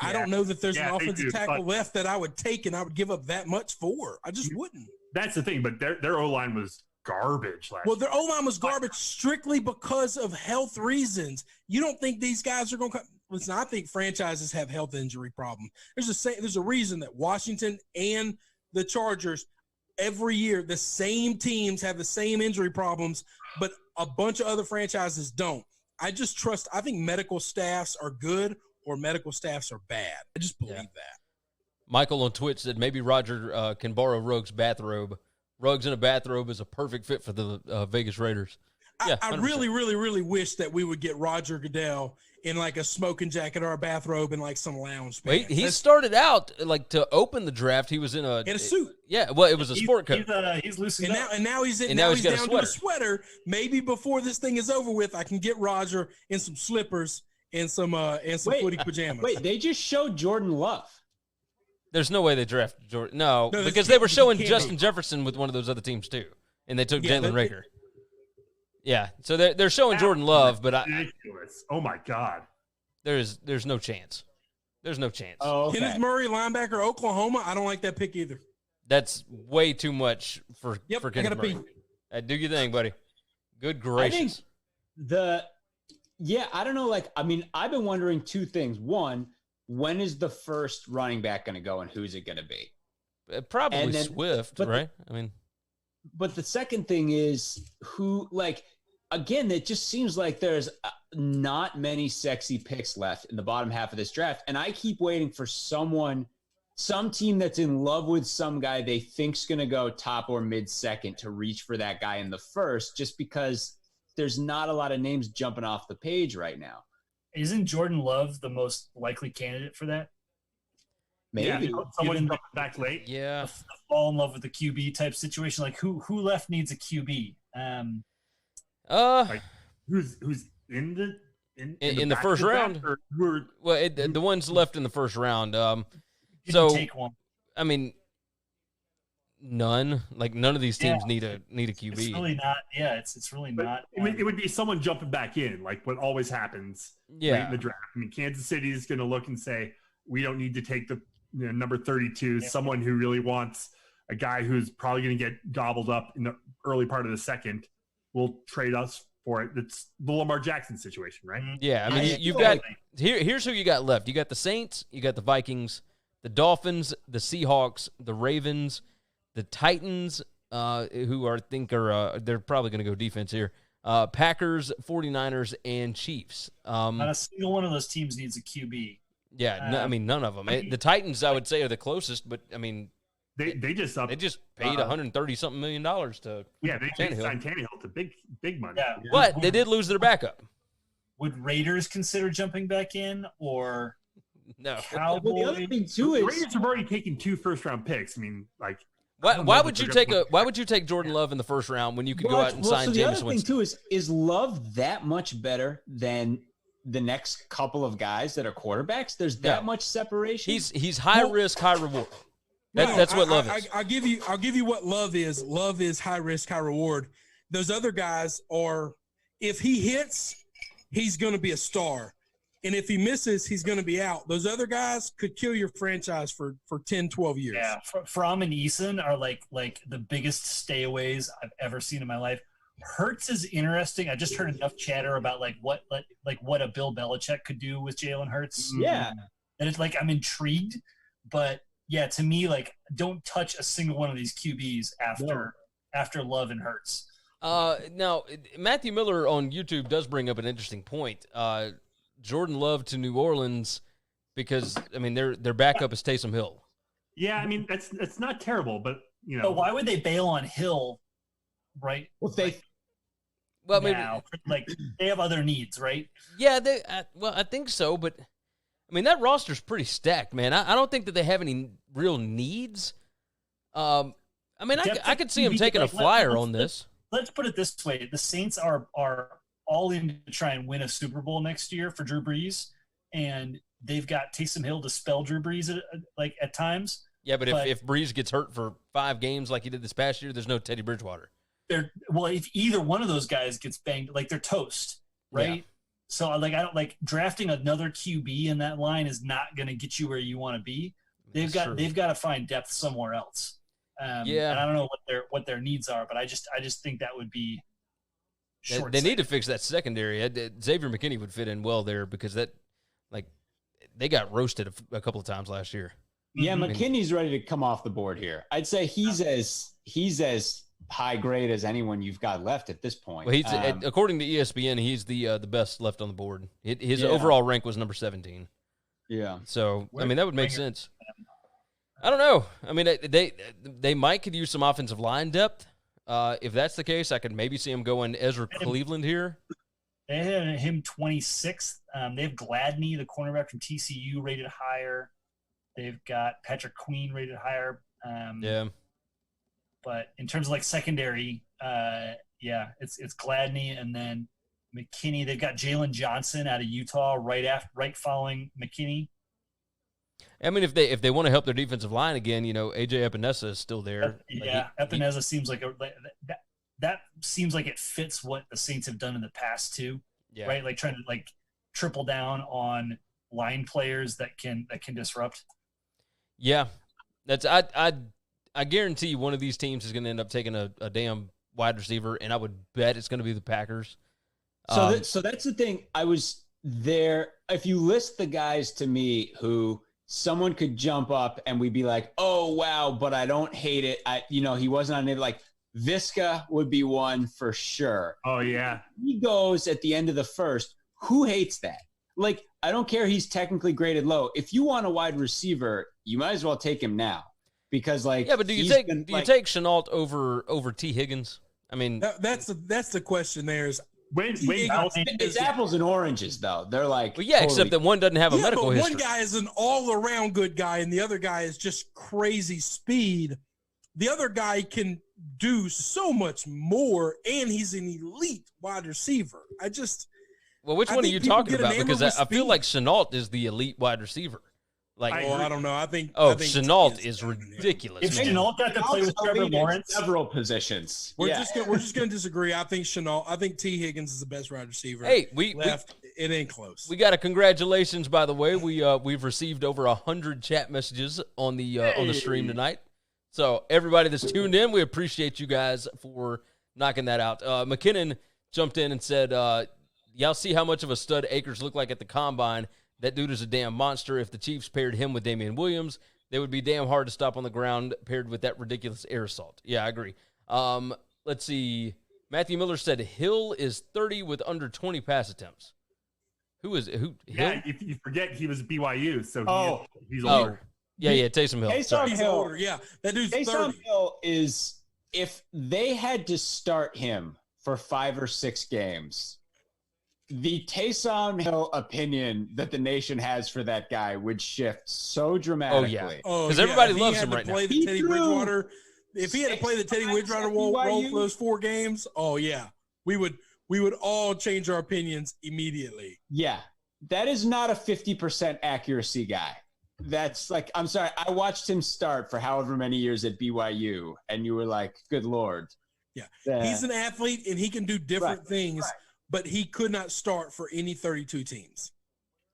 I don't know that there's an offensive tackle left that I would take and I would give up that much for. I just wouldn't. That's the thing, but their O-line was garbage last year. Their O-line was garbage strictly because of health reasons. You don't think these guys are going to come? Listen, I think franchises have health injury problems. There's a reason that Washington and the Chargers every year, the same teams have the same injury problems, but a bunch of other franchises don't. I think medical staffs are good or medical staffs are bad. I just believe that. Michael on Twitch said maybe Roger can borrow Ruggs' bathrobe. Ruggs in a bathrobe is a perfect fit for the Vegas Raiders. I really, really, really wish that we would get Roger Goodell in like a smoking jacket or a bathrobe and like some lounge Wait, pants. he started out like to open the draft. He was in a suit. Yeah, well, it was a sport coat. He's loosened up. And now he's now he's got down to a sweater. Maybe before this thing is over with, I can get Roger in some slippers and some footy pajamas. Wait, they just showed Jordan Love. There's no way they drafted Jordan. No, because they were showing Justin Jefferson with one of those other teams too, and they took Jalen Rager. Yeah, so they're showing Jordan Love, but ridiculous. Oh my God, there's no chance. There's no chance. Oh, okay. Kenneth Murray, linebacker, Oklahoma. I don't like that pick either. That's way too much for Kenneth I gotta Murray. pee. Do your thing, buddy. Good gracious. I don't know. Like, I mean, I've been wondering two things. One, when is the first running back going to go, and who's it going to be? Probably Swift, right? I mean, but the second thing is who, like, again, it just seems like there's not many sexy picks left in the bottom half of this draft. And I keep waiting for some team that's in love with some guy they think's going to go top or mid second to reach for that guy in the first, just because there's not a lot of names jumping off the page right now. Isn't Jordan Love the most likely candidate for that? Maybe someone back late. Yeah, fall in love with the QB type situation. Like who left needs a QB? Like who's in the first round? The ones left in the first round. So take one. I mean, none. Like none of these teams need a QB. It's really not. Yeah, it's really not. It would be someone jumping back in, like what always happens late in the draft. I mean, Kansas City is going to look and say, we don't need to take the number 32, someone who really wants a guy who's probably going to get gobbled up in the early part of the second. Will trade us for it. It's the Lamar Jackson situation, right? Yeah, I mean, you've got here's who you got left. You got the Saints, you got the Vikings, the Dolphins, the Seahawks, the Ravens, the Titans, who they're probably going to go defense here. Packers, 49ers, and Chiefs. Not a single one of those teams needs a QB. Yeah, I mean, none of them. The Titans, I would say, are the closest, but I mean, they just paid $130-something million to they signed Tannehill to big money. Yeah. But they did lose their backup. Would Raiders consider jumping back in, or no? Cowboys? Well, the other thing too is Raiders have already taken 2 first-round picks. I mean, like, why would you take Jordan Love in the first round when you could go out and sign Jameis Winston? The other thing too is Love that much better than the next couple of guys that are quarterbacks? There's that much separation. He's high risk, high reward. That's what Love is. I'll give you what Love is. Love is high risk, high reward. Those other guys are, if he hits, he's going to be a star. And if he misses, he's going to be out. Those other guys could kill your franchise for 10, 12 years. Yeah, Fromm and Eason are like the biggest stayaways I've ever seen in my life. Hurts is interesting. I just heard enough chatter about what a Bill Belichick could do with Jalen Hurts. Yeah. And it's like I'm intrigued, but yeah, to me, like, don't touch a single one of these QBs after Love and Hurts. Now, Matthew Miller on YouTube does bring up an interesting point. Jordan Love to New Orleans because, I mean, their backup is Taysom Hill. Yeah, I mean, that's not terrible, but, you know. But why would they bail on Hill, right? Well, they have other needs, right? Yeah, I think so, but I mean that roster's pretty stacked, man. I don't think that they have any real needs. I mean, I could see them taking a flyer on this. Let's put it this way: the Saints are all in to try and win a Super Bowl next year for Drew Brees, and they've got Taysom Hill to spell Drew Brees at times. Yeah, but if Brees gets hurt for 5 games like he did this past year, there's no Teddy Bridgewater. If either one of those guys gets banged, like they're toast, right? Yeah. So I don't drafting another QB in that line is not going to get you where you want to be. They've got to find depth somewhere else. And I don't know what their needs are, but I just think that would be short. They need to fix that secondary. Xavier McKinney would fit in well there because they got roasted a couple of times last year. Yeah, McKinney's ready to come off the board here. I'd say he's as high grade as anyone you've got left at this point. Well, he's according to ESPN, he's the best left on the board. His overall rank was number 17. Yeah. So I mean that would make sense. I don't know. I mean they might could use some offensive line depth. If that's the case, I could maybe see him going Ezra Cleveland here. They had him 26th. They have Gladney, the cornerback from TCU, rated higher. They've got Patrick Queen rated higher. But in terms of like secondary, it's Gladney and then McKinney. They've got Jalen Johnson out of Utah right following McKinney. I mean, if they want to help their defensive line again, AJ Epinesa is still there. Epinesa seems like that seems like it fits what the Saints have done in the past too. Yeah. Right, like trying to like triple down on line players that can disrupt. Yeah, that's I guarantee one of these teams is going to end up taking a damn wide receiver, and I would bet it's going to be the Packers. So that's the thing. I was there. If you list the guys to me who someone could jump up and we'd be like, oh wow, but I don't hate it. He wasn't on it. Like Visca would be one for sure. Oh yeah, he goes at the end of the first. Who hates that? Like, I don't care. He's technically graded low. If you want a wide receiver, you might as well take him now. Because but do you take Chenault over T. Higgins? I mean, that's the question. There is it's apples and oranges though. They're like, except that one doesn't have a medical history. One guy is an all-around good guy, and the other guy is just crazy speed. The other guy can do so much more, and he's an elite wide receiver. Which one are you talking about? Because I feel like Chenault is the elite wide receiver. I don't know. I think Chenault is ridiculous. If Chenault got to play with Trevor Lawrence, several positions. We're just gonna disagree. I think Chenault. I think T. Higgins is the best wide receiver. Hey, it ain't close. We got a congratulations, by the way. We've received over 100 chat messages on the stream tonight. So everybody that's tuned in, we appreciate you guys for knocking that out. McKinnon jumped in and said, "Y'all see how much of a stud Akers looked like at the combine? That dude is a damn monster. If the Chiefs paired him with Damian Williams, they would be damn hard to stop on the ground paired with that ridiculous air assault." Yeah, I agree. Let's see. Matthew Miller said Hill is 30 with under 20 pass attempts. Who? Yeah, if you forget he was BYU, so he's older. Yeah, Taysom Hill. Taysom Hill. Older, yeah. That dude's Taysom 30. Hill is, if they had to start him for 5 or 6 games, the Taysom Hill opinion that the nation has for that guy would shift so dramatically. Because everybody loves him right now. If he had to play the Teddy Bridgewater role for those 4 games, we would all change our opinions immediately. Yeah, that is not a 50% accuracy guy. That's like, I'm sorry, I watched him start for however many years at BYU, and you were like, good Lord. Yeah, he's an athlete, and he can do different things. Right. But he could not start for any 32 teams.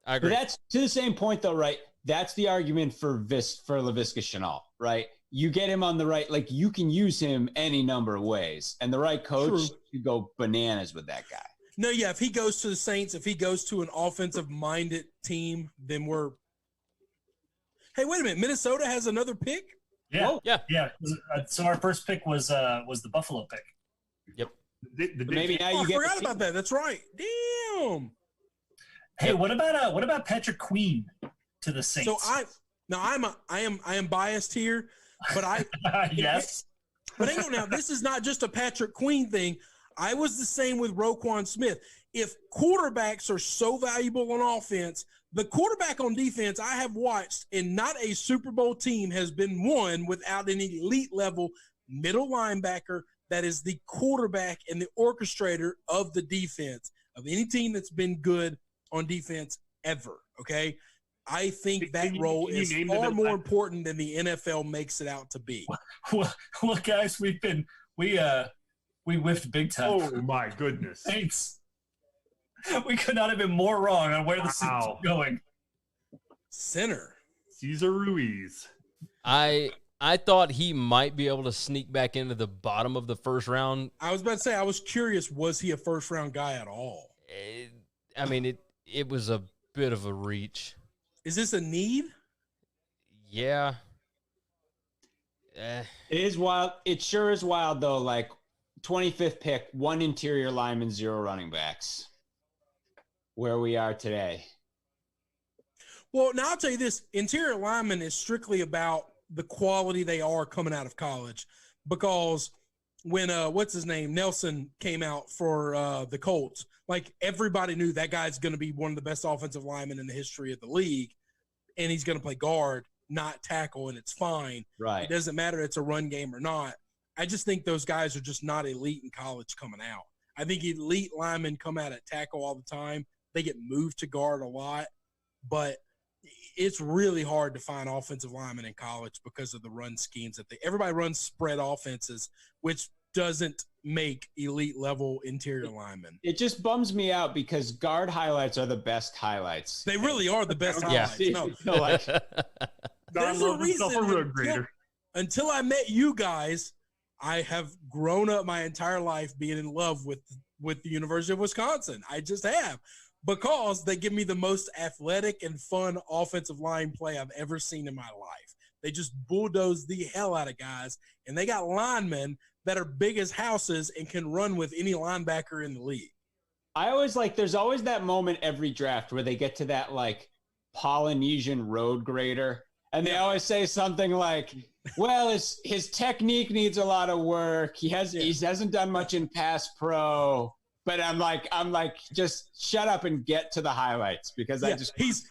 I agree. But that's to the same point, though, right? That's the argument for Laviska Shenault, right? You get him on the right, like you can use him any number of ways, and the right coach could go bananas with that guy. No, yeah, if he goes to the Saints, if he goes to an offensive-minded team, then we're. Hey, wait a minute! Minnesota has another pick. Yeah. So our first pick was the Buffalo pick. Yep. Maybe now you get. I forgot about that. That's right. Damn. Hey, what about Patrick Queen to the Saints? So I am biased here, but I yes. But hang on now. This is not just a Patrick Queen thing. I was the same with Roquan Smith. If quarterbacks are so valuable on offense, the quarterback on defense I have watched, and not a Super Bowl team has been won without an elite level middle linebacker that is the quarterback and the orchestrator of the defense of any team that's been good on defense ever. Okay. I think that role is far more important than the NFL makes it out to be. Well, guys, we whiffed big time. Oh my goodness. Thanks. We could not have been more wrong on where the Saints are going. Center. Cesar Ruiz. I thought he might be able to sneak back into the bottom of the first round. I was about to say, I was curious, was he a first-round guy at all? I mean, it was a bit of a reach. Is this a need? Yeah. It is wild. It sure is wild, though. Like, 25th pick, 1 interior lineman, 0 running backs. Where we are today. Well, now I'll tell you this. Interior lineman is strictly about the quality they are coming out of college, because when what's his name, Nelson came out for the Colts. Like, everybody knew that guy's going to be one of the best offensive linemen in the history of the league, and he's going to play guard, not tackle, and it's fine. Right. It doesn't matter if it's a run game or not. I just think those guys are just not elite in college coming out. I think elite linemen come out at tackle all the time. They get moved to guard a lot, but it's really hard to find offensive linemen in college because of the run schemes that everybody runs spread offenses, which doesn't make elite level interior linemen. It just bums me out because guard highlights are the best highlights. They really are the best highlights. Yeah. No, Like, there's a reason until I met you guys, I have grown up my entire life being in love with the University of Wisconsin. I just have, because they give me the most athletic and fun offensive line play I've ever seen in my life. They just bulldoze the hell out of guys, and they got linemen that are big as houses and can run with any linebacker in the league. I always there's always that moment every draft where they get to that like Polynesian road grader, and they always say something like, well, his technique needs a lot of work. He hasn't done much in pass pro. But I'm like, just shut up and get to the highlights, because he's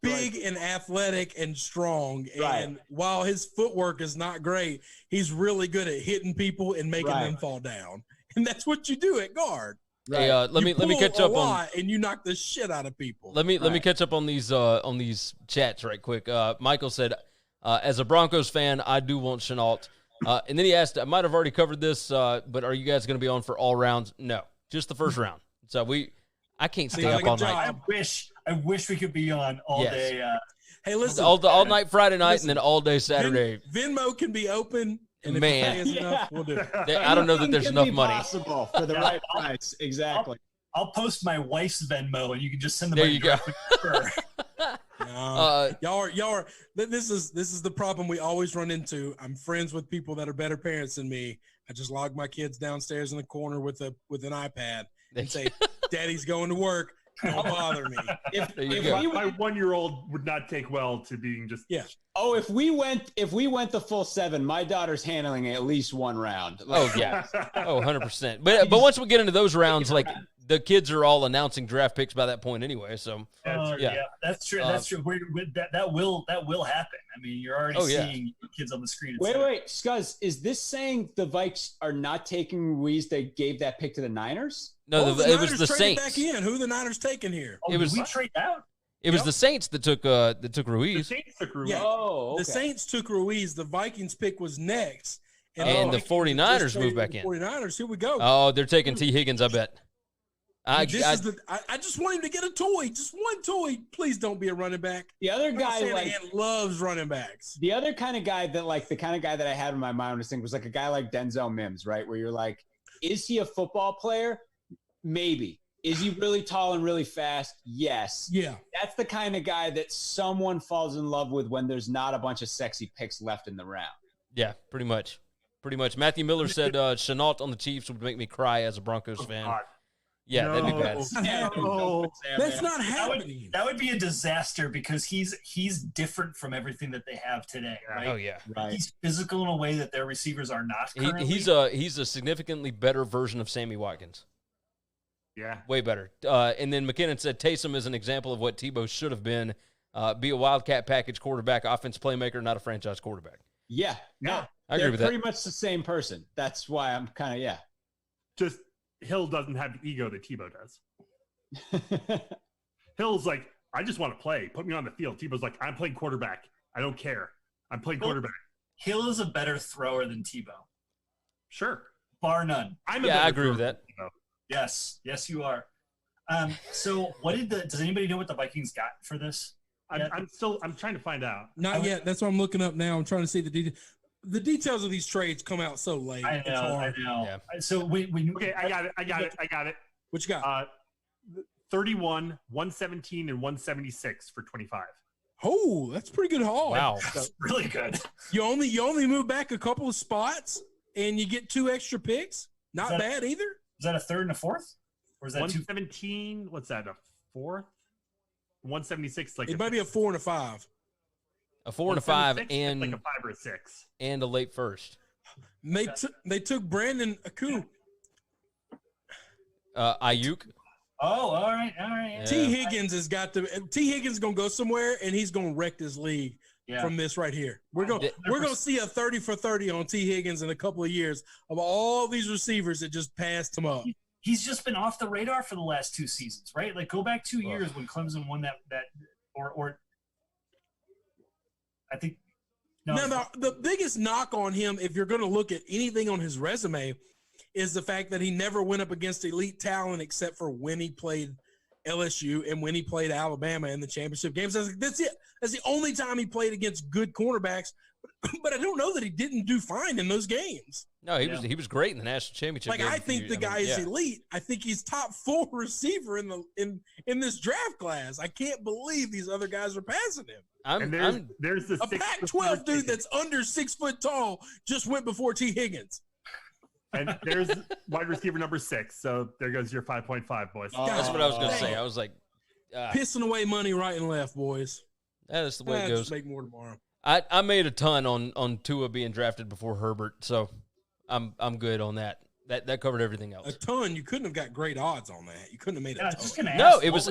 big and athletic and strong, and while his footwork is not great, he's really good at hitting people and making them fall down, and that's what you do at guard. Right. Hey, let me catch up on, and you knock the shit out of people. Let me catch up on these chats right quick. Michael said, as a Broncos fan, I do want Shenault. And then he asked, I might have already covered this, but are you guys going to be on for all rounds? No, just the first round. So I can't stay up all night. I wish we could be on all day. Hey, listen, all night Friday night, and then all day Saturday. Venmo can be open. And if man, you pay us enough, we'll do it. I don't know that there's enough money. Possible for the right price. Exactly. I'll post my wife's Venmo, and you can just send the there money. You go. Y'all are. This is the problem we always run into. I'm friends with people that are better parents than me. I just log my kids downstairs in the corner with an iPad and say, "Daddy's going to work. Don't bother me." If my 1-year-old would not take well to being just Oh, if we went the full 7, my daughter's handling at least one round. Oh yeah. Oh, 100%. But once we get into those rounds, like, the kids are all announcing draft picks by that point anyway. So that's true. That's true. That will happen. I mean, you're already seeing kids on the screen. Wait, Scuzz, is this saying the Vikes are not taking Ruiz? They gave that pick to the Niners? No, it was the Saints. Back in. Who the Niners taking here? Oh, did we trade out? It was the Saints that took Ruiz. The Saints took Ruiz. Yeah. Oh, okay. The Saints took Ruiz. The Vikings pick was next. And the 49ers moved back in. 49ers, here we go. Oh, they're taking T. Higgins, I bet. I just want him to get a toy. Just one toy. Please don't be a running back. The other guy loves running backs. The other kind of guy that I had in my mind was like a guy like Denzel Mims, right? Where you're like, is he a football player? Maybe. Is he really tall and really fast? Yes. Yeah. That's the kind of guy that someone falls in love with when there's not a bunch of sexy picks left in the round. Yeah, pretty much. Matthew Miller said Shenault on the Chiefs would make me cry as a Broncos fan. God. Yeah, that'd be bad. That's not happening. That would be a disaster, because he's different from everything that they have today. Right? Oh yeah, right. He's physical in a way that their receivers are not. He's a significantly better version of Sammy Watkins. Yeah, way better. And then McKinnon said Taysom is an example of what Tebow should have been. Be a wildcat package quarterback, offense playmaker, not a franchise quarterback. Yeah, no, I agree with that. They're pretty much the same person. That's why I'm kind of Just Hill doesn't have the ego that Tebow does. Hill's like, I just want to play. Put me on the field. Tebow's like, I'm playing quarterback. I don't care. I'm playing quarterback. Hill is a better thrower than Tebow. Sure. Bar none. I agree with that. Yes, you are. So what does anybody know what the Vikings got for this? I'm trying to find out. Not yet. That's what I'm looking up now. I'm trying to see the details. The details of these trades come out so late. I know. Yeah. So okay, I got it. What you got? 31, 117, and 176 for 25. Oh, that's a pretty good haul. Wow, that's really good. You only move back a couple of spots and you get 2 extra picks. Not bad either. Is that a third and a fourth? Or is that 117? What's that? A fourth? 176. It might be a 4 and a 5. A 4 and a 5, and like a 5 or a 6, and a late first. They took Brandon Aku. Ayuk. Oh, all right. Yeah. T. Higgins has got to. T. Higgins is gonna go somewhere, and he's gonna wreck this league from this right here. We're gonna see a 30 for 30 on T. Higgins in a couple of years of all these receivers that just passed him up. He's just been off the radar for the last 2 seasons, right? Like go back 2 years when Clemson won that or I think. No, now the biggest knock on him, if you're going to look at anything on his resume, is the fact that he never went up against elite talent except for when he played LSU and when he played Alabama in the championship games. That's it. That's the only time he played against good cornerbacks. But I don't know that he didn't do fine in those games. No, he was great in the national championship. Like I think the guy is elite. I think he's top 4 receiver in this draft class. I can't believe these other guys are passing him. There's the a Pac-12 dude that's under 6 foot tall just went before T. Higgins. And there's wide receiver number 6. So there goes your 5.5, boys. That's what I was going to say. I was like, pissing away money right and left, boys. That's the way it goes. Just make more tomorrow. I made a ton on Tua being drafted before Herbert, so I'm good on that. That covered everything else. A ton. You couldn't have got great odds on that. You couldn't have made a ton. No, it was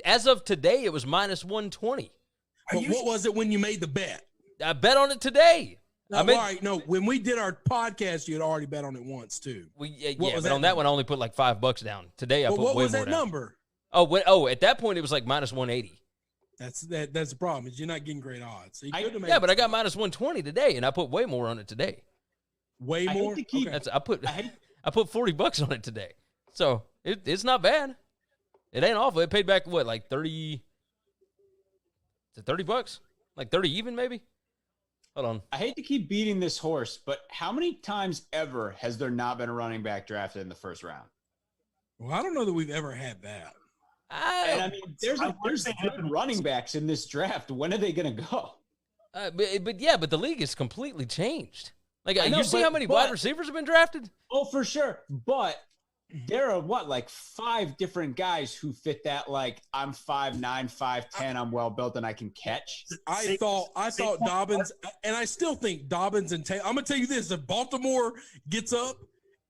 as of today, it was -120. But what was it when you made the bet? I bet on it today. No, when we did our podcast, you had already bet on it once too. But on that one, I only put like $5 down. Today, I put way more down. What was that number? At that point, it was like -180. That's the problem is you're not getting great odds. So but I got -120 today, and I put way more on it today. Way more. I put $40 on it today, so it's not bad. It ain't awful. It paid back what, like 30? Is it $30? Like 30 even maybe? Hold on. I hate to keep beating this horse, but how many times ever has there not been a running back drafted in the first round? Well, I don't know that we've ever had that. There's good running backs in this draft. When are they going to go? But the league has completely changed. Like, you see how many wide receivers have been drafted? Oh, for sure. But there are like 5 different guys who fit that. Like, I'm 5'9", 5'10", I'm well built and I can catch. I thought Dobbins, and I still think Dobbins and Taylor. I'm gonna tell you this: if Baltimore gets up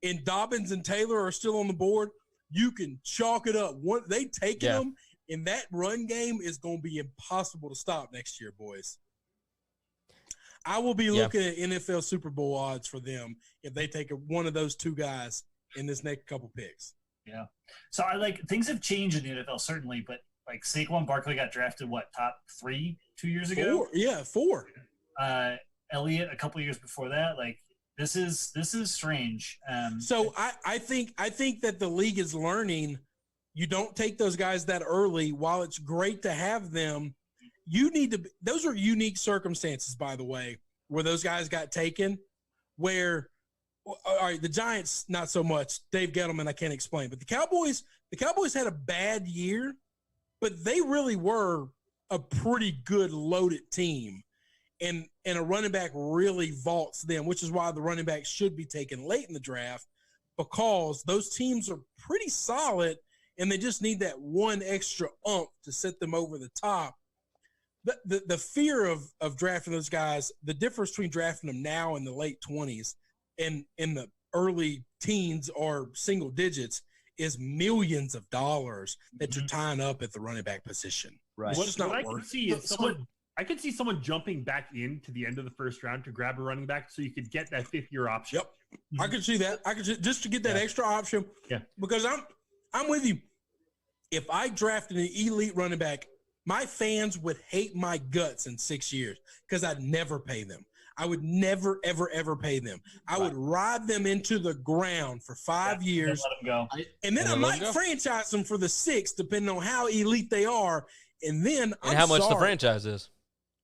and Dobbins and Taylor are still on the board, you can chalk it up. They taking them, and that run game is going to be impossible to stop next year, boys. I will be looking at NFL Super Bowl odds for them if they take one of those 2 guys in this next couple picks. Yeah. So things have changed in the NFL, certainly, but like Saquon Barkley got drafted, top 3 2 years ago? 4. Elliott a couple years before that. Like, this is strange. So I think that the league is learning you don't take those guys that early. While it's great to have them, you need to – those are unique circumstances, by the way, where those guys got taken, where – all right, the Giants, not so much. Dave Gettleman, I can't explain. But the Cowboys had a bad year, but they really were a pretty good loaded team. And a running back really vaults them, which is why the running back should be taken late in the draft, because those teams are pretty solid and they just need that one extra oomph to set them over the top. The fear of drafting those guys, the difference between drafting them now in the late 20s and in the early teens or single digits is millions of dollars that you're tying up at the running back position. Right. What's not worth it. I could see someone jumping back into the end of the first round to grab a running back so you could get that 5th-year option. Yep. I could see that. I could just to get that extra option. Yeah. Because I'm with you. If I drafted an elite running back, my fans would hate my guts in 6 years because I'd never pay them. I would never, ever, ever pay them. I would ride them into the ground for 5 years. Let them go. And then I might franchise them for the 6, depending on how elite they are. And then how much the franchise is.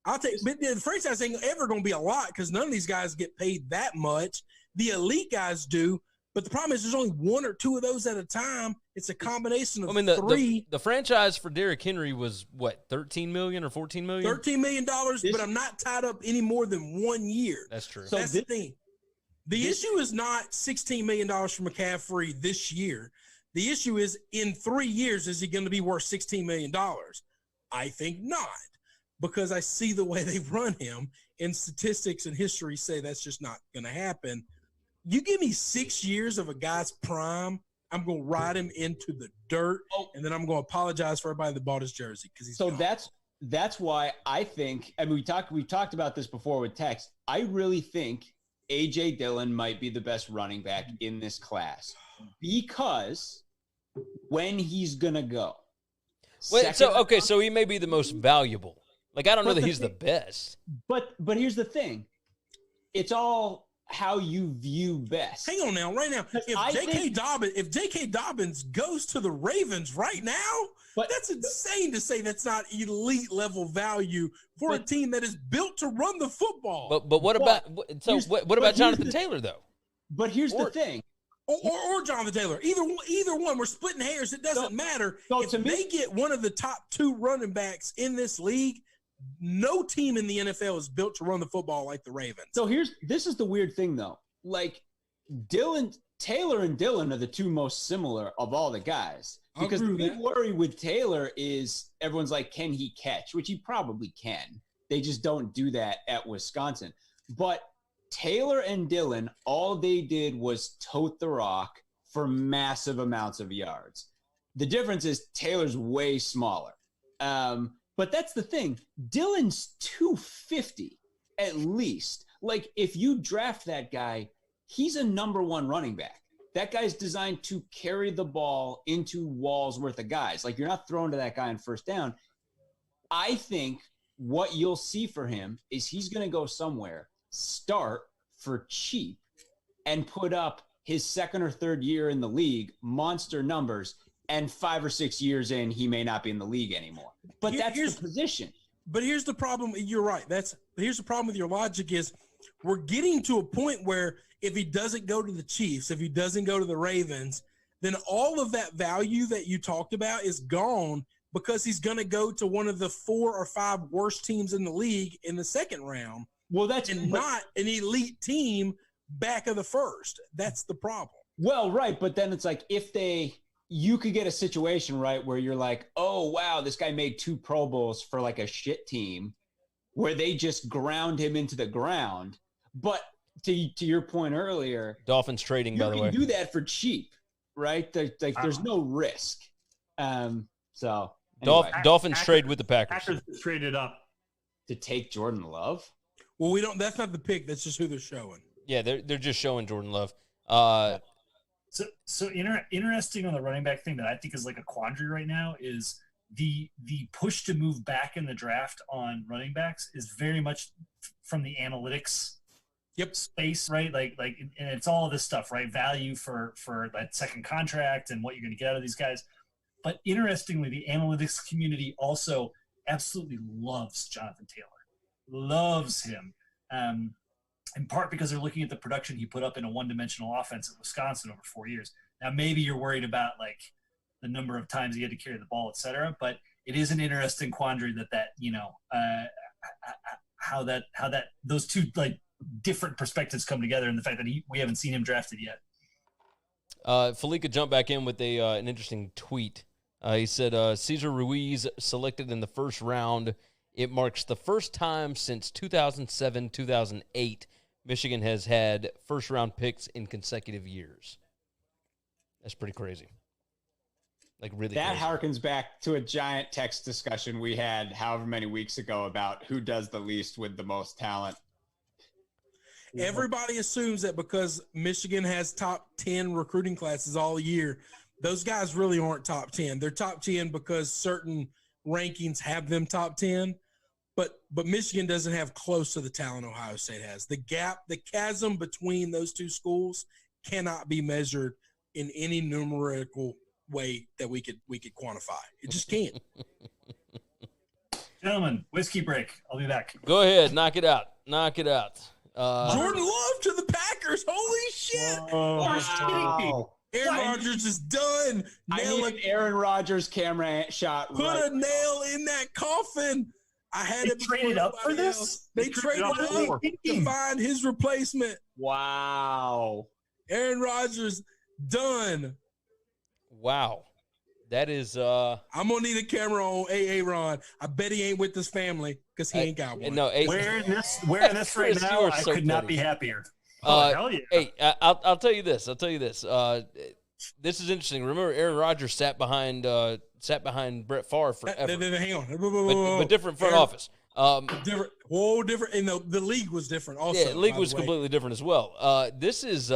But the franchise ain't ever going to be a lot because none of these guys get paid that much. The elite guys do, but the problem is there's only 1 or 2 of those at a time. It's a combination of 3. The franchise for Derrick Henry was what, $13 million or $14 million? $13 million, but I'm not tied up any more than 1 year. That's true. So that's the thing. The issue is not $16 million for McCaffrey this year. The issue is in 3 years, is he going to be worth $16 million? I think not. because I see the way they run him, and statistics and history say that's just not going to happen. You give me 6 years of a guy's prime, I'm going to ride him into the dirt, and then I'm going to apologize for everybody that bought his jersey because he's gone. That's why I think. I mean, we talked about this before with Tex. I really think A.J. Dillon might be the best running back in this class because when he's gonna go. Wait, so he may be the most valuable. Like, I don't know that he's the best. But here's the thing. It's all how you view best. Hang on now, right now. If J.K. Dobbins goes to the Ravens right now, that's insane to say that's not elite level value for a team that is built to run the football. But what about Jonathan Taylor though? But here's the thing. Or Jonathan Taylor. Either one. We're splitting hairs. It doesn't matter. If they get one of the top 2 running backs in this league, no team in the NFL is built to run the football like the Ravens. So this is the weird thing though. Like Taylor and Dillon are the 2 most similar of all the guys. Because the big worry with Taylor is everyone's like, can he catch? Which he probably can. They just don't do that at Wisconsin. But Taylor and Dillon, all they did was tote the rock for massive amounts of yards. The difference is Taylor's way smaller. But that's the thing. Dillon's 250 at least. Like, if you draft that guy, he's a number 1 running back. That guy's designed to carry the ball into walls worth of guys. Like, you're not throwing to that guy on first down. I think what you'll see for him is he's going to go somewhere, start for cheap, and put up his 2nd or 3rd year in the league, monster numbers, and 5 or 6 years in, he may not be in the league anymore. But that's the position. But here's the problem. You're right. Here's the problem with your logic is we're getting to a point where if he doesn't go to the Chiefs, if he doesn't go to the Ravens, then all of that value that you talked about is gone because he's going to go to one of the 4 or 5 worst teams in the league in the 2nd round. Well, not an elite team back of the first. That's the problem. Well, right. But then it's like you could get a situation, right, where you're like, oh, wow, this guy made 2 Pro Bowls for like a shit team where they just ground him into the ground. But to your point earlier, Dolphins trading, by the way. You can do that for cheap, right? There's no risk. So anyway. Dolphins trade with the Packers. Packers traded up to take Jordan Love. Well, we don't. That's not the pick. That's just who they're showing. Yeah, they're just showing Jordan Love. So interesting on the running back thing that I think is like a quandary right now is the push to move back in the draft on running backs is very much from the analytics space, right? Like, and it's all of this stuff, right? Value for that second contract and what you're going to get out of these guys. But interestingly, the analytics community also absolutely loves Jonathan Taylor, loves him. In part because they're looking at the production he put up in a one-dimensional offense at Wisconsin over 4 years. Now, maybe you're worried about like the number of times he had to carry the ball, et cetera, but it is an interesting quandary that how those 2 like different perspectives come together, and the fact that we haven't seen him drafted yet. Felica jumped back in with an interesting tweet. He said, Cesar Ruiz selected in the 1st round. It marks the first time since 2007-2008 Michigan has had 1st-round picks in consecutive years. That's pretty crazy. Like, really that crazy. Harkens back to a giant text discussion we had however many weeks ago about who does the least with the most talent. Everybody assumes that because Michigan has top 10 recruiting classes all year, those guys really aren't top 10. They're top 10 because certain rankings have them top 10. But Michigan doesn't have close to the talent Ohio State has. The chasm between those 2 schools cannot be measured in any numerical way that we could quantify. It just can't. Gentlemen, whiskey break. I'll be back. Go ahead, knock it out. Jordan Love to the Packers. Holy shit! Wow. Aaron Rodgers is done. I need an Aaron Rodgers camera shot. Put a nail in that coffin. I had it traded up for this. Else. They traded up to find his replacement. Wow. Aaron Rodgers done. Wow. That is. I'm gonna need a camera on Ron. I bet he ain't with his family because he ain't got one. No, wearing this right Chris, now, I so could not petty. be happier. Hell yeah. Hey, I'll tell you this. This is interesting. Remember, Aaron Rodgers sat behind Brett Favre forever, Hang on, but different front office. Different. And the league was different. Also, Yeah, the league was completely different as well. This is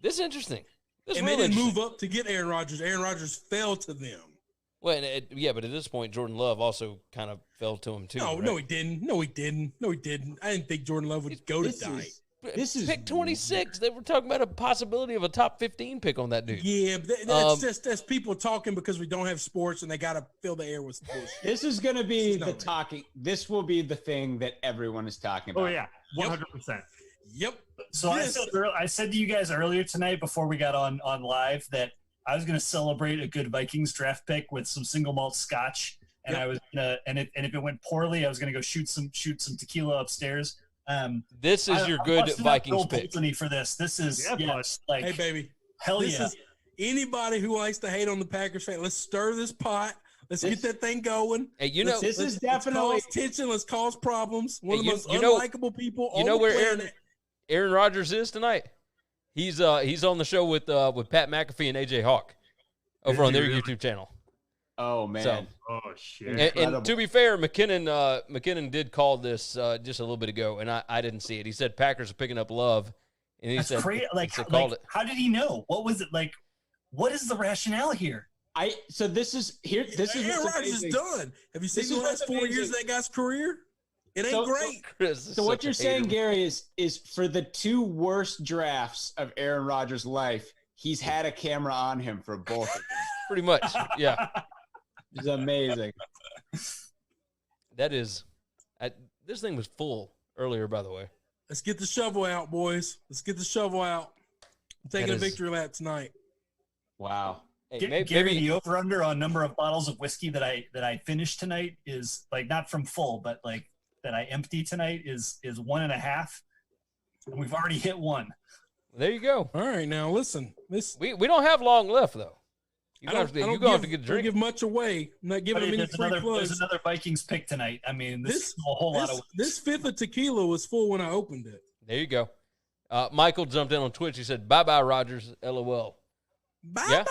interesting. This and they didn't move up to get Aaron Rodgers. Aaron Rodgers fell to them. Well, but at this point, Jordan Love also kind of fell to him too. No, he didn't. No, he didn't. I didn't think Jordan Love would go to die. This is pick 26. They were talking about a possibility of a top 15 pick on that dude. Yeah, that's people talking because we don't have sports and they got to fill the air with sports. This is going to be the talking. This will be the thing that everyone is talking about. Oh yeah, 100%. Yep. So I said to you guys earlier tonight before we got on live that I was going to celebrate a good Vikings draft pick with some single malt scotch, and I was gonna, and if it went poorly, I was going to go shoot some tequila upstairs. This is your good Vikings pick for this. This is like, hey baby, hell this yeah. Is anybody who likes to hate on the Packers fan, let's stir this pot. Let's get that thing going. Hey, this is definitely let's cause tension. Let's cause problems. One of the most unlikable people on the planet. Aaron Rodgers is tonight. He's on the show with Pat McAfee and AJ Hawk over on their YouTube channel. Oh man! So, oh shit! And to be fair, McKinnon did call this just a little bit ago, and I didn't see it. He said Packers are picking up Love, and he said, crazy. How did he know? What was it like? What is the rationale here? This is Aaron Rodgers is done. Have you seen the last 4 years of that guy's career? It ain't great. So what you're saying, Gary, is for the two worst drafts of Aaron Rodgers' life, he's had a camera on him for both of them. Pretty much, yeah. It's amazing. That is, this thing was full earlier, by the way. Let's get the shovel out, boys. Let's get the shovel out. I'm taking a victory lap tonight. Wow. Hey, Gary, the over under on number of bottles of whiskey that I finished tonight is like not from full, but like that I empty tonight is 1.5, and we've already hit 1. There you go. All right, now listen. We don't have long left though. You're going to have to get a drink. Don't give much away. I'm not giving them any free plugs. There's another Vikings pick tonight. I mean, this is a whole lot of. This fifth of tequila was full when I opened it. There you go. Michael jumped in on Twitch. He said, "Bye, Rodgers. LOL." Bye.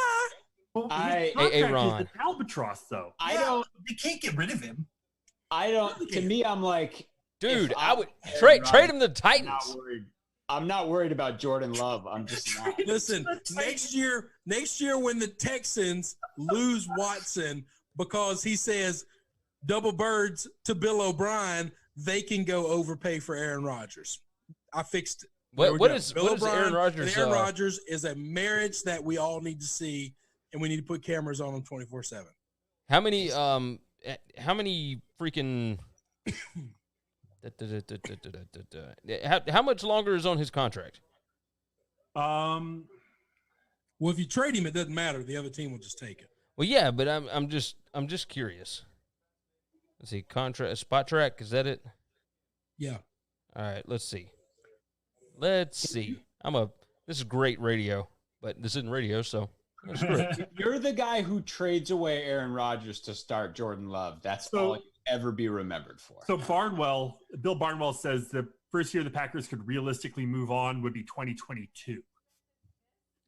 Well, Ron. Albatross though. They can't get rid of him. To me, I'm like, dude, I would trade him to the Titans. I'm not worried about Jordan Love. I'm just not. Listen, next year when the Texans lose Watson because he says double birds to Bill O'Brien, they can go overpay for Aaron Rodgers. I fixed it. What is Aaron Rodgers? Aaron Rodgers is a marriage that we all need to see, and we need to put cameras on him 24/7. How many freaking how much longer is on his contract? Well, if you trade him, it doesn't matter. The other team will just take it. Well, yeah, but I'm just curious. Let's see, contract spot track, is that it? Yeah. All right, let's see. This is great radio, but this isn't radio, so you're the guy who trades away Aaron Rodgers to start Jordan Love. That's all you'll ever be remembered for. So Bill Barnwell says the first year the Packers could realistically move on would be 2022.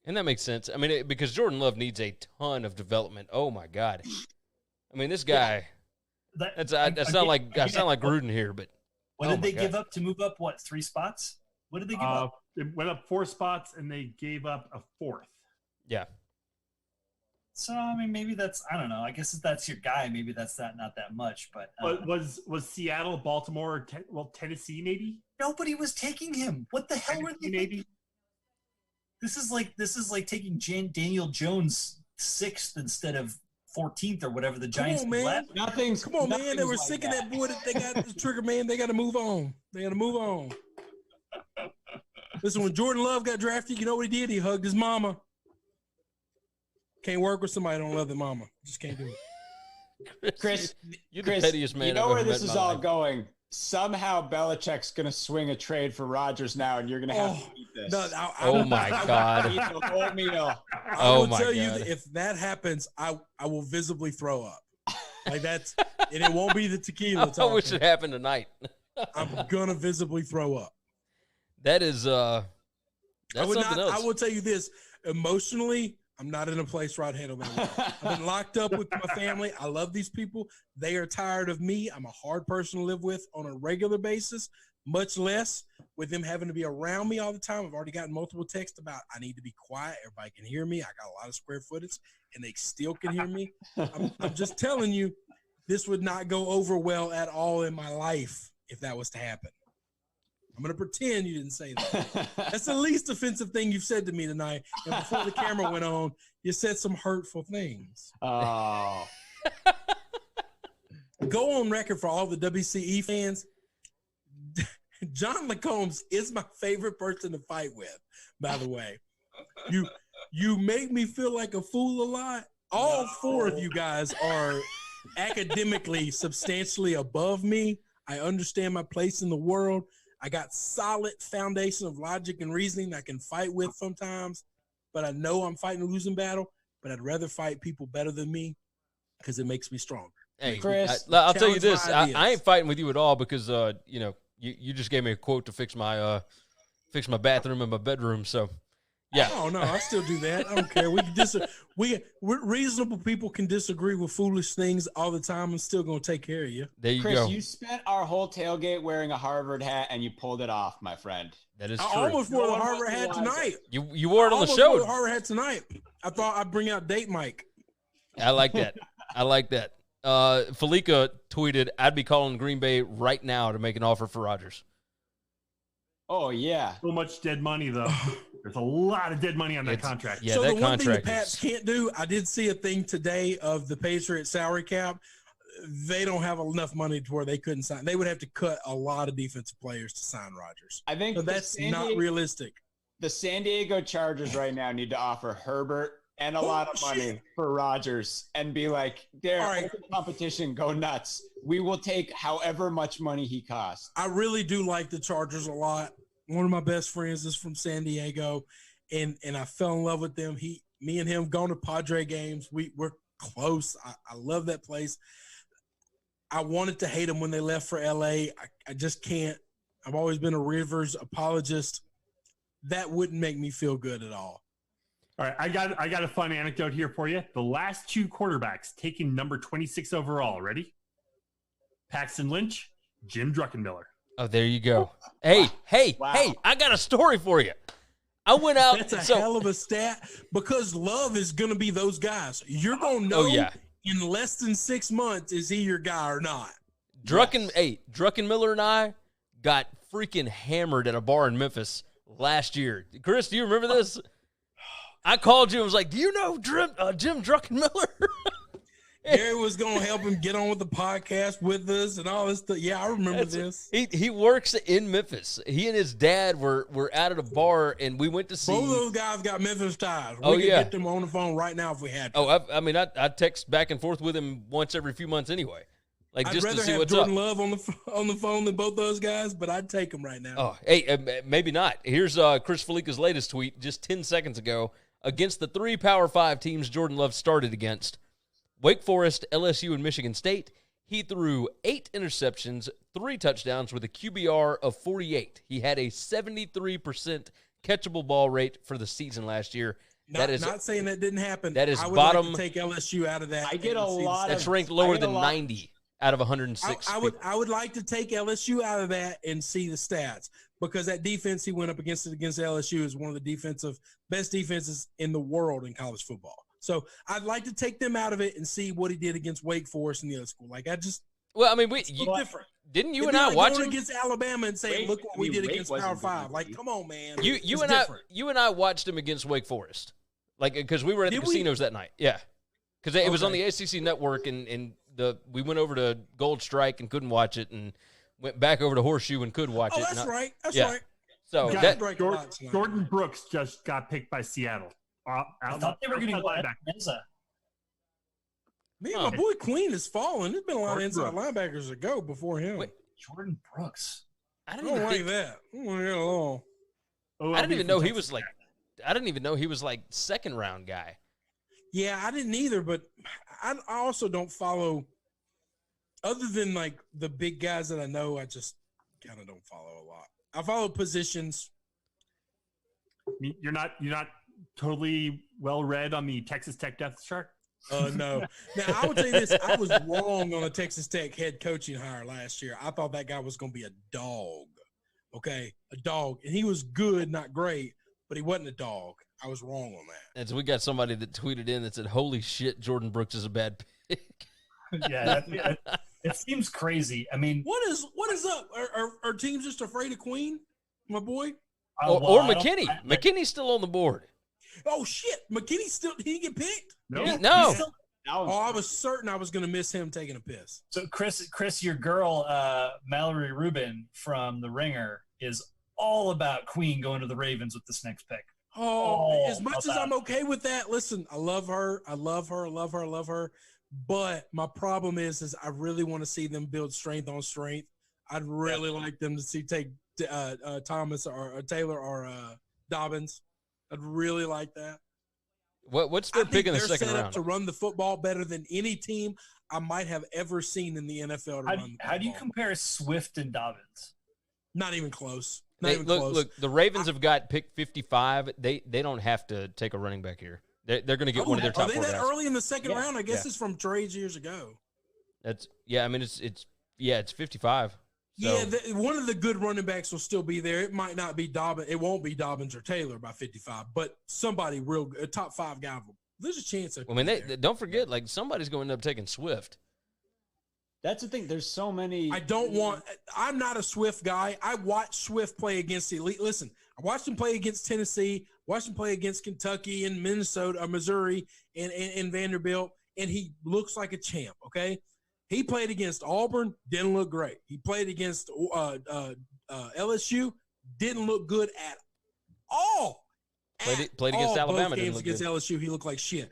And that makes sense. I mean, because Jordan Love needs a ton of development. Oh my God. I mean, this guy. I sound like Gruden here, but what did they give up to move up? 3 spots? What did they give up? They went up 4 spots and they gave up a 4th. Yeah. So I mean, maybe that's, I don't know. I guess if that's your guy, maybe that's not that much. But was Seattle, Baltimore, Tennessee maybe? Nobody was taking him. What the hell were they? Maybe. This is like taking Daniel Jones 6th instead of 14th or whatever the Giants left. Come on, man. They were sick of that boy that they got the trigger, man. They got to move on. Listen, when Jordan Love got drafted, you know what he did? He hugged his mama. Can't work with somebody that don't love their mama. Just can't do it. Chris, you're the pettiest man. You know where this is all going. somehow Belichick's going to swing a trade for Rodgers now, and you're going to have to eat this. No, Oh my God. Eat the whole meal. I will my tell you God. that if that happens, I will visibly throw up. Like that's, and it won't be the tequila. I wish it happened tonight. I'm gonna visibly throw up. That is that's something else. I will tell you this: emotionally, I'm not in a place where I'd handle that well. I've been locked up with my family. I love these people. They are tired of me. I'm a hard person to live with on a regular basis, much less with them having to be around me all the time. I've already gotten multiple texts about I need to be quiet. Everybody can hear me. I got a lot of square footage, and they still can hear me. I'm just telling you, this would not go over well at all in my life if that was to happen. I'm going to pretend you didn't say that. That's the least offensive thing you've said to me tonight. And before the camera went on, you said some hurtful things. Oh. Go on record for all the WCE fans. John LeCombs is my favorite person to fight with, by the way. You make me feel like a fool a lot. All four of you guys are academically substantially above me. I understand my place in the world. I got solid foundation of logic and reasoning I can fight with sometimes, but I know I'm fighting a losing battle, but I'd rather fight people better than me because it makes me stronger. Hey, Chris, I'll tell you challenge this. my I ideas. ain't fighting with you at all because, you just gave me a quote to fix my bathroom and my bedroom. So, yeah. Oh no, I still do that. I don't care. We can we're reasonable people can disagree with foolish things all the time and still gonna take care of you. There you Chris, go. you spent our whole tailgate wearing a Harvard hat, and you pulled it off, my friend. That is I true. almost wore the No one Harvard wants to hat watch tonight. You wore it on the I almost wore the show. Harvard hat tonight. I thought I'd bring out Date Mike. I like that. I like that. Felica tweeted, "I'd be calling Green Bay right now to make an offer for Rodgers." Oh, yeah. So much dead money, though. There's a lot of dead money on that contract. Yeah, So that the one thing the contract Pats is- can't do, I did see a thing today of the Patriots salary cap. They don't have enough money to where they couldn't sign. They would have to cut a lot of defensive players to sign Rodgers. I think So that's not realistic. The San Diego Chargers right now need to offer Herbert and a lot of money shit. for Rodgers and be like, there, All right. open competition, go nuts. We will take however much money he costs. I really do like the Chargers a lot. One of my best friends is from San Diego, and I fell in love with them. Me and him gone to Padre games. We're close. I love that place. I wanted to hate them when they left for LA. I just can't. I've always been a Rivers apologist. That wouldn't make me feel good at all. All right, I got a fun anecdote here for you. The last two quarterbacks taking number 26 overall. Ready? Paxton Lynch, Jim Druckenmiller. Oh, there you go. Hey, Wow. hey! I got a story for you. I went out. That's a hell of a stat because Love is going to be those guys. You're going to know in less than 6 months, is he your guy or not? Druckenmiller and I got freaking hammered at a bar in Memphis last year. Chris, do you remember this? I called you and was like, do you know Jim Druckenmiller? Gary was going to help him get on with the podcast with us and all this stuff. Yeah, I remember this. He works in Memphis. He and his dad were out at a bar, and we went to see. Both of those guys got Memphis ties. We could get them on the phone right now if we had to. Oh, I text back and forth with him once every few months anyway. Like, I'd just rather to see have what's Jordan up. Love on the phone than both those guys, but I'd take them right now. Oh, hey, maybe not. Here's Chris Felica's latest tweet just 10 seconds ago. Against the 3 Power 5 teams Jordan Love started against, Wake Forest, LSU, and Michigan State, he threw 8 interceptions, 3 touchdowns with a QBR of 48. He had a 73% catchable ball rate for the season last year. Not saying that didn't happen. That is I would bottom. like to take LSU out of that. I get a lot That's of. ranked lower than 90 out of 106. I would like to take LSU out of that and see the stats because that defense he went up against LSU is one of the best defenses in the world in college football. So I'd like to take them out of it and see what he did against Wake Forest and the other school. Like different. Didn't you and I watch him against Alabama and say, "Look what we did against Power 5." Like, come on, man. You and I watched him against Wake Forest, like because we were at the casinos that night. Yeah, because it was on the ACC network, and we went over to Gold Strike and couldn't watch it, and went back over to Horseshoe and could watch it. That's right. That's right. So Jordan Brooks just got picked by Seattle. I thought they were going to go at Menza. Man, my boy Queen has fallen. There's been a lot of inside linebackers that go before him. Jordan Brooks. I I didn't don't even like think, that. I don't like that at all. Oh, I didn't even from know he Texas was like. Tech. I didn't even know he was like second round guy. Yeah, I didn't either, but I also don't follow, other than like the big guys that I know, I just kind of don't follow a lot. I follow positions. You're not totally well read on the Texas Tech depth chart. No. Now, I would say this. I was wrong on a Texas Tech head coaching hire last year. I thought that guy was going to be a dog. Okay? A dog. And he was good, not great, but he wasn't a dog. I was wrong on that. And so we got somebody that tweeted in that said, "Holy shit, Jordan Brooks is a bad pick." Yeah, it seems crazy. I mean, What is up? Are teams just afraid of Queen, my boy? Or McKinney. McKinney's still on the board. Oh, shit. McKinney still – he didn't get picked? No. Oh, I was certain I was going to miss him taking a piss. So Chris, your girl, Mallory Rubin from The Ringer is all about Queen going to the Ravens with this next pick. Oh, as much as I'm okay with that, listen, I love her. But my problem is I really want to see them build strength on strength. I'd really like them to take Thomas or Taylor or Dobbins. I'd really like that. What's their pick in the second set up round? to run the football better than any team I might have ever seen in the NFL. How do you compare Swift and Dobbins? Not even close. Look, the Ravens have got pick 55. They don't have to take a running back here. They're going to get one of their top four guys. Are they that early in the second round? I guess it's from trades years ago. It's 55. So. Yeah, one of the good running backs will still be there. It might not be Dobbins. It won't be Dobbins or Taylor by 55, but somebody real good, a top 5 guy. There's a chance. I mean, they don't forget, like somebody's going to end up taking Swift. That's the thing. There's so many. I'm not a Swift guy. I watched Swift play against elite. Listen, I watched him play against Tennessee, watched him play against Kentucky and Minnesota, or Missouri, and Vanderbilt, and he looks like a champ, okay? He played against Auburn, didn't look great. He played against LSU, didn't look good at all. Played against Alabama. Both games against LSU, he looked like shit.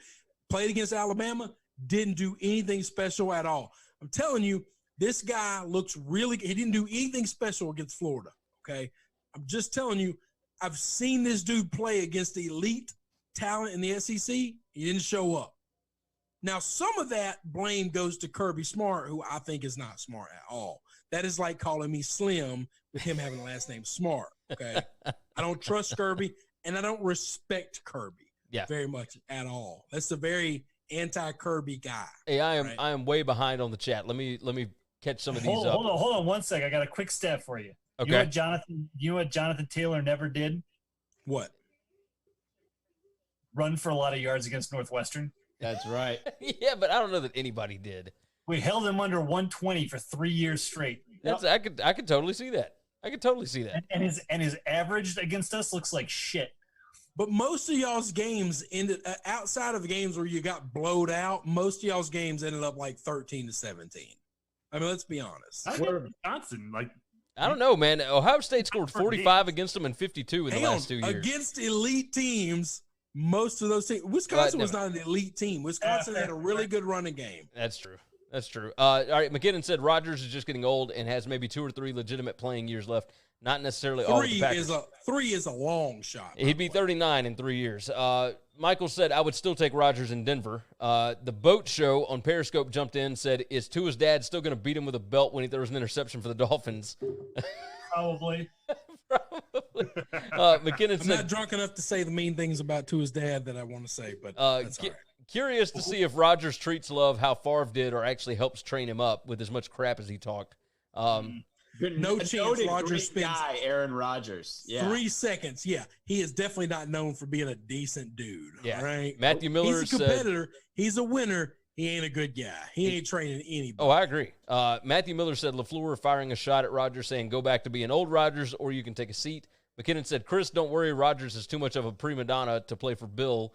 Played against Alabama, didn't do anything special at all. I'm telling you, this guy looks really – he didn't do anything special against Florida, okay? I'm just telling you, I've seen this dude play against the elite talent in the SEC. He didn't show up. Now, some of that blame goes to Kirby Smart, who I think is not smart at all. That is like calling me Slim with him having the last name Smart, okay? I don't trust Kirby, and I don't respect Kirby very much at all. That's a very anti-Kirby guy. Hey, I am way behind on the chat. Let me catch some of these up. Hold on 1 sec. I got a quick stat for you. Okay. You know what Jonathan Taylor never did? What? Run for a lot of yards against Northwestern. That's right. Yeah, but I don't know that anybody did. We held him under 120 for 3 years straight. I could totally see that. I could totally see that. And his average against us looks like shit. But most of y'all's games ended outside of the games where you got blowed out. Most of y'all's games ended up like 13-17. I mean, let's be honest. Wisconsin, I don't know, man. Ohio State scored 45 against them and 52 in the last 2 years. Against elite teams, most of those teams. Wisconsin was not an elite team. Wisconsin had a really good running game. That's true. All right, McKinnon said Rodgers is just getting old and has maybe 2 or 3 legitimate playing years left. Not necessarily all the Packers. 3 is a long shot. He'd be 39 in 3 years. Michael said, I would still take Rodgers in Denver. The Boat Show on Periscope jumped in, said, is Tua's dad still going to beat him with a belt when he throws an interception for the Dolphins? Probably. McKinnon I'm said, not drunk enough to say the mean things about Tua's dad that I want to say, but that's all right. Curious to see if Rodgers treats Love how Favre did or actually helps train him up with as much crap as he talked. No chance Rodgers spends guy, Aaron Rodgers. Yeah. 3 seconds. Yeah, he is definitely not known for being a decent dude. Yeah. Right? Matthew Miller He's a competitor. He's a winner. He ain't a good guy. He ain't training anybody. Oh, I agree. Matthew Miller said LaFleur firing a shot at Rodgers, saying go back to being old Rodgers or you can take a seat. McKinnon said, Chris, don't worry. Rodgers is too much of a prima donna to play for Bill.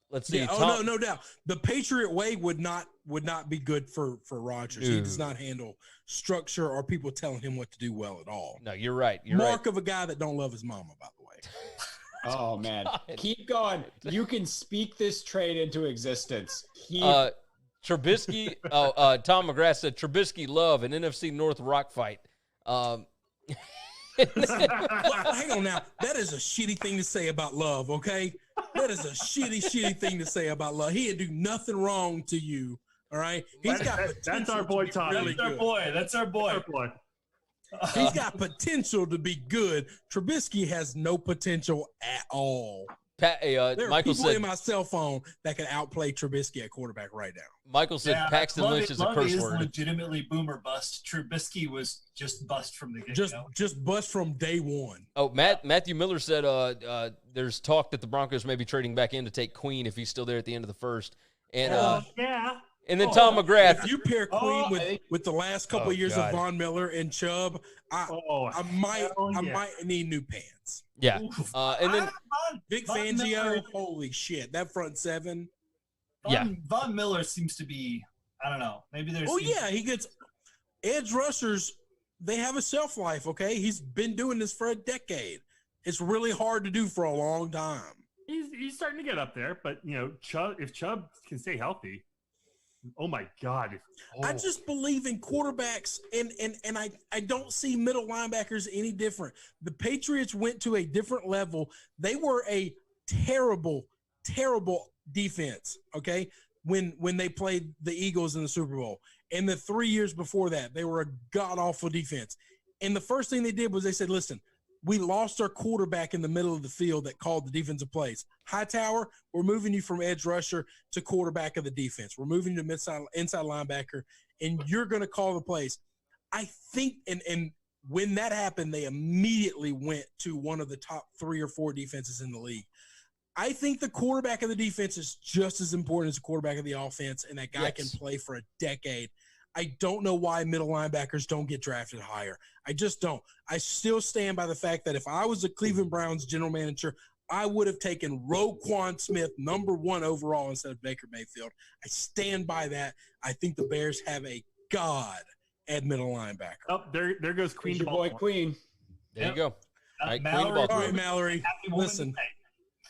Let's see. Yeah, no doubt. The Patriot way would not be good for Rodgers. He does not handle structure or people telling him what to do well at all. No, you're right. Mark of a guy that don't love his mama, by the way. Oh man, keep going. You can speak this trade into existence. Trubisky. Tom McGrath said Trubisky love an NFC North rock fight. Well, hang on now. That is a shitty thing to say about Love, okay? That is a shitty thing to say about Love. He didn't do nothing wrong to you, all right? That's our boy, Tom. That's our boy. He's got potential to be good. Trubisky has no potential at all. There are Michael people said in my cell phone that can outplay Trubisky at quarterback right now. Michael said Paxton Lynch is a curse is word. Legitimately boomer bust. Trubisky was just bust from the get-go. Just bust from day one. Oh, Matthew Miller said there's talk that the Broncos may be trading back in to take Queen if he's still there at the end of the first. And yeah. And then Tom McGrath. If you pair Queen with the last couple of years of Von Miller and Chubb, I might need new pants. Yeah. And then Vic Fangio, holy shit, that front seven. Von Miller seems to be, I don't know, maybe there's. Oh yeah, he gets edge rushers. They have a shelf life. Okay, he's been doing this for a decade. It's really hard to do for a long time. He's starting to get up there, but if Chubb can stay healthy. Oh my God! I just believe in quarterbacks, and I don't see middle linebackers any different. The Patriots went to a different level. They were a terrible defense. Okay, when they played the Eagles in the Super Bowl, and the 3 years before that, they were a god awful defense. And the first thing they did was they said, "Listen, we lost our quarterback in the middle of the field that called the defensive plays. Hightower, we're moving you from edge rusher to quarterback of the defense. We're moving you to inside linebacker, and you're going to call the plays." I think, and when that happened, they immediately went to one of the top 3 or 4 defenses in the league. I think the quarterback of the defense is just as important as the quarterback of the offense, and that guy can play for a decade. I don't know why middle linebackers don't get drafted higher. I just don't. I still stand by the fact that if I was the Cleveland Browns general manager, I would have taken Roquan Smith #1 overall instead of Baker Mayfield. I stand by that. I think the Bears have a god at middle linebacker. Oh, there goes Queen. Your boy Queen. There you go. All right, Mallory. Queen All right, Mallory.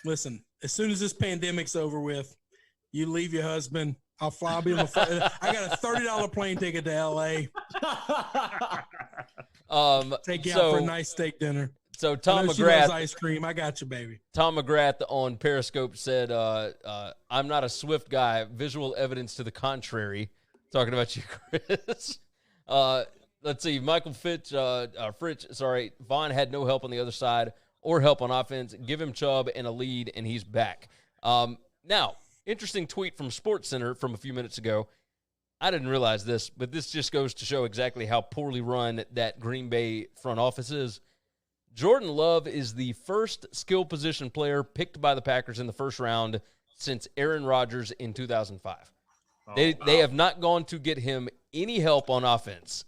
Listen. As soon as this pandemic's over with, you leave your husband. I'll fly. I got a $30 plane ticket to LA. Take you out for a nice steak dinner. So Tom she loves McGrath, ice cream. I got you, baby. Tom McGrath on Periscope said, "I'm not a Swift guy. Visual evidence to the contrary." Talking about you, Chris. Let's see. Michael Fritz. Vaughn had no help on the other side or help on offense. Give him Chubb and a lead, and he's back. Now. Interesting tweet from SportsCenter from a few minutes ago. I didn't realize this, but this just goes to show exactly how poorly run that Green Bay front office is. Jordan Love is the first skill position player picked by the Packers in the first round since Aaron Rodgers in 2005. They have not gone to get him any help on offense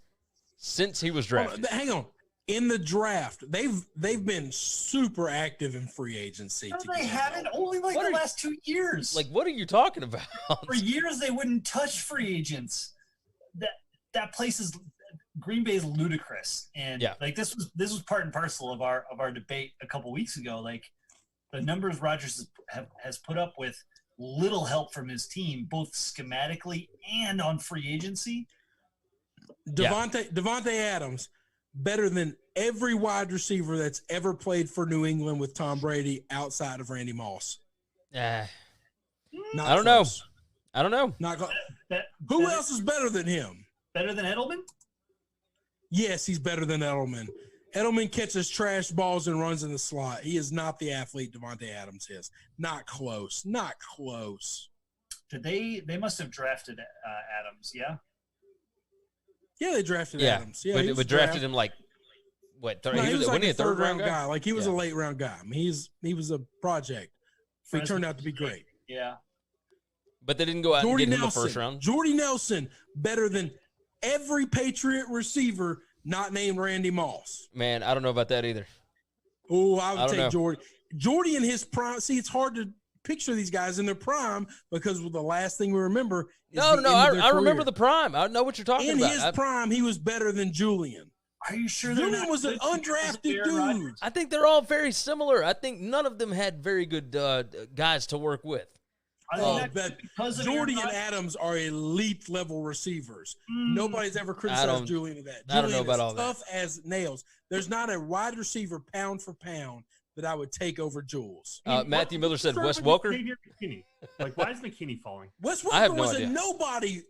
since he was drafted. Hang on. In the draft, they've been super active in free agency. No, they haven't. Only the last 2 years. Like, what are you talking about? For years, they wouldn't touch free agents. That place is Green Bay is ludicrous, and this was part and parcel of our debate a couple weeks ago. Like the numbers Rodgers has put up with little help from his team, both schematically and on free agency. Devontae Adams. Better than every wide receiver that's ever played for New England with Tom Brady outside of Randy Moss. I don't know. Who else is better than him? Better than Edelman? Yes, he's better than Edelman. Edelman catches trash balls and runs in the slot. He is not the athlete Devontae Adams is. Not close. Not close. Did they must have drafted Adams, yeah? Yeah, they drafted Adams. Yeah, but drafted him like what? No, he was like a third round guy. Like he was a late round guy. I mean, he was a project. He turned out to be great. Yeah, but they didn't go out and get him in the first round. Jordy Nelson better than every Patriot receiver not named Randy Moss. Man, I don't know about that either. Oh, I would take Jordy. Jordy in his prime. See, it's hard to picture these guys in their prime because the last thing we remember is I remember the prime. I know what you're talking about. In his prime, he was better than Julian. Are you sure? Julian was an undrafted dude. I think they're all very similar. I think none of them had very good guys to work with. because of Jordy Aaron and Adams are elite level receivers. Nobody's ever I criticized Julian of that. I don't know Julian about is all that. tough as nails. There's not a wide receiver pound for pound that I would take over Jules. Matthew Miller said Wes Welker. Welker. Like, why is McKinney falling? Wes I have Welker no was idea. a nobody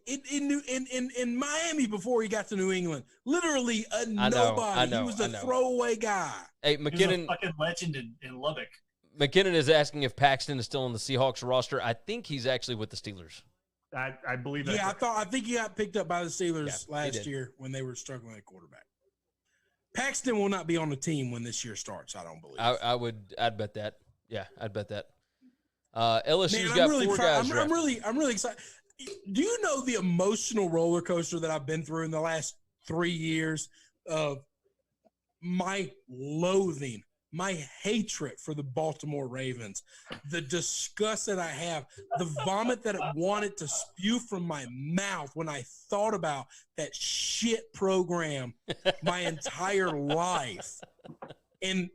in Miami before he got to New England. Literally a nobody. He was a throwaway guy. Hey, He's a McKinnon. fucking legend in Lubbock. McKinnon is asking if Paxton is still on the Seahawks roster. I think he's actually with the Steelers. I believe that. Yeah, I think he got picked up by the Steelers Yeah, last year when they were struggling at quarterback. Paxton will not be on the team when this year starts, I don't believe. I'd bet that. Yeah, I'd bet that. LSU's Man, got really 4 guys. I'm really excited. Do you know the emotional roller coaster that I've been through in the last 3 years of my loathing, my hatred for the Baltimore Ravens, the disgust that I have, the vomit that I wanted to spew from my mouth when I thought about that shit program my entire life. And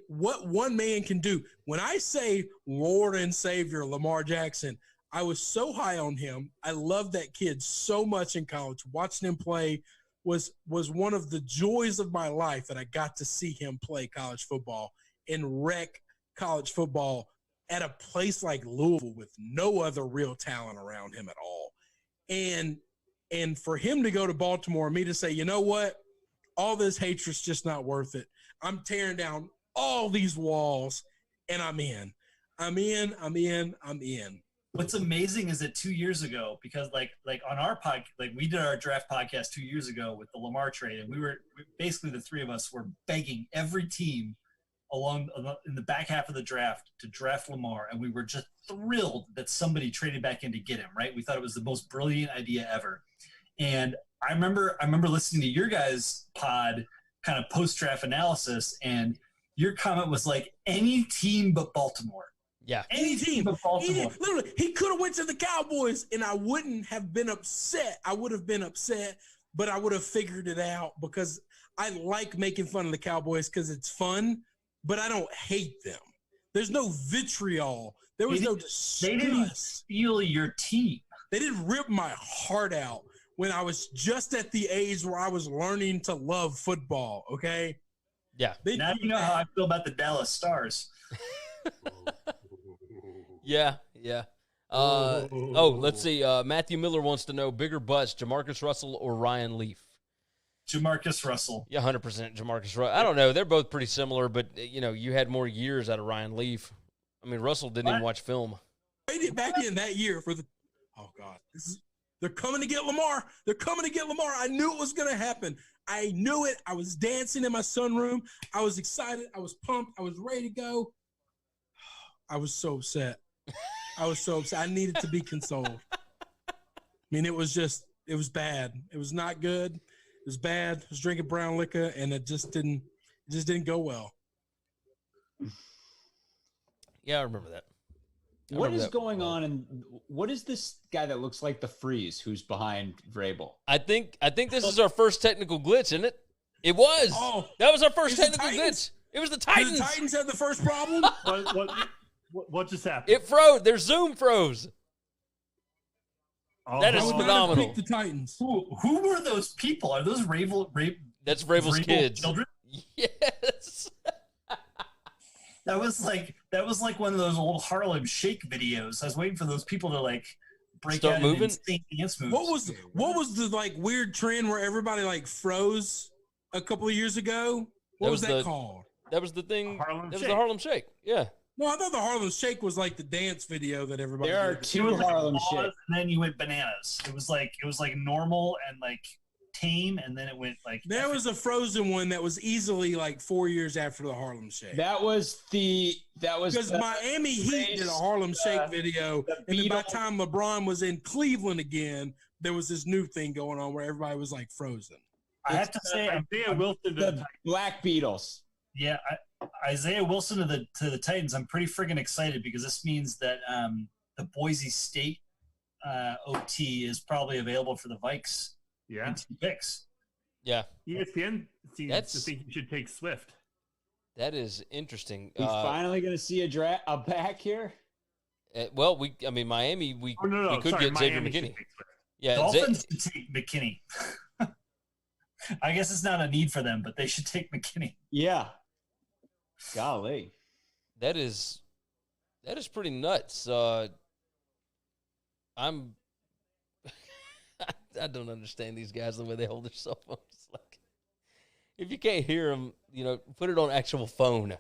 what one man can do. When I say Lord and Savior Lamar Jackson, I was so high on him. I loved that kid so much in college. Watching him play was one of the joys of my life, that I got to see him play college football and wreck college football at a place like Louisville with no other real talent around him at all. And for him to go to Baltimore and me to say, you know what? All this hatred's just not worth it. I'm tearing down all these walls, and I'm in. What's amazing is that 2 years ago, because like on our podcast, like we did our draft podcast 2 years ago with the Lamar trade, and we basically, the three of us were begging every team in the back half of the draft to draft Lamar, and we were just thrilled that somebody traded back in to get him, right? We thought it was the most brilliant idea ever. And I remember listening to your guys' pod kind of post-draft analysis, and your comment was like, any team but Baltimore. Yeah. Any team but Baltimore. He could have went to the Cowboys, and I wouldn't have been upset. I would have been upset, but I would have figured it out, because I like making fun of the Cowboys because it's fun, but I don't hate them. There's no vitriol. There was no disgust. They didn't steal your team. They didn't rip my heart out when I was just at the age where I was learning to love football, okay? Yeah. Now you know how I feel about the Dallas Stars. Yeah. Let's see. Matthew Miller wants to know, bigger butts, Jamarcus Russell or Ryan Leaf? Jamarcus Russell. Yeah, 100% Jamarcus Russell. I don't know. They're both pretty similar, but, you had more years out of Ryan Leaf. I mean, Russell didn't even watch film. Traded back in that year for they're coming to get Lamar. They're coming to get Lamar. I knew it was going to happen. I knew it. I was dancing in my sunroom. I was excited. I was pumped. I was ready to go. I was so upset. I needed to be consoled. I mean, it was bad. It was not good. It was bad. I was drinking brown liquor, and it just didn't go well. Yeah, I remember that. What is going on, and what is this guy that looks like the Freeze who's behind Vrabel? I think this is our first technical glitch, isn't it? It was. Oh, that was our first technical Titans? glitch. It was the Did Titans. the Titans have the first problem? What just happened? It froze. Their Zoom froze. Oh, That is I would not have phenomenal. picked the Titans. Who were those people? Are those That's Vrabel's kids. children? Yes. That was like one of those old Harlem Shake videos. I was waiting for those people to break Start out moving? in insane dance moves. What was the weird trend where everybody froze a couple of years ago? What was that called? That was the thing. Harlem That was Shake. the Harlem Shake. Yeah. No, I thought the Harlem Shake was the dance video that everybody. There are did. two Harlem Shake. And then you went bananas. It was like normal and tame, and then it went There was a Frozen one that was easily 4 years after the Harlem Shake. That was Because Miami Heat did a Harlem Shake video, and then by the time LeBron was in Cleveland again, there was this new thing going on where everybody was frozen. I have to say, Isaiah Wilson. the Black Beatles. Yeah, Isaiah Wilson to the Titans. I'm pretty friggin' excited because this means that the Boise State OT is probably available for the Vikes. Yeah. In 2 picks. Yeah. ESPN seems to think you should take Swift. That is interesting. We finally going to see a back here. Miami, we could Sorry, get Xavier Miami McKinney. should take Swift. Yeah, Dolphins should take McKinney. I guess it's not a need for them, but they should take McKinney. Yeah. Golly. That is pretty nuts. I don't understand these guys the way they hold their cell phones. Like, if you can't hear them, put it on actual phone.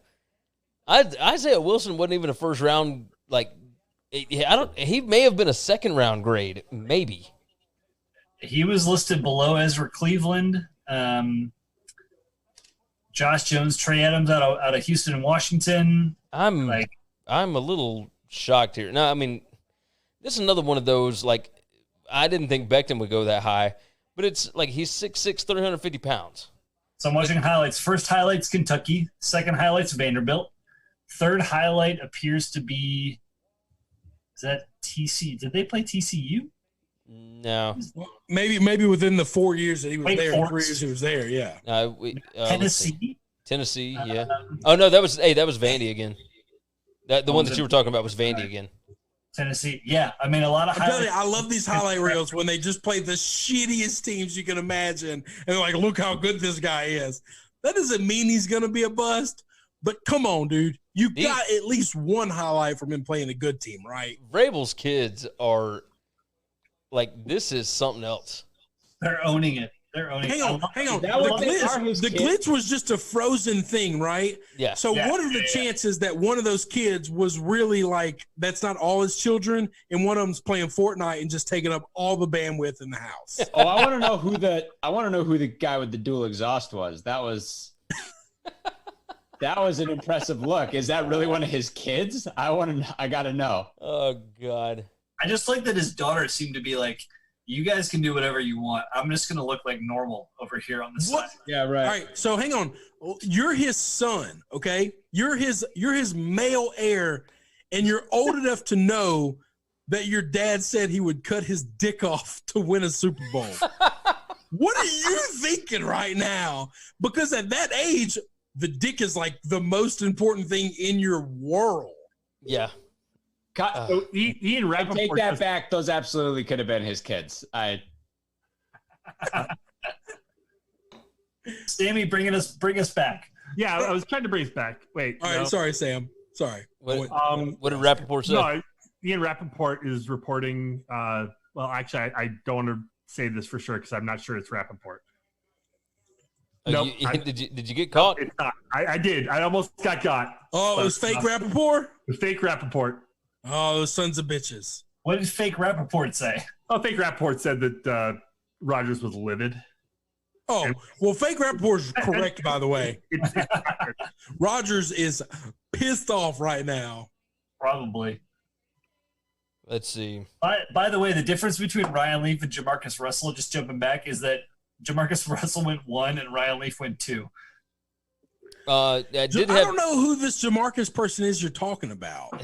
Isaiah Wilson wasn't even a first round. Like, he may have been a second round grade, maybe. He was listed below Ezra Cleveland, Josh Jones, Trey Adams out of Houston and Washington. I'm a little shocked here. No, I mean, this is another one of those, like, I didn't think Becton would go that high, but it's like he's 6'6", 350 pounds. So I'm watching highlights. First highlight's Kentucky. Second highlight's Vanderbilt. Third highlight appears to be, is that TC? Did they play TCU? No. Well, maybe within the 4 years that he was there, 3 years he was there, yeah. Tennessee? Tennessee, yeah. Oh, no, that was Vandy again. The one that you were talking about was Vandy again. Tennessee, yeah. I mean, a lot of highlights. I love these highlight reels when they just play the shittiest teams you can imagine, and they're like, look how good this guy is. That doesn't mean he's going to be a bust, but come on, dude. You got at least one highlight from him playing a good team, right? Vrabel's kids are like, this is something else. They're owning it. Hang on. The glitch was just a frozen thing, right? Yeah. So what are the chances that one of those kids was really like, that's not all his children, and one of them's playing Fortnite and just taking up all the bandwidth in the house? Oh, I want to know who the guy with the dual exhaust was. That was an impressive look. Is that really one of his kids? I got to know. Oh God. I just like that his daughter seemed to be like, you guys can do whatever you want. I'm just going to look like normal over here on the side. Yeah, right. All right, so hang on. You're his son, okay? You're his male heir, and you're old enough to know that your dad said he would cut his dick off to win a Super Bowl. What are you thinking right now? Because at that age, the dick is like the most important thing in your world. Yeah. So Ian Rappaport, take that back. Those absolutely could have been his kids. Sammy, bring us back. Yeah, I was trying to bring us back. Wait. All right, sorry, Sam. Sorry. What did Rappaport say? No, Ian Rappaport is reporting. Well, actually, I don't want to say this for sure because I'm not sure it's Rappaport. Nope. Did you get caught? It's not. I did. I almost got caught. Oh, it was fake Rappaport? It was fake Rappaport. Oh, those sons of bitches. What did fake Rappaport say? Oh, fake Rappaport said that Rodgers was livid. Oh, well, fake Rappaport is correct, by the way. Rodgers is pissed off right now. Probably. Let's see. By the way, the difference between Ryan Leaf and Jamarcus Russell, just jumping back, is that Jamarcus Russell went 1 and Ryan Leaf went 2. I don't know who this Jamarcus person is you're talking about.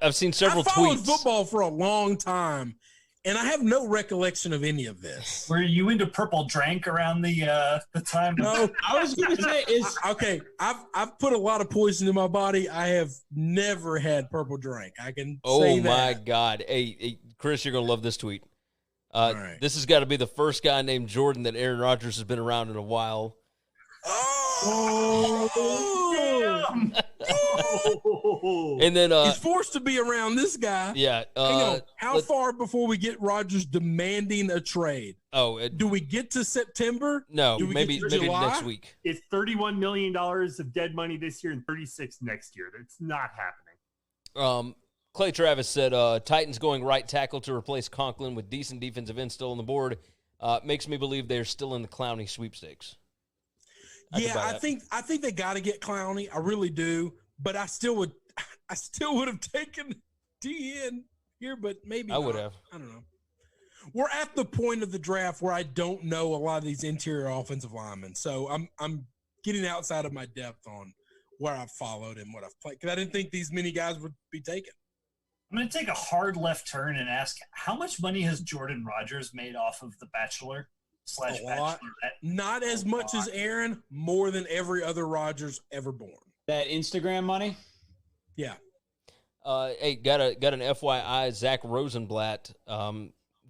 I've seen several tweets. I followed football for a long time, and I have no recollection of any of this. Were you into purple drank around the time? No, I was going to say okay. I've put a lot of poison in my body. I have never had purple drink. I can. Say that. My God! Hey, Chris, you're gonna love this tweet. Right. This has got to be the first guy named Jordan that Aaron Rodgers has been around in a while. And then he's forced to be around this guy. Yeah. Hang on. How far before we get Rodgers demanding a trade? Oh, do we get to September? No, maybe next week. It's $31 million of dead money this year and 36 next year. That's not happening. Clay Travis said Titans going right tackle to replace Conklin with decent defensive end still on the board makes me believe they're still in the Clowney sweepstakes. I think they got to get Clowney. I really do, but I still would have taken DN here, but maybe I would have. I don't know. We're at the point of the draft where I don't know a lot of these interior offensive linemen, so I'm getting outside of my depth on where I've followed and what I've played because I didn't think these many guys would be taken. I'm going to take a hard left turn and ask, how much money has Jordan Rodgers made off of The Bachelor / Bachelorette? Not as much as Aaron, more than every other Rodgers ever born. That Instagram money? Yeah. Hey, got an FYI. Zach Rosenblatt,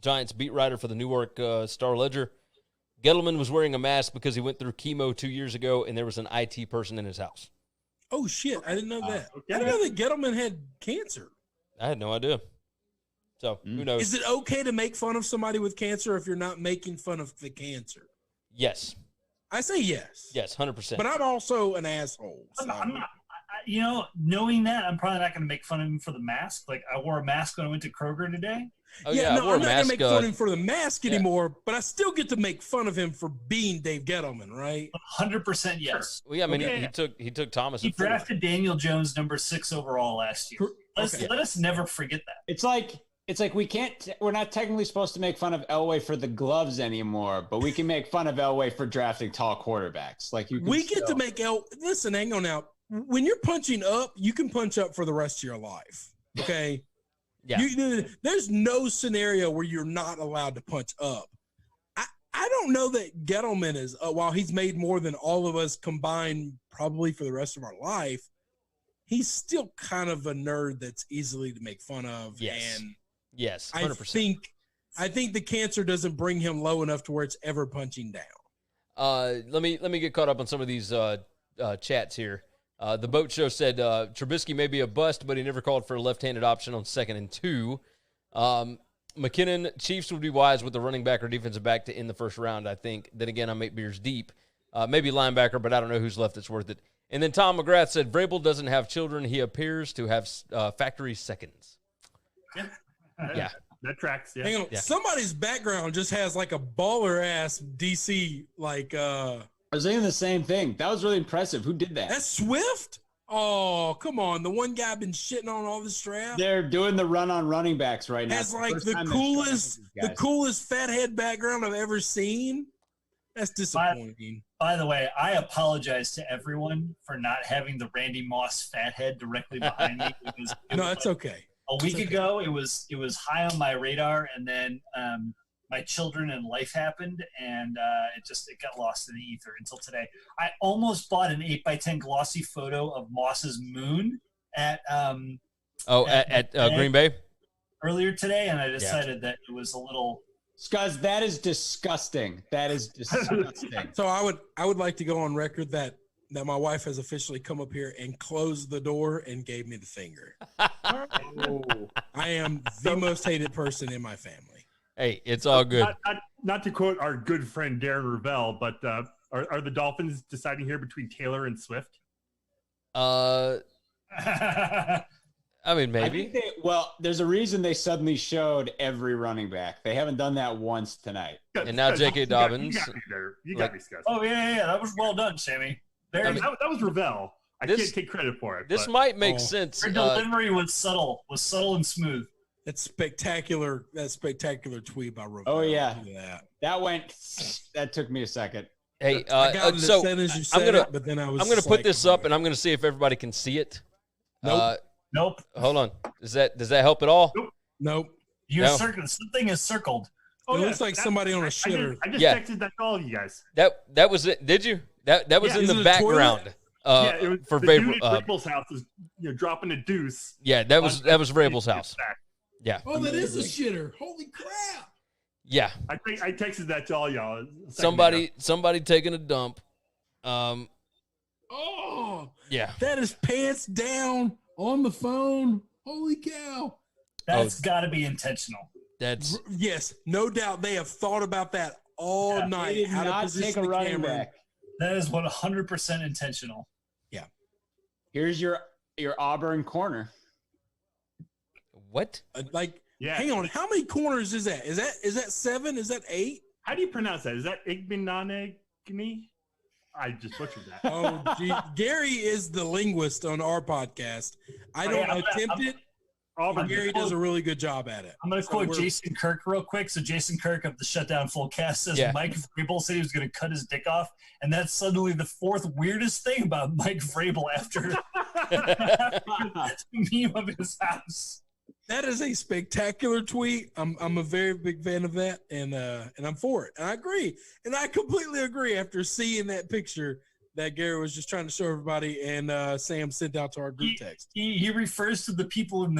Giants beat writer for the Newark Star Ledger. Gettleman was wearing a mask because he went through chemo 2 years ago, and there was an IT person in his house. Oh, shit. I didn't know that. Okay. I didn't know that Gettleman had cancer. I had no idea. So, who knows? Is it okay to make fun of somebody with cancer if you're not making fun of the cancer? Yes. I say yes. Yes, 100%. But I'm also an asshole. So. I'm not. Knowing that, I'm probably not going to make fun of him for the mask. Like, I wore a mask when I went to Kroger today. Oh, yeah, I no, wore I'm a not mask, going to make fun of him for the mask anymore, but I still get to make fun of him for being Dave Gettleman, right? 100% yes. Well, yeah, I mean, Okay. he took Thomas. He at 4. drafted Daniel Jones number 6 overall last year. Let us never forget that. It's like we're not technically supposed to make fun of Elway for the gloves anymore, but we can make fun of Elway for drafting tall quarterbacks. Like Get to make listen, hang on now. When you're punching up, you can punch up for the rest of your life. Okay. Yeah. There's no scenario where you're not allowed to punch up. I don't know that Gettleman is, while he's made more than all of us combined probably for the rest of our life, he's still kind of a nerd that's easily to make fun of. Yes. And yes, 100%. I think the cancer doesn't bring him low enough to where it's ever punching down. Let me get caught up on some of these chats here. The Boat Show said Trubisky may be a bust, but he never called for a left-handed option on 2nd and 2. McKinnon, Chiefs would be wise with the running back or defensive back to end the first round, I think. Then again, I'm 8 beers deep. Maybe linebacker, but I don't know who's left that's worth it. And then Tom McGrath said Vrabel doesn't have children. He appears to have factory seconds. Yeah. That tracks. Yeah. Hang on. Yeah. Somebody's background just has like a baller-ass DC, like I was thinking the same thing. That was really impressive. Who did that? that's Swift? Oh, come on. The one guy I've been shitting on all this draft They're doing the run on running backs right now. has like First the time they're showing coolest these guys. fathead background I've ever seen. That's disappointing. By the way, I apologize to everyone for not having the Randy Moss fathead directly behind me. No, that's okay. A week ago, it was high on my radar, and then my children and life happened, and it got lost in the ether until today. I almost bought an 8x10 glossy photo of Moss's moon at Green Bay earlier today, and I decided that it was a little. Scuzz, that is disgusting. That is disgusting. So I would like to go on record that my wife has officially come up here and closed the door and gave me the finger. I am the most hated person in my family. Hey, it's all good. Not to quote our good friend Darren Ravel, but are the Dolphins deciding here between Taylor and Swift? I mean, maybe. There's a reason they suddenly showed every running back. They haven't done that once tonight. And now J.K. Dobbins. You got me, Scuzz. Oh, yeah. That was well done, Sammy. That was Ravel. I can't take credit for it. This might make sense. Her delivery was subtle and smooth. That spectacular tweet by Ravel. Oh, yeah. That took me a second. Hey, I got it so as soon as you said I'm gonna, it, but then I was I'm going to just put like, this up, and I'm going to see if everybody can see it. Nope. Hold on. Does that help at all? Nope. Something is circled. It looks like somebody on a shitter. I just texted that to all of you guys. That was it. Did you? That was in the background. It was for the dude Vrabel, at Vrabel's house was dropping a deuce. Yeah, that was Vrabel's house. Yeah. Oh, that is a shitter. Holy crap. Yeah. I texted that to all y'all. Somebody taking a dump. Oh. Yeah. That is pants down on the phone. Holy cow. That's got to be intentional. Yes, no doubt. They have thought about that all night. They did How not to position take a the running camera. back. That is 100% intentional. Yeah. Here's your Auburn corner. What? Hang on. How many corners is that? Is that 7? Is that 8? How do you pronounce that? Is that Igbenanegni? I just butchered that. Oh, gee. Gary is the linguist on our podcast. I don't attempt it. Gary does a really good job at it. I'm going to quote Jason Kirk real quick. So Jason Kirk of the Shutdown Fullcast says Mike Vrabel said he was going to cut his dick off, and that's suddenly the 4th weirdest thing about Mike Vrabel after the meme of his house. That is a spectacular tweet. I'm a very big fan of that, and I'm for it. And I agree. And I completely agree after seeing that picture that Gary was just trying to show everybody, and Sam sent out to our group text. He refers to the people in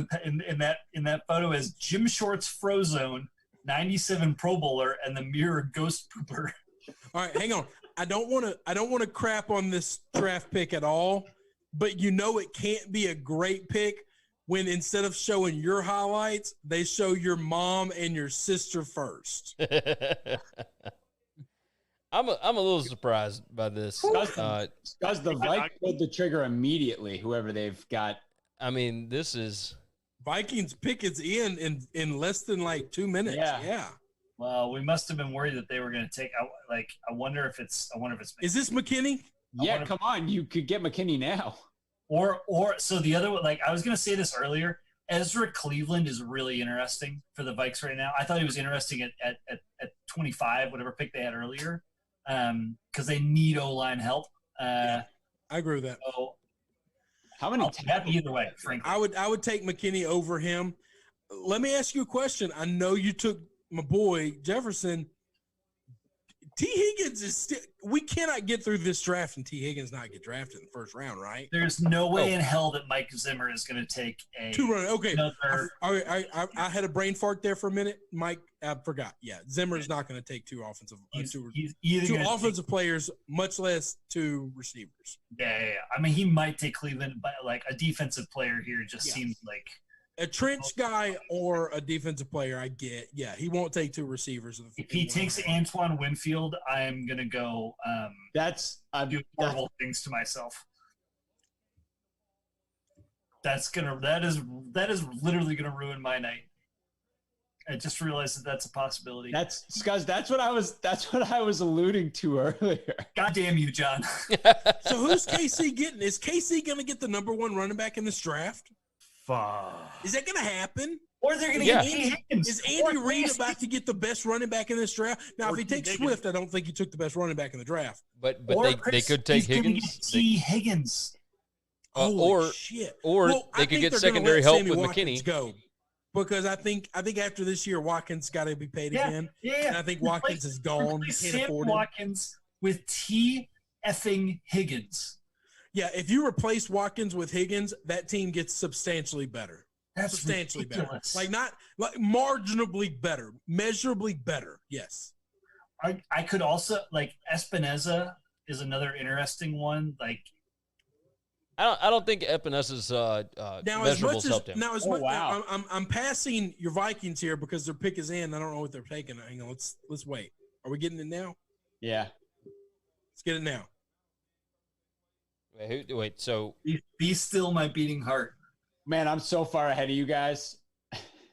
that photo as Jim Shorts Frozone, 97 Pro Bowler, and the Mirror Ghost Pooper. All right, hang on. I don't want to crap on this draft pick at all, but it can't be a great pick when instead of showing your highlights, they show your mom and your sister first. I'm a little surprised by this. Scuzz, the Vikings pulled the trigger immediately, whoever they've got. I mean, this is Vikings pick is in less than like 2 minutes. Yeah. Well, we must have been worried that they were going to take. I wonder if it's. Is this McKinney? Yeah, come on, you could get McKinney now. Or so the other one. Like I was going to say this earlier. Ezra Cleveland is really interesting for the Vikes right now. I thought he was interesting at 25, whatever pick they had earlier, because they need O-line help. I agree with that. So how many? Either way, frankly, I would take McKinney over him. Let me ask you a question. I know you took my boy Jefferson. T. Higgins is still. We cannot get through this draft and T. Higgins not get drafted in the first round, right? There's no way in hell that Mike Zimmer is going to take a 2 run. Okay, I had a brain fart there for a minute. Mike, I forgot. Yeah, Zimmer is not going to take two offensive players, much less 2 receivers. Yeah. I mean, he might take Cleveland, but like a defensive player here just seems like a trench guy or a defensive player. I get. Yeah, he won't take 2 receivers. If he takes Antoine Winfield, I'm going to go. Do horrible things to myself. That is literally gonna ruin my night. I just realized that's a possibility. That's Scuzz. That's what I was alluding to earlier. God damn you, John. So who's KC getting? Is KC gonna get the number 1 running back in this draft? Fuck. Is that gonna happen? Or they're going to get Higgins. Is Andy Reid about to get the best running back in this draft? Now, if he takes Swift, I don't think he took the best running back in the draft. But they could take Higgins. Higgins. Shit. Or they could get secondary help with Watkins McKinney. Go. Because I think after this year, Watkins got to be paid again. Yeah. And I think Watkins is gone. He can't afford it. Watkins with T effing Higgins. Yeah, if you replace Watkins with Higgins, that team gets substantially better. That's substantially ridiculous. better. Not marginally better, measurably better. Yes. I could also Espinoza is another interesting one. Like, I don't think Epinesa's measurables helped him. I'm passing your Vikings here because their pick is in. I don't know what they're taking. Hang on, let's wait. Are we getting it now? Yeah. Let's get it now. Wait, so be still my beating heart. Man, I'm so far ahead of you guys.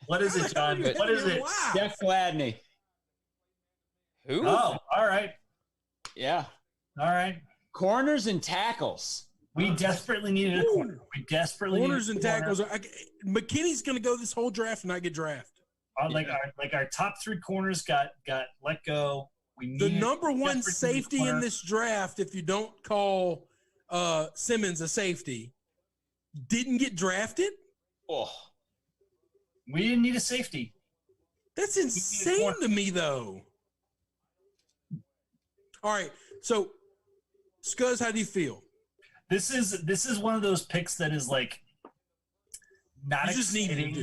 What is it, John? What is it? Jeff Gladney. Who? Oh, all right. Yeah. All right. Corners and tackles. We desperately needed a corner. Corners and tackles. McKinney's going to go this whole draft and not get drafted. Our top 3 corners got let go. The number 1 safety in this draft, if you don't call Simmons a safety, didn't get drafted? Oh. We didn't need a safety. That's insane to me, though. All right. So, Scuzz, how do you feel? This is one of those picks that is like not you just exciting. Need to,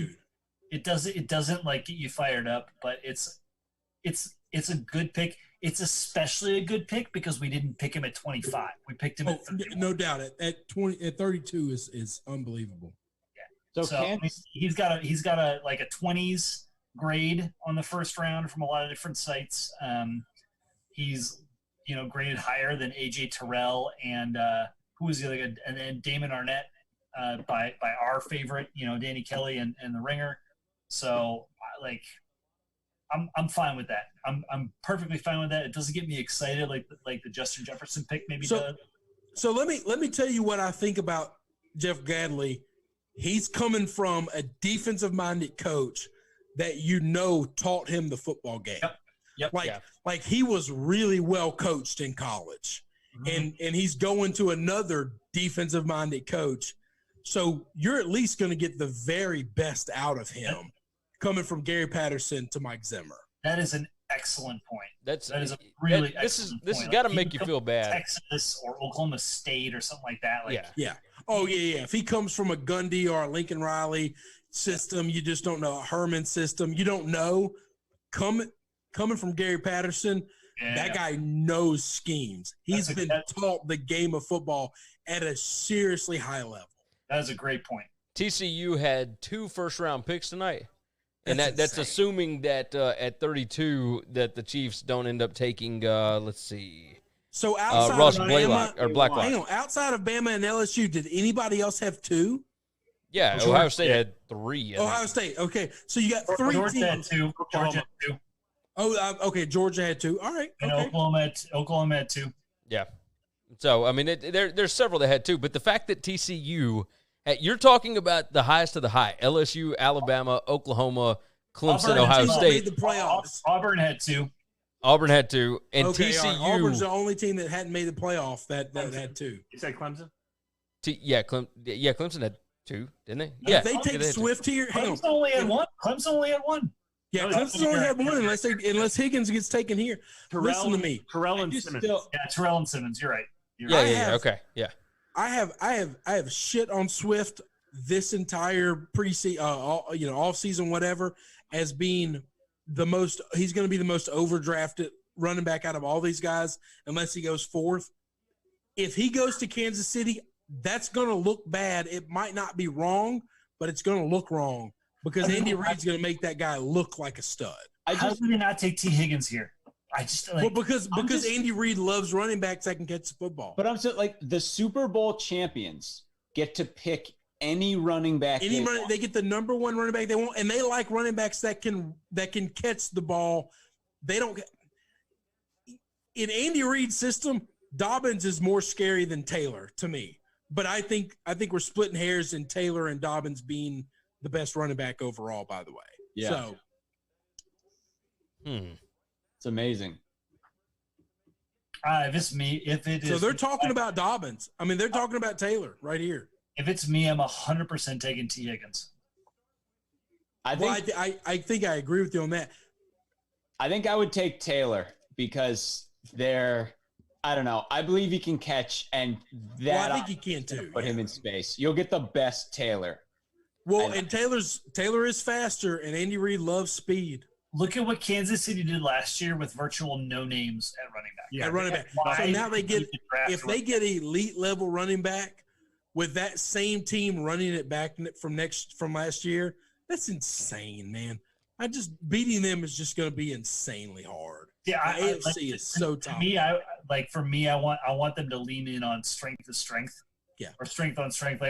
dude. It doesn't like get you fired up, but it's a good pick. It's especially a good pick because we didn't pick him at 25. We picked him at 31. No doubt. At 32 is unbelievable. Yeah. So he's got a like a 20s grade on the first round from a lot of different sites. He's graded higher than AJ Terrell and who was the other guy? And then Damon Arnett by our favorite, Danny Kelly and the Ringer. So I'm fine with that. I'm perfectly fine with that. It doesn't get me excited like the Justin Jefferson pick maybe does. So let me tell you what I think about Jeff Gadley. He's coming from a defensive minded coach that taught him the football game. Yep. Like he was really well coached in college. Mm-hmm. And he's going to another defensive minded coach. So you're at least going to get the very best out of him. Coming from Gary Patterson to Mike Zimmer. That is an excellent point. That is a really this excellent has point. got to Like, make you feel bad. Texas or Oklahoma State or something like that. Like, Yeah. Oh yeah. If he comes from a Gundy or a Lincoln Riley system, you just don't know, a Herman system, you don't know. Coming from Gary Patterson, that guy knows schemes. He's been taught the game of football at a seriously high level. That is a great point. TCU had 2 first-round picks tonight, and that's insane. assuming that at 32 that the Chiefs don't end up taking. Let's see. So outside Ross of Blaylock Bama, or Blacklock. hang on, outside of Bama and LSU, did anybody else have 2? Yeah, Ohio State had 3. Ohio State. Okay, so you got 3 Georgia had teams. 2. Georgia had 2. Oh, okay. Georgia had 2. All right. And Okay. Oklahoma had 2. Yeah. So I mean, there's several that had 2, but the fact that TCU, you're talking about the highest of the high: LSU, Alabama, Oklahoma, Clemson, Ohio State. Made the playoffs. Auburn had 2. Auburn had 2, and Okay, TCU. all right. Auburn's the only team that hadn't made the playoff that had 2. You said Clemson? Clemson had 2, didn't they? If they take Swift here, hang on. Clemson only had 1. Clemson only had 1. Yeah, Clemson only had 1 unless Higgins gets taken here. Listen to me. Terrell and Simmons. Terrell and Simmons. You're right. Okay, yeah. I have shit on Swift this entire preseason, off season, whatever, as being the most. He's going to be the most overdrafted running back out of all these guys, unless he goes 4th. If he goes to Kansas City, that's going to look bad. It might not be wrong, but it's going to look wrong because Andy Reid's going to make that guy look like a stud. How did they not take T. Higgins here? Because Andy Reid loves running backs that can catch the football. But I'm saying, like, the Super Bowl champions get to pick any running back. They get the number 1 running back they want, and they like running backs that can catch the ball. They don't. In Andy Reid's system, Dobbins is more scary than Taylor to me. But I think we're splitting hairs in Taylor and Dobbins being the best running back overall. By the way, yeah. So, it's amazing. If it's me, so they're talking about Dobbins. I mean, they're talking about Taylor right here. If it's me, I'm 100% taking T. Higgins. I think I agree with you on that. I think I would take Taylor because I don't know. I believe he can catch, and I think he can too. Put him in space. You'll get the best Taylor. Well, and Taylor is faster, and Andy Reid loves speed. Look at what Kansas City did last year with virtual no names at running back. Yeah, at running back. So now they get elite level running back with that same team running it back from last year. That's insane, man. Beating them is just going to be insanely hard. Yeah, the AFC is so tough. For me, I want them to lean in on strength to strength. Yeah, or strength on strength.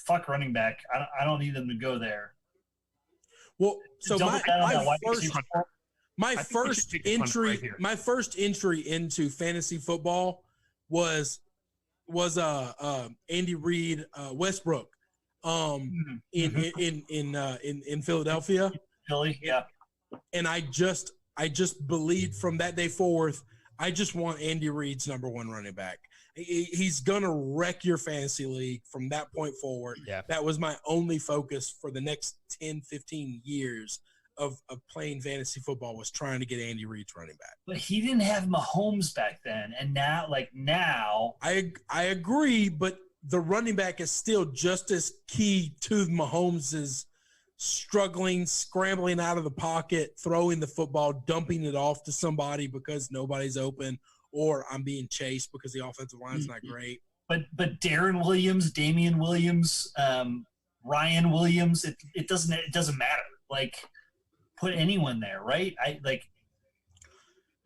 Fuck running back. I don't need them to go there. Well, so my first entry into fantasy football was Andy Reid, Westbrook, in Philadelphia. Philly, yeah. And I just believed from that day forth, I just want Andy Reid's number 1 running back. He's going to wreck your fantasy league from that point forward. Yeah. That was my only focus for the next 10, 15 years of playing fantasy football, was trying to get Andy Reid's running back. But he didn't have Mahomes back then. And now. I agree, but the running back is still just as key to Mahomes' struggling, scrambling out of the pocket, throwing the football, dumping it off to somebody because nobody's open, or I'm being chased because the offensive line's not great. But Darren Williams, Damian Williams, Ryan Williams, it doesn't matter. Put anyone there, right?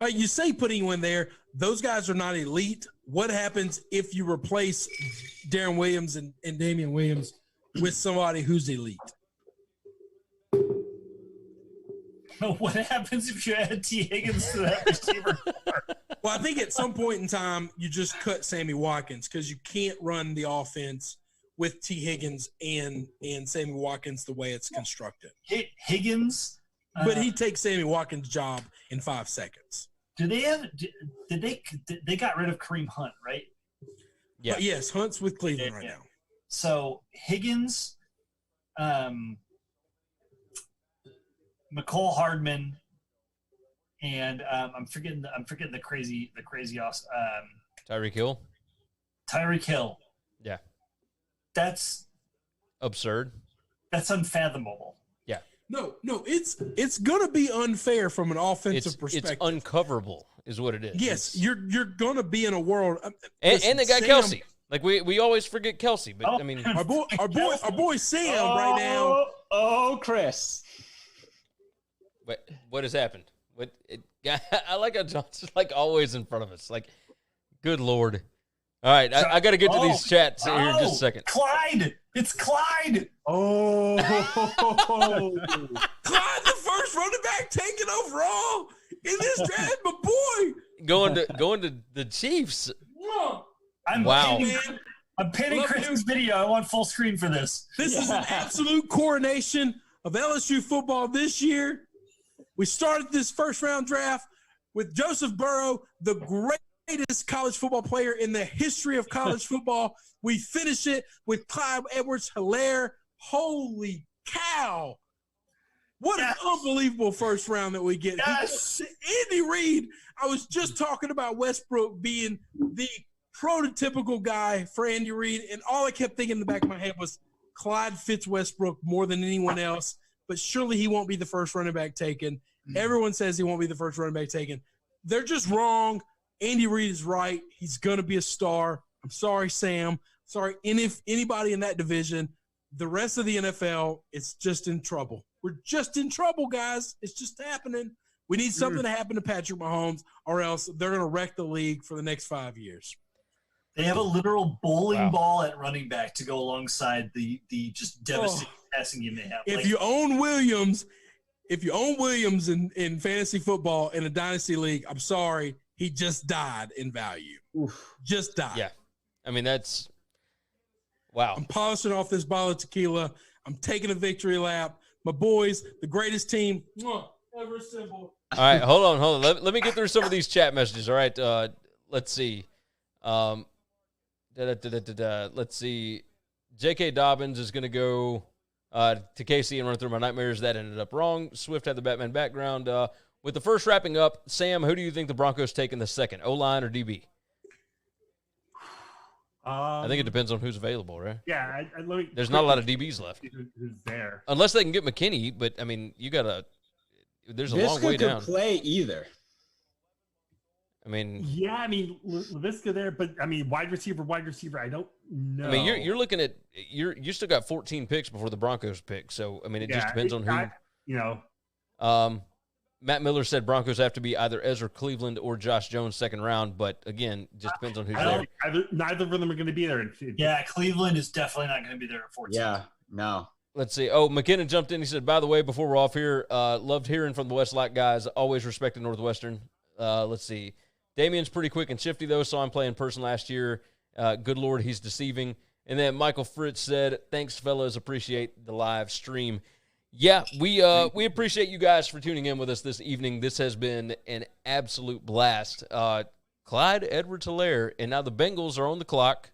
You say put anyone there. Those guys are not elite. What happens if you replace Darren Williams and Damian Williams with somebody who's elite? What happens if you add T. Higgins to that receiver? Well, I think at some point in time, you just cut Sammy Watkins because you can't run the offense with T. Higgins and Sammy Watkins the way it's constructed. Higgins? But he takes Sammy Watkins' job in 5 seconds. Did they got rid of Kareem Hunt, right? Yeah. But yes, Hunt's with Cleveland right now. So Higgins, McCole Hardman, and I'm forgetting the crazy Tyreek Hill. Tyreek Hill. Yeah, that's absurd. That's unfathomable. Yeah. No, it's gonna be unfair from an offensive perspective. It's uncoverable, is what it is. Yes, you're gonna be in a world. And they got Kelsey. Like we always forget Kelsey, but I mean, our boy Sam right now. Oh, Chris. What has happened? I like how John's just like always in front of us. Like, good Lord. All right, I got to get to these chats here in just a second. Clyde! It's Clyde! Oh. Clyde, the first running back taken overall in this draft, my boy. Going to the Chiefs. I'm pinning Chris's video. I want full screen for this. This is an absolute coronation of LSU football this year. We started this first-round draft with Joseph Burrow, the greatest college football player in the history of college football. We finish it with Clyde Edwards-Helaire. Holy cow. What an unbelievable first round that we get. Yes. Andy Reid, I was just talking about Westbrook being the prototypical guy for Andy Reid, and all I kept thinking in the back of my head was Clyde fits Westbrook more than anyone else, but surely he won't be the first running back taken. Everyone says he won't be the first running back taken. They're just wrong. Andy Reid is right. He's going to be a star. I'm sorry, Sam. Sorry, and if anybody in that division, the rest of the NFL, it's just in trouble. We're just in trouble, guys. It's just happening. We need something to happen to Patrick Mahomes, or else they're going to wreck the league for the next 5 years. They have a literal bowling ball at running back to go alongside the just devastating passing game they have. If you own Williams in fantasy football in a dynasty league, I'm sorry, he just died in value. Oof. Just died. Yeah. I mean, that's wow. I'm polishing off this bottle of tequila. I'm taking a victory lap. My boys, the greatest team ever assembled. All right, hold on. Let me get through some of these chat messages. All right, let's see. Let's see. J.K. Dobbins is going to go to KC and run through my nightmares. That ended up wrong. Swift had the Batman background. With the first wrapping up, Sam, who do you think the Broncos take in the second, O-line or DB? I think it depends on who's available, right? Yeah. There's not a lot of DBs left. Who's there? Unless they can get McKinney, but, I mean, there's a long way down. Visca could play either. I mean, Laviska there, but I mean, wide receiver. I don't know. I mean, you're looking at you still got 14 picks before the Broncos pick, so I mean, it just depends on who. Matt Miller said Broncos have to be either Ezra Cleveland or Josh Jones second round, but again, it just depends on who's there. Neither of them are going to be there. Cleveland is definitely not going to be there at 14. Yeah, no. Let's see. Oh, McKinnon jumped in. He said, by the way, before we're off here, loved hearing from the Westlake guys. Always respected Northwestern. Let's see. Damien's pretty quick and shifty, though. Saw him play in person last year. Good Lord, he's deceiving. And then Michael Fritz said, thanks, fellas. Appreciate the live stream. Yeah, we appreciate you guys for tuning in with us this evening. This has been an absolute blast. Clyde Edwards-Helaire, and now the Bengals are on the clock,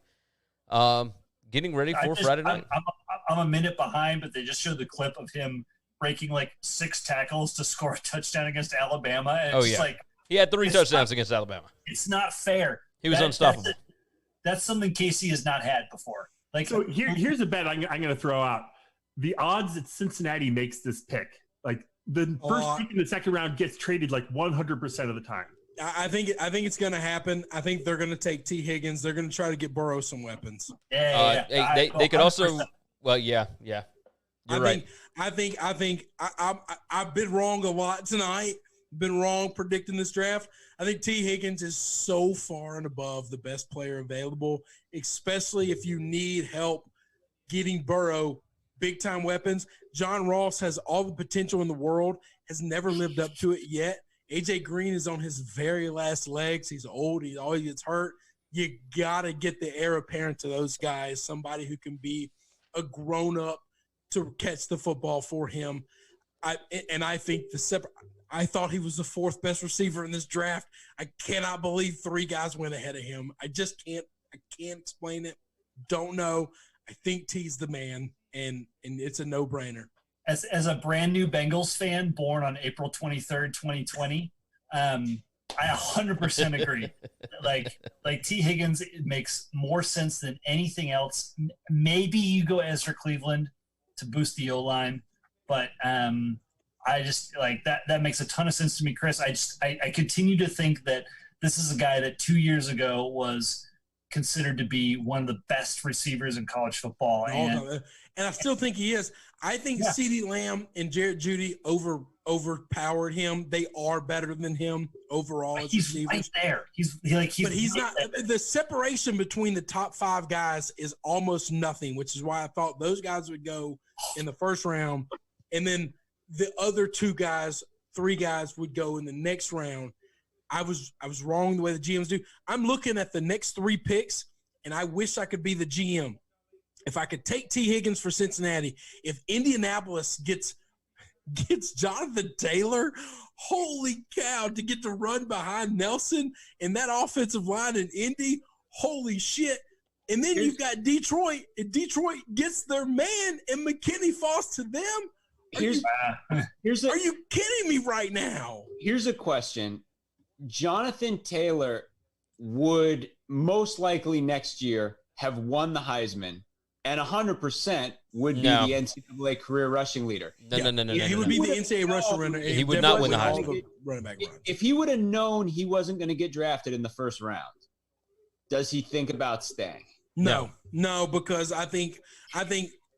getting ready for Friday night. I'm a minute behind, but they just showed the clip of him breaking like 6 tackles to score a touchdown against Alabama. And he had 3 touchdowns against Alabama. It's not fair. He was unstoppable. That's something KC has not had before. So here's a bet I'm going to throw out. The odds that Cincinnati makes this pick, like the first pick in the second round gets traded like 100% of the time. I think it's going to happen. I think they're going to take T. Higgins. They're going to try to get Burrow some weapons. They could also. Well, yeah. You're right. I think I've been wrong a lot tonight. Been wrong predicting this draft. I think T. Higgins is so far and above the best player available, especially if you need help getting Burrow big-time weapons. John Ross has all the potential in the world, has never lived up to it yet. A.J. Green is on his very last legs. He's old. He always gets hurt. You got to get the heir apparent to those guys, somebody who can be a grown-up to catch the football for him. I think I thought he was the 4th best receiver in this draft. I cannot believe 3 guys went ahead of him. I just can't. I can't explain it. Don't know. I think T's the man, and it's a no-brainer. As a brand new Bengals fan born on April 23rd, 2020, I 100% agree. like T. Higgins, it makes more sense than anything else. Maybe you go Ezra Cleveland to boost the O-line, but I just like that makes a ton of sense to me, Chris. I continue to think that this is a guy that 2 years ago was considered to be one of the best receivers in college football. And I still think he is. I think CeeDee Lamb and Jarrett Jeudy overpowered him. They are better than him overall. He's right there. He's right not. There. The separation between the top 5 guys is almost nothing, which is why I thought those guys would go in the first round, and then the other 3 guys would go in the next round. I was wrong the way the GMs do. I'm looking at the next 3 picks, and I wish I could be the GM. If I could take T. Higgins for Cincinnati, if Indianapolis gets Jonathan Taylor, holy cow, to get to run behind Nelson and that offensive line in Indy, holy shit. And then you've got Detroit, and Detroit gets their man, and McKinney falls to them. Are you kidding me right now? Here's a question. Jonathan Taylor would most likely next year have won the Heisman and 100% would be the NCAA career rushing leader. No. He would be the NCAA rushing runner. He would not win the Heisman. If he would have known he wasn't going to get drafted in the first round, does he think about staying? No, because I think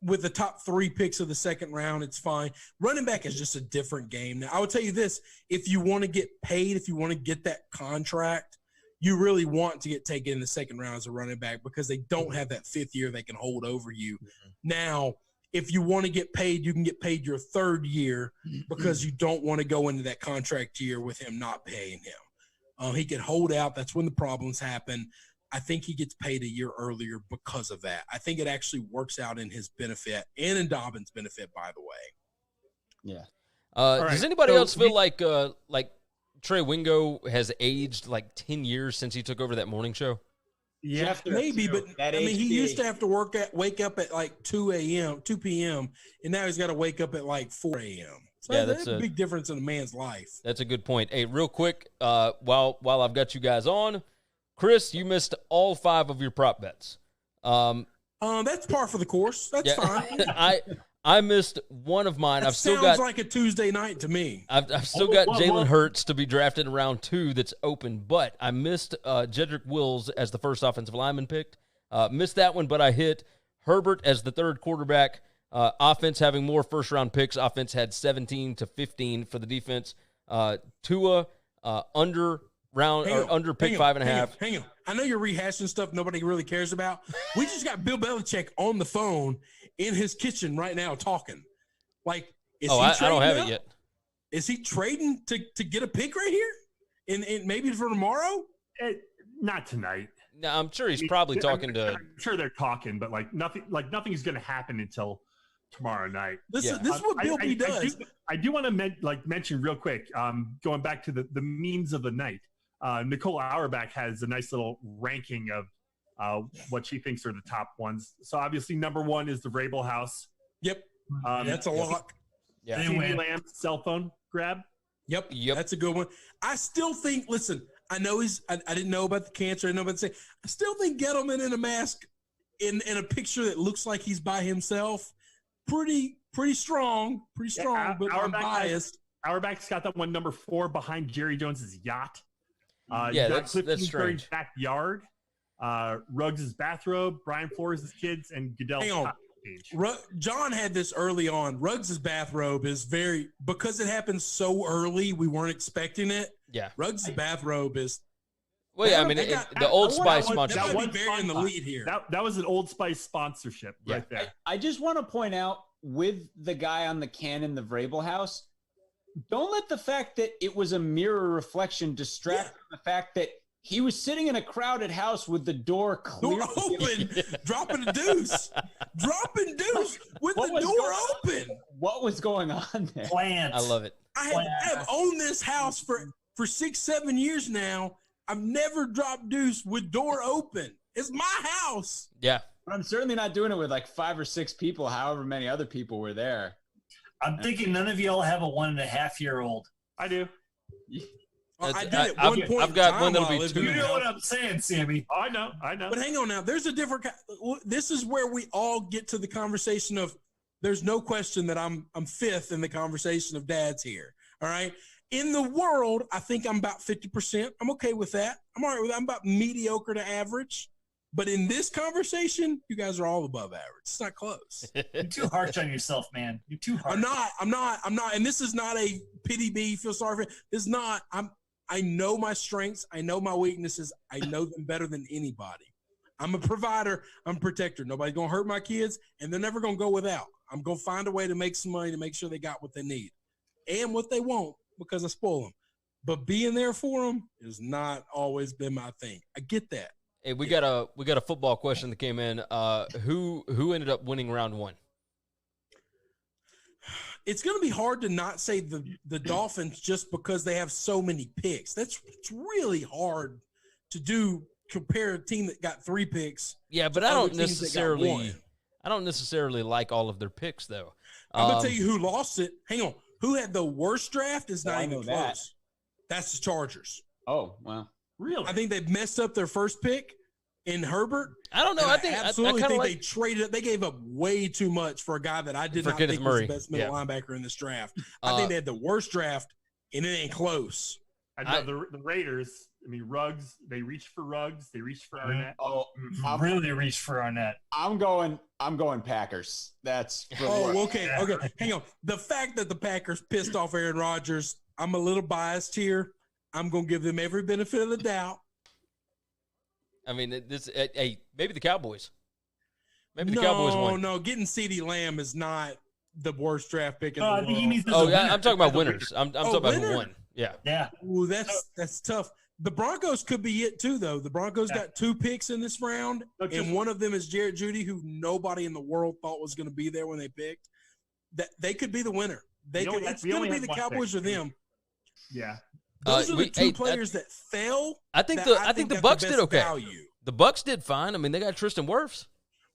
with the top 3 picks of the second round, it's fine. Running back is just a different game. Now, I would tell you this. If you want to get paid, if you want to get that contract, you really want to get taken in the second round as a running back because they don't have that 5th year they can hold over you. Now, if you want to get paid, you can get paid your 3rd year because you don't want to go into that contract year with him not paying him. He can hold out. That's when the problems happen. I think he gets paid a year earlier because of that. I think it actually works out in his benefit and in Dobbins' benefit, by the way. Yeah. Does anybody else feel like Trey Wingo has aged like 10 years since he took over that morning show? Yeah, maybe, but I mean, he used to have to wake up at like 2 p.m., and now he's got to wake up at like 4 a.m. So yeah, that's a big difference in a man's life. That's a good point. Hey, real quick, while I've got you guys on, Chris, you missed all 5 of your prop bets. That's par for the course. That's fine. I missed one of mine. That sounds like a Tuesday night to me. I've still got Jalen Hurts to be drafted in round 2 that's open, but I missed Jedrick Wills as the first offensive lineman picked. Missed that one, but I hit Herbert as the 3rd quarterback. Offense having more first-round picks. Offense had 17 to 15 for the defense. Tua under pick 5.5. Hang on. I know you're rehashing stuff nobody really cares about. We just got Bill Belichick on the phone in his kitchen right now talking. Like, I don't have it yet. Is he trading to get a pick right here? And maybe for tomorrow? Not tonight. No, I'm sure he's probably talking to. I'm sure they're talking, but nothing's going to happen until tomorrow night. This is what Bill B does. I do want to mention real quick, going back to the memes of the night. Nicole Auerbach has a nice little ranking of what she thinks are the top ones. So obviously, number 1 is the Vrabel house. Yep, that's a lock. Yeah, CeeDee Lamb's cell phone grab. Yep, that's a good one. I still think. Listen, I know I didn't know about the cancer. I didn't know about the. I still think Gettleman in a mask, in a picture that looks like he's by himself. Pretty strong. Yeah, but I'm biased. Auerbach's got that one number 4 behind Jerry Jones's yacht. That's strange. Backyard. Ruggs' bathrobe, Brian Flores' kids, and Goodell's top page. John had this early on. Ruggs' bathrobe is because it happened so early, we weren't expecting it. Yeah. Ruggs' bathrobe is. Well, yeah, I mean, the Old Spice sponsorship. That would be very in the lead here. That was an Old Spice sponsorship right there. I just want to point out with the guy on the can in the Vrabel house, don't let the fact that it was a mirror reflection distract from the fact that he was sitting in a crowded house with the door open, dropping a deuce with the door open. What was going on there? Plants. I love it. I have owned this house for 6-7 years now. I've never dropped deuce with door open. It's my house. Yeah. But I'm certainly not doing it with like 5 or 6 people, however many other people were there. I'm thinking none of y'all have a 1.5-year-old. I do. I did at one point. I've got one that'll be 2. You know what I'm saying, Sammy? I know. But hang on now. There's a different. This is where we all get to the conversation of. There's no question that I'm fifth in the conversation of dads here. All right. In the world, I think I'm about 50%. I'm okay with that. I'm all right with that. I'm about mediocre to average. But in this conversation, you guys are all above average. It's not close. You're too harsh on yourself, man. You're too harsh. I'm not. And this is not a pity me, feel sorry for it. This is not. I know my strengths. I know my weaknesses. I know them better than anybody. I'm a provider. I'm a protector. Nobody's going to hurt my kids, and they're never going to go without. I'm going to find a way to make some money to make sure they got what they need and what they want because I spoil them. But being there for them has not always been my thing. I get that. Hey, we got a football question that came in. Who ended up winning round 1? It's going to be hard to not say the Dolphins just because they have so many picks. It's really hard to do. Compare a team that got 3 picks. Yeah, but I don't necessarily like all of their picks though. I'm gonna tell you who lost it. Hang on, who had the worst draft is not even close. That's the Chargers. Oh, wow. Really? I think they messed up their first pick in Herbert. I don't know. I think they traded. They gave up way too much for a guy that I did not think was the best middle linebacker in this draft. I think they had the worst draft, and it ain't close. I know the Raiders. I mean, Ruggs. They reached for Ruggs. They reached for Arnett. Oh, really reached for Arnett. I'm going Packers. That's okay. Hang on. The fact that the Packers pissed off Aaron Rodgers, I'm a little biased here. I'm gonna give them every benefit of the doubt. I mean, maybe the Cowboys. Maybe the Cowboys won. No, getting CeeDee Lamb is not the worst draft pick in the I think he means world. I'm talking about winners. I'm talking about who won. Yeah. Yeah. Ooh, that's tough. The Broncos could be it too, though. The Broncos got 2 picks in this round, and one of them is Jarrett Jeudy, who nobody in the world thought was going to be there when they picked. That they could be the winner. It's going to be the Cowboys or them. Yeah. Those are the 2 players that fell. I think the Bucs did okay. Value. The Bucs did fine. I mean, they got Tristan Wirfs.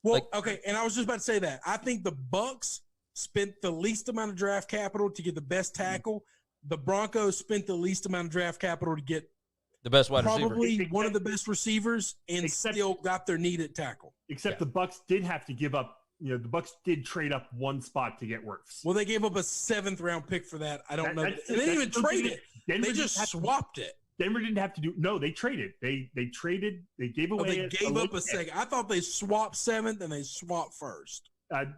Well, okay, and I was just about to say that. I think the Bucs spent the least amount of draft capital to get the best tackle. The Broncos spent the least amount of draft capital to get the best wide receiver. Probably one of the best receivers, and still got their need at tackle. Except the Bucs did have to give up. The Bucs did trade up 1 spot to get Wirfs. Well, they gave up a 7th round pick for that. I don't know. They didn't even trade it. They just swapped it. Denver didn't have to do. No, they traded. They traded. They gave away. They gave up a second. I thought they swapped 7th and they swapped 1st.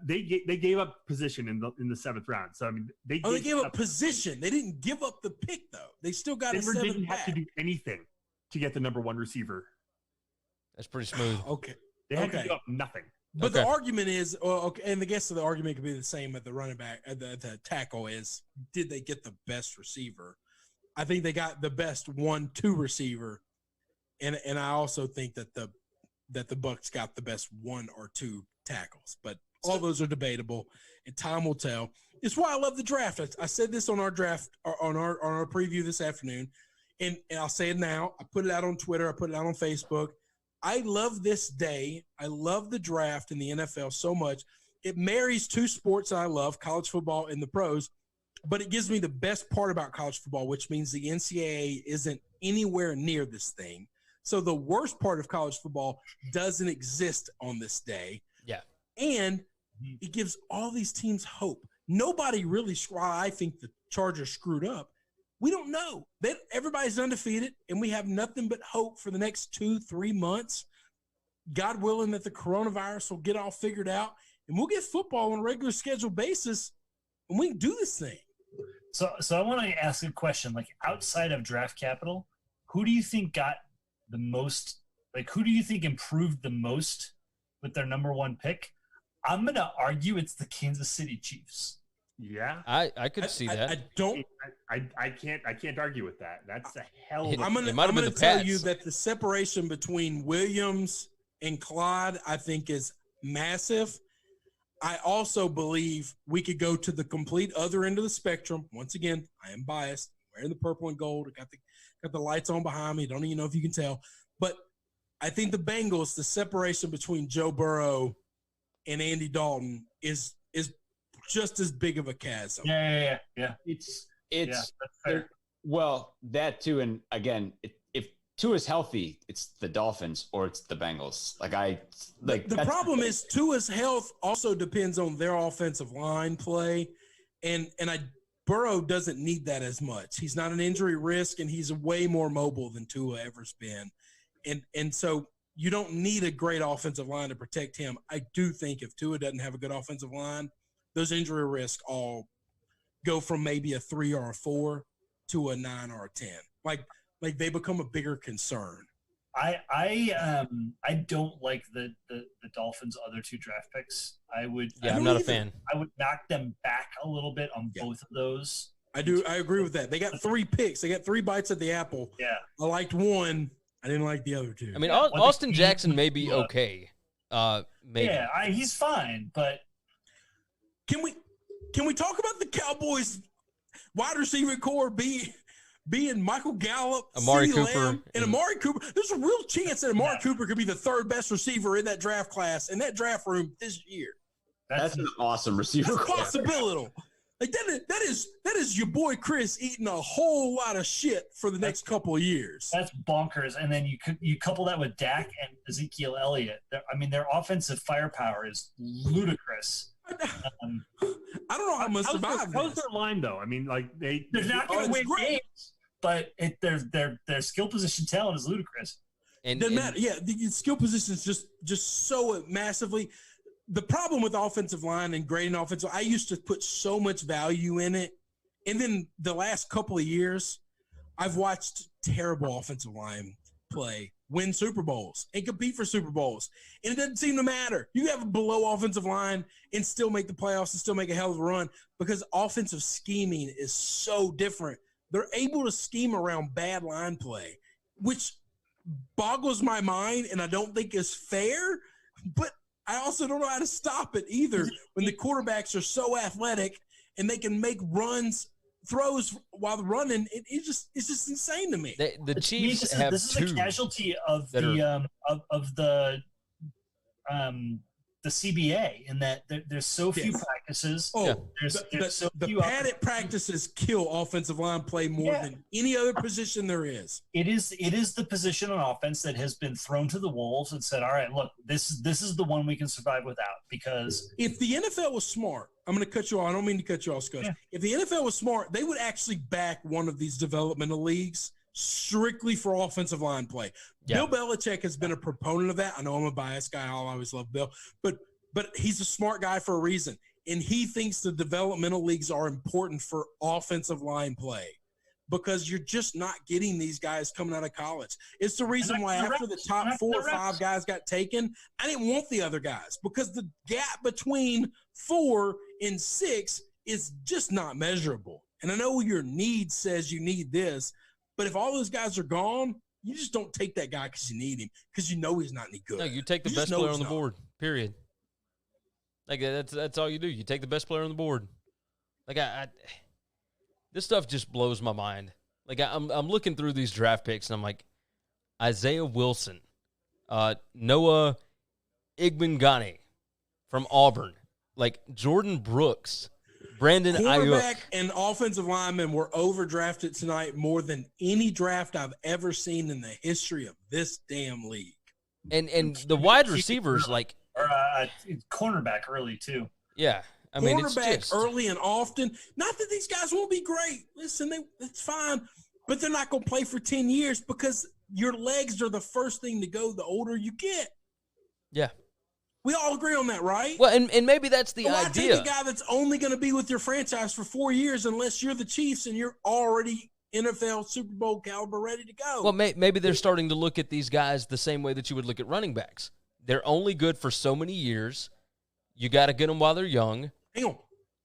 They gave up position in the 7th round. So I mean, they gave up position. They didn't give up the pick though. They still got Denver a 7th didn't have back. to do anything to get the number 1 receiver. That's pretty smooth. Okay, they had to give up nothing. But the argument is, and the guess of the argument could be the same at the running back. The tackle is, did they get the best receiver? I think they got the best 1-2 receiver, and I also think that the Bucs got the best 1 or 2 tackles. But all those are debatable, and time will tell. It's why I love the draft. I said this on our draft on our preview this afternoon, and I'll say it now. I put it out on Twitter. I put it out on Facebook. I love this day. I love the draft in the NFL so much. It marries 2 sports I love, college football and the pros, but it gives me the best part about college football, which means the NCAA isn't anywhere near this thing. So the worst part of college football doesn't exist on this day. Yeah. And it gives all these teams hope. Nobody really, I think the Chargers screwed up. We don't know. Everybody's undefeated, and we have nothing but hope for the next 2-3 months. God willing that the coronavirus will get all figured out, and we'll get football on a regular scheduled basis, and we can do this thing. So I want to ask a question. Like, outside of draft capital, who do you think got the most? Like, who do you think improved the most with their number 1 pick? I'm going to argue it's the Kansas City Chiefs. Yeah, I could see that. I can't argue with that. That's a hell of a. I'm gonna tell you that the separation between Williams and Clyde, I think, is massive. I also believe we could go to the complete other end of the spectrum. Once again, I am biased. Wearing the purple and gold. I got the lights on behind me. Don't even know if you can tell, but I think the Bengals, the separation between Joe Burrow and Andy Dalton is just as big of a chasm. Yeah. It's Well, that too, and again, if Tua's healthy, it's the Dolphins or it's the Bengals. The problem is Tua's health also depends on their offensive line play, and Burrow doesn't need that as much. He's not an injury risk, and he's way more mobile than Tua ever's been, and so you don't need a great offensive line to protect him. I do think if Tua doesn't have a good offensive line, those injury risks all go from maybe a 3 or a 4 to a 9 or a 10. Like they become a bigger concern. I don't like the Dolphins' other 2 draft picks. I'm not a fan. I would knock them back a little bit on both of those. I do. I agree with that. They got 3 picks. They got 3 bites at the apple. Yeah. I liked one. I didn't like the other 2. I mean, Austin Jackson may be okay. Maybe. Yeah, he's fine, but can we talk about the Cowboys wide receiver core being Michael Gallup, Amari CeeDee Cooper, Lamb, and Amari Cooper? There's a real chance that Amari Cooper could be the 3rd best receiver in that draft class, in that draft room this year. That's an awesome receiver. That's possible. Like that is your boy Chris eating a whole lot of shit for the next couple of years. That's bonkers. And then you couple that with Dak and Ezekiel Elliott. Their offensive firepower is ludicrous. I don't know how much survive. How's their line though? I mean, like they're not going to win games, but their skill position talent is ludicrous. Doesn't matter. Yeah, the skill position is just so massively. The problem with offensive line and grading offensive, I used to put so much value in it. And then the last couple of years, I've watched terrible offensive line play, win Super Bowls, and compete for Super Bowls. And it doesn't seem to matter. You have a below offensive line and still make the playoffs and still make a hell of a run because offensive scheming is so different. They're able to scheme around bad line play, which boggles my mind and I don't think is fair, but I also don't know how to stop it either when the quarterbacks are so athletic and they can make throws while running. It's just insane to me. The Chiefs have this is 2 a casualty of the CBA in that there's so few practices. The padded practices kill offensive line play more than any other position there is. It is the position on offense that has been thrown to the wolves and said, all right, look, this is the one we can survive without. Because if the NFL was smart, I'm going to cut you off. I don't mean to cut you off, Scuzz. Yeah. If the NFL was smart, they would actually back one of these developmental leagues strictly for offensive line play. Yeah. Bill Belichick has been a proponent of that. I know I'm a biased guy. I'll always love Bill. But he's a smart guy for a reason. And he thinks the developmental leagues are important for offensive line play because you're just not getting these guys coming out of college. It's the reason why after the top 4 or 5 guys got taken, I didn't want the other guys because the gap between 4 and 6 is just not measurable. And I know your need says you need this, but if all those guys are gone, you just don't take that guy because you need him because you know he's not any good. No, you take the best player on the board, period. Like, that's all you do. You take the best player on the board. Like, this stuff just blows my mind. Like, I'm looking through these draft picks, and I'm like, Isaiah Wilson, Noah Igbinoghene from Auburn, like Jordan Brooks, Brandon Quarterback Ayuk. And offensive linemen were overdrafted tonight more than any draft I've ever seen in the history of this damn league. And the wide receivers, like – or cornerback early, too. Yeah. I mean, quarterback it's just... early and often. Not that these guys won't be great. Listen, it's fine. But they're not going to play for 10 years because your legs are the first thing to go the older you get. Yeah. We all agree on that, right? Well, and maybe that's the why idea. Take a guy that's only going to be with your franchise for 4 years unless you're the Chiefs and you're already NFL Super Bowl caliber ready to go. Well, maybe they're starting to look at these guys the same way that you would look at running backs. They're only good for so many years. You got to get them while they're young. Hang on.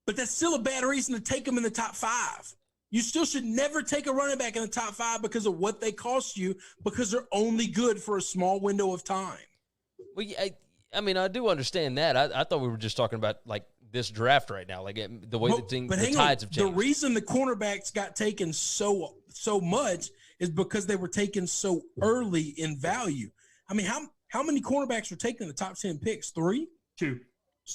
But that's still a bad reason to take them in the top 5. You still should never take a running back in the top 5 because of what they cost you because they're only good for a small window of time. Well, I mean, I do understand that. I thought we were just talking about, like, this draft right now, like the way the tides have changed. The reason the cornerbacks got taken so much is because they were taken so early in value. I mean, how many cornerbacks were taken in the top 10 picks? 3? 2.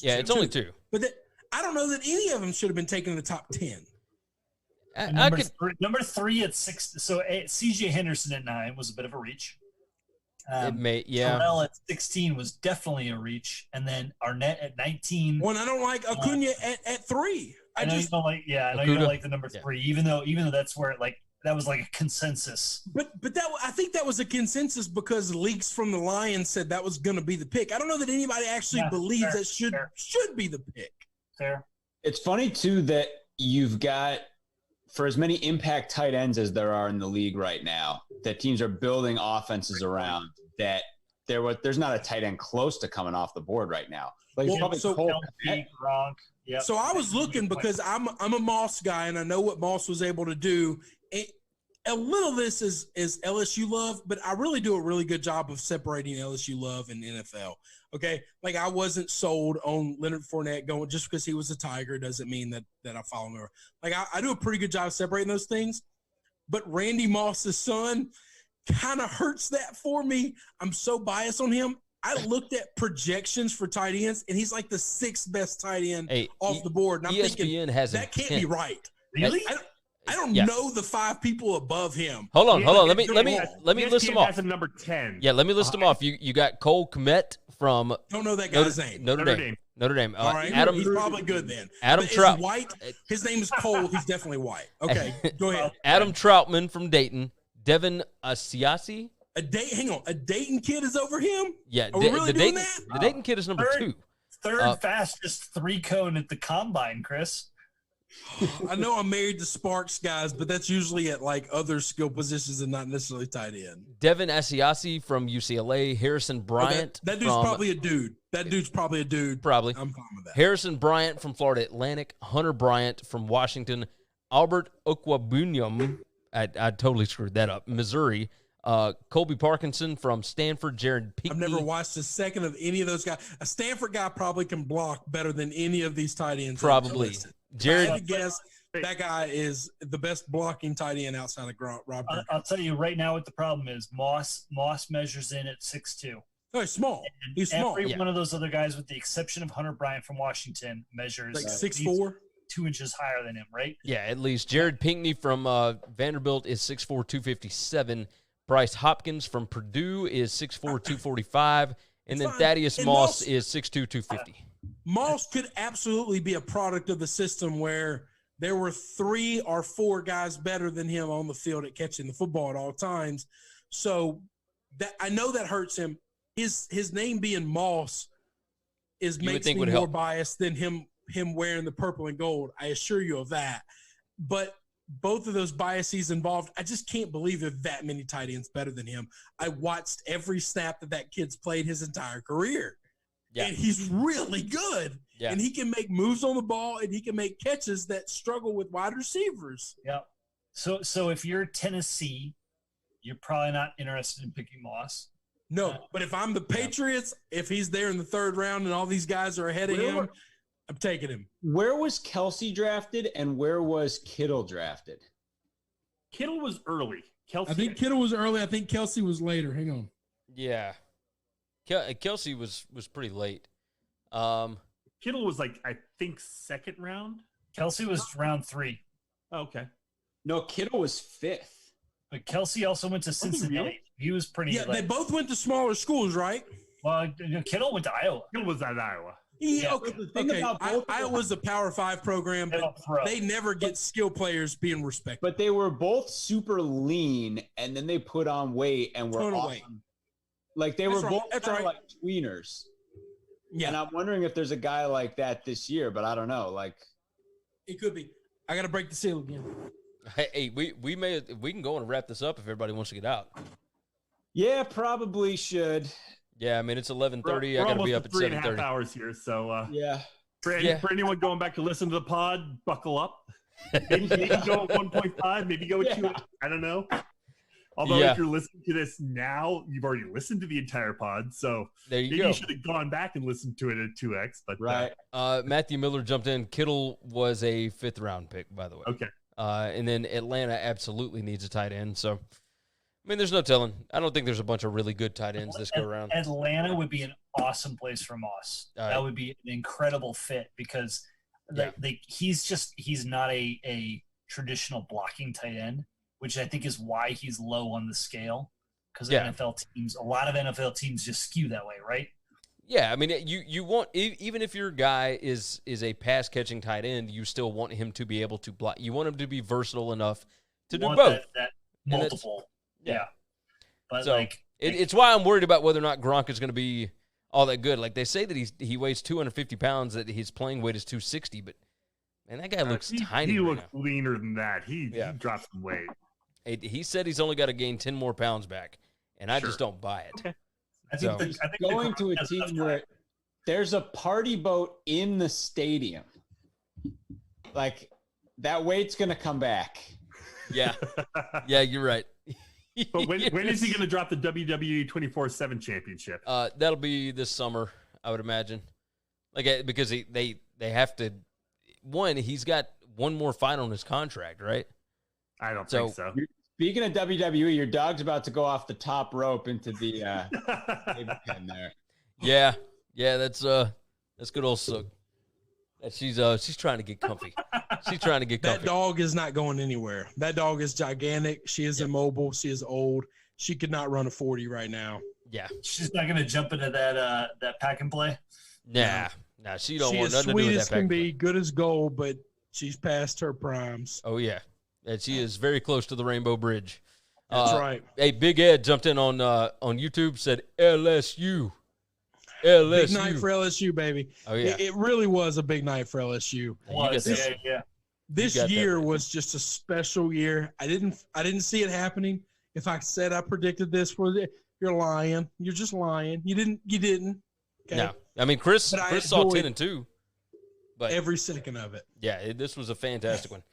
Yeah, it's only 2. But I don't know that any of them should have been taken in the top 10. Number 3 at 6. So C.J. Henderson at 9 was a bit of a reach. Terrell at 16 was definitely a reach, and then Arnett at 19. Well, I don't like Acuna at 3. I know you don't like the number 3, even though that's where that was like a consensus. But I think that was a consensus because leaks from the Lions said that was going to be the pick. I don't know that anybody actually believes that should be the pick. Fair. It's funny too that you've got, for as many impact tight ends as there are in the league right now, that teams are building offenses around, that there's not a tight end close to coming off the board right now. Like, Gronk. Yep. So I was looking because I'm a Moss guy and I know what Moss was able to do. A little of this is LSU love, but I really do a really good job of separating LSU love and NFL. Okay, like I wasn't sold on Leonard Fournette going just because he was a Tiger doesn't mean that I follow him. Like I do a pretty good job of separating those things, but Randy Moss's son kind of hurts that for me. I'm so biased on him. I looked at projections for tight ends, and he's like the 6th best tight end off the board. And I'm thinking that can't be right. Really? I don't know the 5 people above him. Hold on. Let me list them off. That's number 10. Yeah, let me list them off. You got Cole Kmet from don't know that guy's name. Notre Dame. All right, he's probably good then. Adam Trout. White. His name is Cole. He's definitely white. Okay, go ahead. Adam Troutman from Dayton. Devin Asiasi. A Dayton kid is over him? Yeah. Are we really doing that? The Dayton kid is number 2. Third fastest 3-cone at the combine, Chris. I know I'm married to Sparks guys, but that's usually at like other skill positions and not necessarily tight end. Devin Asiasi from UCLA. Harrison Bryant. That dude's probably a dude. That dude's probably a dude. Probably. I'm fine with that. Harrison Bryant from Florida Atlantic. Hunter Bryant from Washington. Albert Okwabunyum. I totally screwed that up. Missouri. Colby Parkinson from Stanford. Jared Pinkney. I've never watched a second of any of those guys. A Stanford guy probably can block better than any of these tight ends. Probably. Jared, I guess that guy is the best blocking tight end outside of Rob. I'll tell you right now what the problem is. Moss measures in at 6'2". Oh, he's small. He's small. Every one of those other guys, with the exception of Hunter Bryant from Washington, measures like 6'4", 2 inches higher than him, right? Yeah, at least. Jared Pinkney from Vanderbilt is 6'4", 257. Bryce Hopkins from Purdue is 6'4", 245. And then Thaddeus Moss is 6'2", 250. Moss could absolutely be a product of the system where there were 3 or 4 guys better than him on the field at catching the football at all times. So that I know that hurts him. His name being Moss makes me more biased than him wearing the purple and gold. I assure you of that. But both of those biases involved, I just can't believe there are that many tight ends better than him. I watched every snap that kid's played his entire career. Yeah. And he's really good. Yeah. And he can make moves on the ball, and he can make catches that struggle with wide receivers. Yeah. So if you're Tennessee, you're probably not interested in picking Moss. No, but if I'm the Patriots, if he's there in the 3rd round and all these guys are ahead of him, I'm taking him. Where was Kelsey drafted, and where was Kittle drafted? Kittle was early. I think Kittle was early. I think Kelsey was later. Hang on. Yeah. Kelsey was pretty late. Kittle was I think 2nd round. Kelsey was round 3. Oh, okay. No, Kittle was 5th. But Kelsey also went to Cincinnati. Really? He was pretty. Yeah, they both went to smaller schools, right? Well, Kittle went to Iowa. Kittle was at Iowa. Okay. Iowa's a Power 5 program, but they never get skill players being respected. But they were both super lean, and then they put on weight and were awesome. Like they were both kind of like tweeners. Yeah. And I'm wondering if there's a guy like that this year, but I don't know. Like it could be. I got to break the seal again. Hey, we can go and wrap this up if everybody wants to get out. Yeah, probably should. Yeah, I mean it's 11:30. I got to be up at 7:30. 3.5 hours here, so yeah. For anyone going back to listen to the pod, buckle up. Maybe go at 1.5. Maybe go at 2. I don't know. Although if you're listening to this now, you've already listened to the entire pod, so maybe you should have gone back and listened to it at 2x. But right. Matthew Miller jumped in. Kittle was a 5th round pick, by the way. Okay. And then Atlanta absolutely needs a tight end. So, I mean, there's no telling. I don't think there's a bunch of really good tight ends this go around. Atlanta would be an awesome place for Moss. That would be an incredible fit because he's not a traditional blocking tight end, which I think is why he's low on the scale. Because Yeah. a lot of NFL teams just skew that way, right? Yeah, I mean, you want, even if your guy is a pass catching tight end, you still want him to be able to block. You want him to be versatile enough to do both. That multiple, yeah. But so it's why I'm worried about whether or not Gronk is going to be all that good. Like they say that he weighs 250 pounds, that his playing weight is 260, but man, that guy looks tiny. He right looks now. leaner than that. He dropped some weight. He said he's only got to gain 10 more pounds back, and I just don't buy it. Okay. I think going to a team where there's a party boat in the stadium, like that weight's going to come back. Yeah. Yeah, you're right. But when is he going to drop the WWE 24/7 championship? That'll be this summer, I would imagine. Like, because they have to. One, he's got one more fight on his contract, right? I don't think so. Speaking of WWE, your dog's about to go off the top rope into the pen there. Yeah, that's good old Sook. She's trying to get comfy. She's trying to get comfy. That dog is not going anywhere. That dog is gigantic. She is immobile. She is old. She could not run a 40 right now. Yeah, she's not going to jump into that pack and play. Nah, she don't want nothing to do with that. She is sweet as can be, good as gold, but she's past her primes. Oh yeah, and she is very close to the Rainbow Bridge. That's right. Hey, Big Ed jumped in on YouTube, said LSU. LSU. Big night for LSU, baby. Oh yeah, it really was a big night for LSU. This year was just a special year. I didn't see it happening. If I said I predicted this, you're lying. You're just lying. You didn't. Okay? No, I mean Chris saw 10-2, but every second of it. Yeah, this was a fantastic one.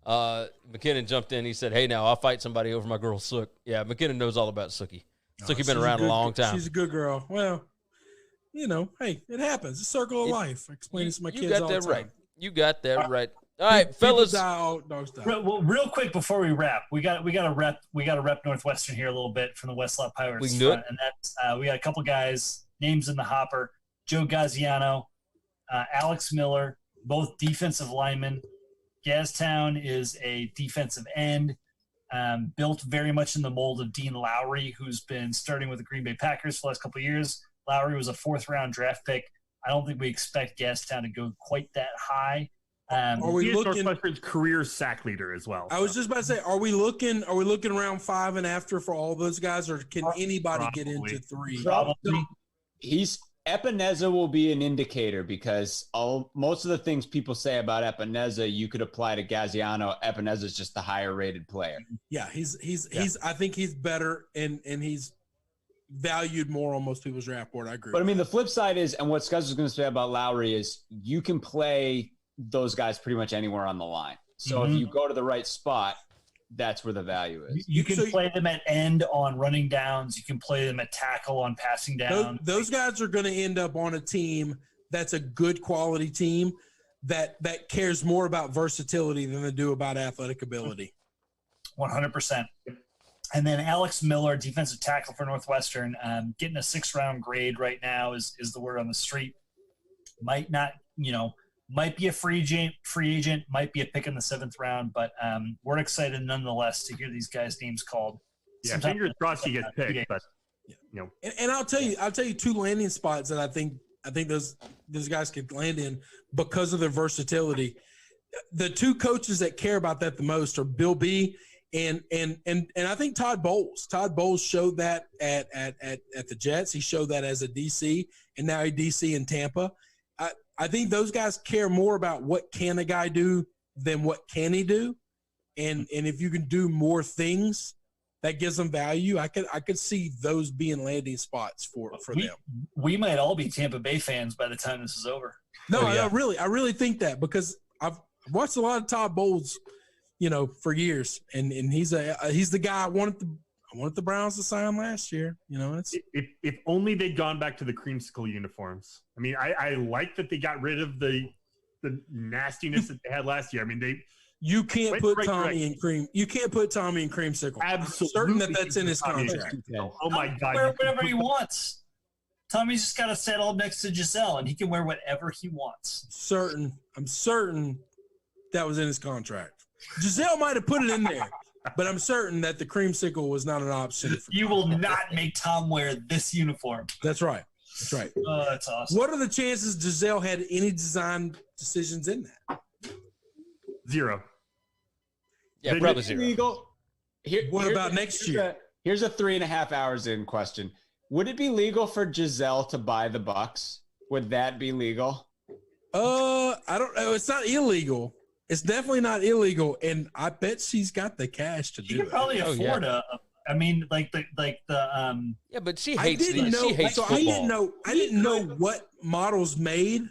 McKinnon jumped in. He said, "Hey, now I'll fight somebody over my girl Sook." Yeah, McKinnon knows all about Sookie. Sookie been around a long time. She's a good girl. Well, hey, it happens. It's a circle of life. I explain this to my kids all the time. You got that right. All right, fellas. Dogs die. Well, real quick before we wrap, we got to rep Northwestern here a little bit from the Westlot Pirates. We can do it. And that's we got a couple guys names in the hopper: Joe Gaziano, Alex Miller, both defensive linemen. Gaztown is a defensive end, built very much in the mold of Dean Lowry, who's been starting with the Green Bay Packers for the last couple of years. Lowry was a 4th-round draft pick. I don't think we expect Gaztown to go quite that high. Are we looking Northwestern's career sack leader as well? I was just about to say, are we looking around 5 and after for all those guys, or can anybody get into 3? Probably. Epineza will be an indicator because most of the things people say about Epineza, you could apply to Gaziano. Epineza is just the higher rated player. Yeah, he's I think he's better and he's valued more on most people's draft board. I agree. But I mean, the flip side is, and what Scuzz was going to say about Lowry is, you can play those guys pretty much anywhere on the line. So if you go to the right spot, that's where the value is. You can play them at end on running downs. You can play them at tackle on passing down. Those guys are going to end up on a team that's a good quality team that cares more about versatility than they do about athletic ability. 100%. And then Alex Miller, defensive tackle for Northwestern, getting a 6th-round grade right now is the word on the street. Might be a free agent, might be a pick in the 7th round, but we're excited nonetheless to hear these guys' names called. Yeah, fingers crossed he gets picked, but And I'll tell you 2 landing spots that I think those guys could land in because of their versatility. The 2 coaches that care about that the most are Bill B. And I think Todd Bowles. Todd Bowles showed that at the Jets. He showed that as a DC, and now a DC in Tampa. I think those guys care more about what can a guy do than what can he do, and if you can do more things, that gives them value. I could see those being landing spots for them. We might all be Tampa Bay fans by the time this is over. No, I really think that, because I've watched a lot of Todd Bowles, for years, and he's the guy I wanted the Browns to sign last year. It's if only they'd gone back to the creamsicle uniforms. I mean, I like that they got rid of the nastiness that they had last year. I mean, you can't put Tommy in cream. You can't put Tommy in creamsicle. Absolutely, I'm certain that's in his contract. Oh my God! Wear whatever he wants. Tommy's just got to settle next to Giselle, and he can wear whatever he wants. I'm certain that was in his contract. Giselle might have put it in there, but I'm certain that the creamsicle was not an option. You will not make Tom wear this uniform. That's right. That's right. Oh, that's awesome. What are the chances Giselle had any design decisions in that? 0. Yeah, They probably did 0. Legal. What about next year? Here's a 3.5 hours in question. Would it be legal for Giselle to buy the Bucks? Would that be legal? I don't know. It's not illegal. It's definitely not illegal, and I bet she's got the cash to She do could it. probably afford I mean, Yeah, but she I hates didn't know. she hates So football. I didn't know what models made,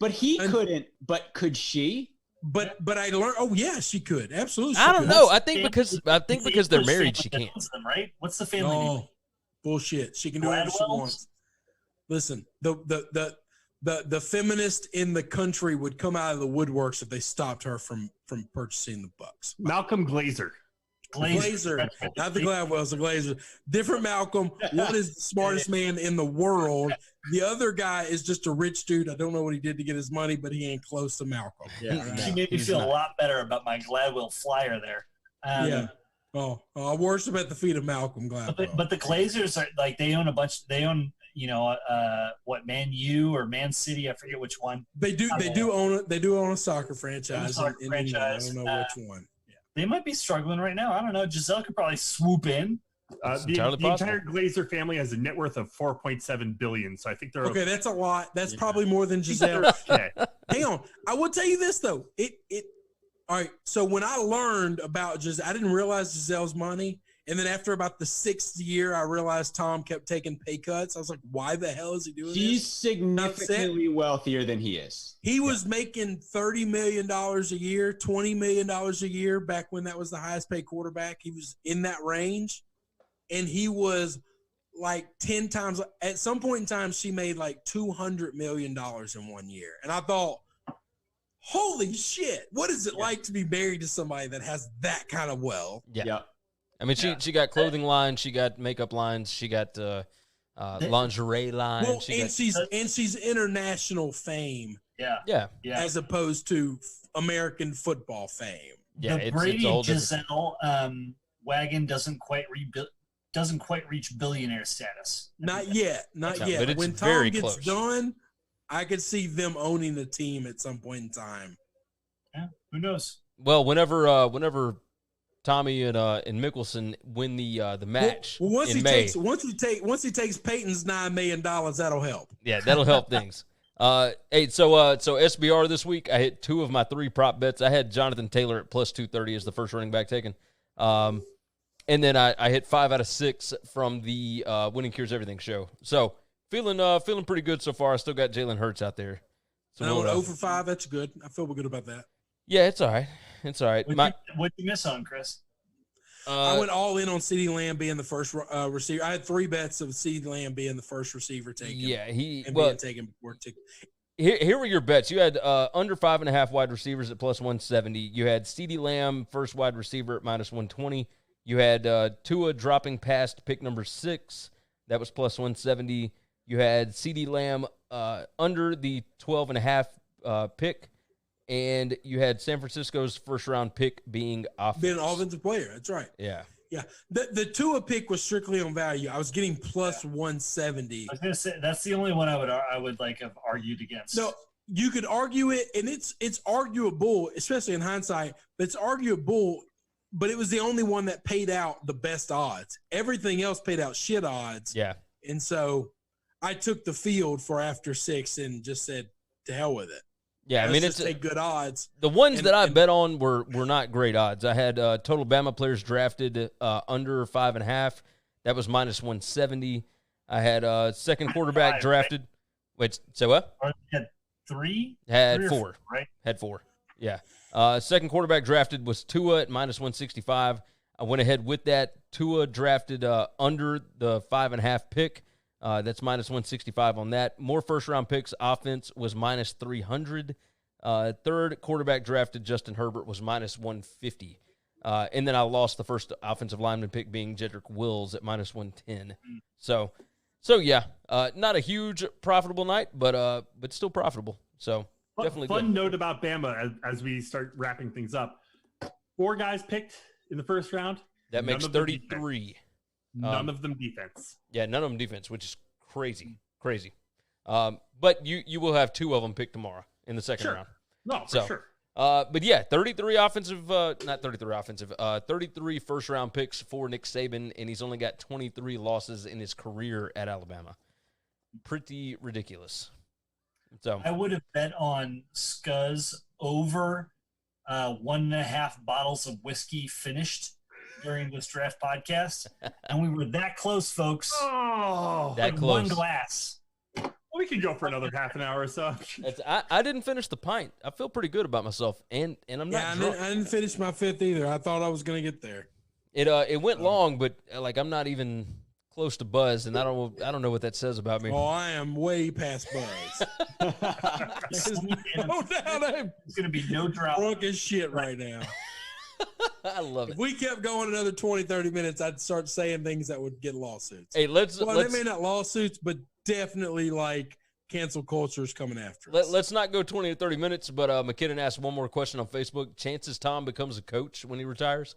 But he And- couldn't. But could she? but I learned. Oh yeah, she could absolutely. She I don't could. know. I think because they're married, she can't. Them, right? What's the family name? Oh, bullshit. She can do whatever she Gladwell's? wants. Listen, the feminist in the country would come out of the woodworks if they stopped her from purchasing the Bucks. Malcolm Glazer. Glazer, not the Gladwells, the Glazer. Different Malcolm. One is the smartest man in the world. The other guy is just a rich dude. I don't know what he did to get his money, but he ain't close to Malcolm. Yeah. She made me feel a lot better about my Gladwell flyer there. Yeah. I worship at the feet of Malcolm Gladwell. But the Glazers are like they own a bunch. They own what Man U or Man City? I forget which one. They do own a soccer franchise. Soccer in franchise. England. I don't know which one. They might be struggling right now. I don't know. Giselle could probably swoop in. The entirely possible. entire Glazer family has a net worth of $4.7 billion. So I think they're Okay, that's a lot. That's probably more than Giselle. okay. Hang on. I will tell you this though. All right. So when I learned about Giselle, I didn't realize Giselle's money. And then after about the 6th year, I realized Tom kept taking pay cuts. I was like, why the hell is he doing She's this? significantly wealthier than he is. He was making $30 million a year, $20 million a year back when that was the highest paid quarterback. He was in that range. And he was like 10 times. At some point in time, she made like $200 million in 1 year. And I thought, holy shit, what is it like to be married to somebody that has that kind of wealth? Yeah. I mean, she got clothing lines, she got makeup lines, she got lingerie lines. Well, she's international fame. Yeah. As opposed to American football fame. Yeah, the it's Brady a whole and Giselle wagon doesn't quite reach billionaire status. Not yet. But it's When very Tom gets close. done, I could see them owning the team at some point in time. Yeah, who knows? Well, whenever Tommy and Mickelson win the match Well, once in he May. takes Peyton's $9 million, that'll help. Yeah, that'll help things. Hey, so SBR this week, I hit 2 of my 3 prop bets. I had Jonathan Taylor at plus 230 as the first running back taken. And then I hit 5 out of 6 from the Winning Cures Everything show. So feeling pretty good so far. I still got Jalen Hurts out there. So And I went 0 for 5. That's good. I feel good about that. Yeah, it's all right. It's all right. What'd you miss on, Chris? I went all in on CeeDee Lamb being the first receiver. I had 3 bets of CeeDee Lamb being the first receiver taken. Yeah, being taken before taken. Here were your bets. You had under 5.5 wide receivers at plus 170. You had CeeDee Lamb, first wide receiver, at minus 120. You had Tua dropping past pick number 6. That was plus 170. You had CeeDee Lamb under the 12.5 pick. And you had San Francisco's first-round pick being offense. Being an offensive player. That's right. Yeah. Yeah. The Tua pick was strictly on value. I was getting plus 170. I was gonna say that's the only one I would like have argued against. No, you could argue it, and it's arguable, especially in hindsight, but it's arguable, but it was the only one that paid out the best odds. Everything else paid out shit odds. Yeah. And so I took the field for after 6 and just said, to hell with it. Yeah, I mean, Let's just take good odds. The ones that I bet on were not great odds. I had total Bama players drafted under 5.5. That was minus 170. I had second quarterback drafted. Right? Wait, so what? Or had 3? Had 3 or 4. Right? Had 4. Yeah. Second quarterback drafted was Tua at minus 165. I went ahead with that. Tua drafted under the 5.5 pick. That's minus 165 on that. More first-round picks. Offense was minus 300. Third quarterback drafted, Justin Herbert, was minus 150. And then I lost the first offensive lineman pick being Jedrick Wills at minus 110. So yeah, not a huge profitable night, but still profitable. So definitely fun good. note about Bama as we start wrapping things up. 4 guys picked in the first round. That makes 33. None of them defense. Yeah, none of them defense, which is crazy. But you will have 2 of them picked tomorrow in the second round. No, for sure. But yeah, 33 first-round picks for Nick Saban, and he's only got 23 losses in his career at Alabama. Pretty ridiculous. So I would have bet on Scuzz over 1.5 bottles of whiskey finished during this draft podcast, and we were that close, folks. Oh, that like close. 1 glass. Well, we can go for another half an hour or so. I didn't finish the pint. I feel pretty good about myself, and I'm not drunk. I didn't finish my 5th either. I thought I was going to get there. It went long, but like I'm not even close to buzz, and I don't know what that says about me. Oh, I am way past buzz. There's no doubt I'm There's going to be no drought. drunk as shit right now. I love If it. we kept going another 20, 30 minutes, I'd start saying things that would get lawsuits. Hey, let's They may not lawsuits, but definitely like cancel culture is coming after us. let's not go 20 or 30 minutes. But McKinnon asked one more question on Facebook. Chances Tom becomes a coach when he retires?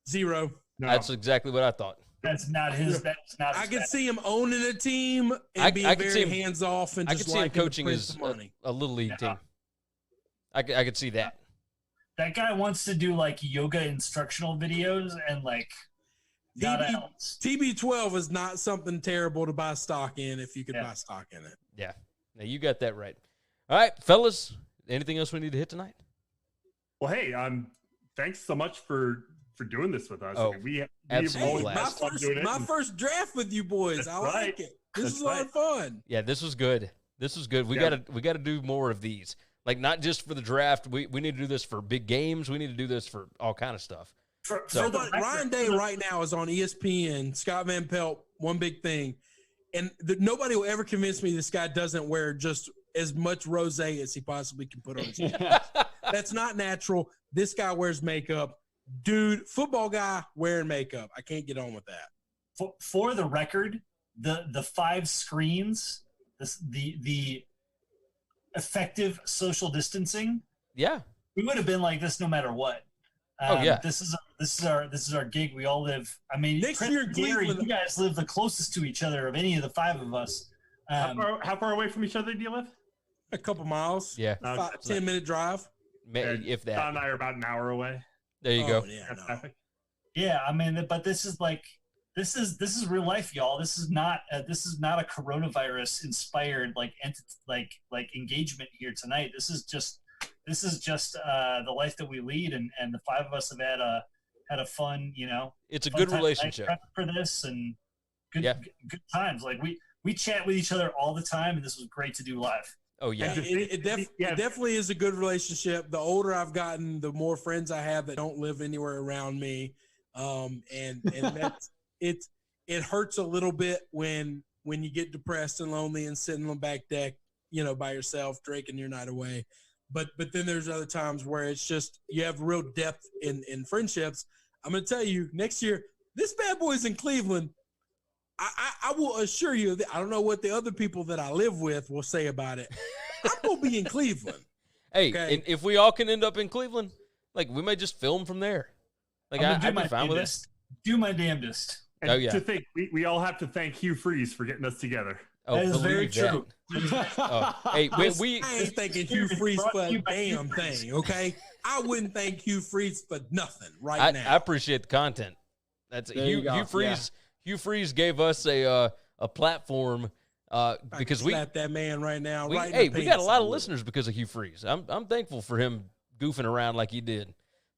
0. No. That's exactly what I thought. That's not his. That's not. I his could bet. see him owning a team and I being could see very him- hands off and I just could see him liking to coaching print his the money. a little league team. I could see that. That guy wants to do like yoga instructional videos and like not else. TB12 is not something terrible to buy stock in if you could buy stock in it. Yeah. Now you got that right. All right, fellas. Anything else we need to hit tonight? Well, hey, thanks so much for doing this with us. Oh, I mean, we absolutely. always My had fun doing it. my first draft with you boys. I That's like right. it. This That's is a lot of fun. Yeah, this was good. We Yeah. gotta do more of these. Like not just for the draft. We need to do this for big games. We need to do this for all kind of stuff. For So- the record, Ryan Day right now is on ESPN. Scott Van Pelt, one big thing. And nobody will ever convince me this guy doesn't wear just as much rosé as he possibly can put on his head. That's not natural. This guy wears makeup. Dude, football guy wearing makeup. I can't get on with that. for the record, the 5 screens, the effective social distancing, Yeah. we would have been like this no matter what. Oh, yeah. This is our gig. We all live. I mean, Next Chris year in and Gary, Cleveland- you guys live the closest to each other of any of the 5 of us. How far away from each other do you live? A couple miles. Yeah. 10-minute drive. If that. Don and I are about an hour away. There you go. Yeah, That's no. traffic. Yeah, I mean, but this is like this is real life, y'all. This is not a coronavirus inspired like engagement here tonight. This is just the life that we lead, and the 5 of us have had a fun, It's a fun good time relationship. tonight for this and good Yeah. good times. Like we chat with each other all the time, and this was great to do live. Oh yeah. It definitely is a good relationship. The older I've gotten, the more friends I have that don't live anywhere around me. And that's it hurts a little bit when you get depressed and lonely and sitting on the back deck, by yourself, drinking your night away. But then there's other times where it's just you have real depth in friendships. I'm gonna tell you, next year, this bad boy's in Cleveland. I will assure you that I don't know what the other people that I live with will say about it. I'm gonna be in Cleveland. Hey, Okay. and if we all can end up in Cleveland, like we may just film from there. Like I'm gonna do I'd my be fine with it. damnedest. Do my damnedest. And Oh, yeah. to think, we all have to thank Hugh Freeze for getting us together. Oh, That is very believe that. true. Oh, hey, we I ain't thanking Hugh Freeze for a damn thing, okay? I wouldn't thank Hugh Freeze for nothing right now. I appreciate the content. That's There you go. Hugh Freeze. Hugh Freeze gave us a platform because we slap that man right now. we right in the got a penis. lot of listeners because of Hugh Freeze. I'm thankful for him goofing around like he did.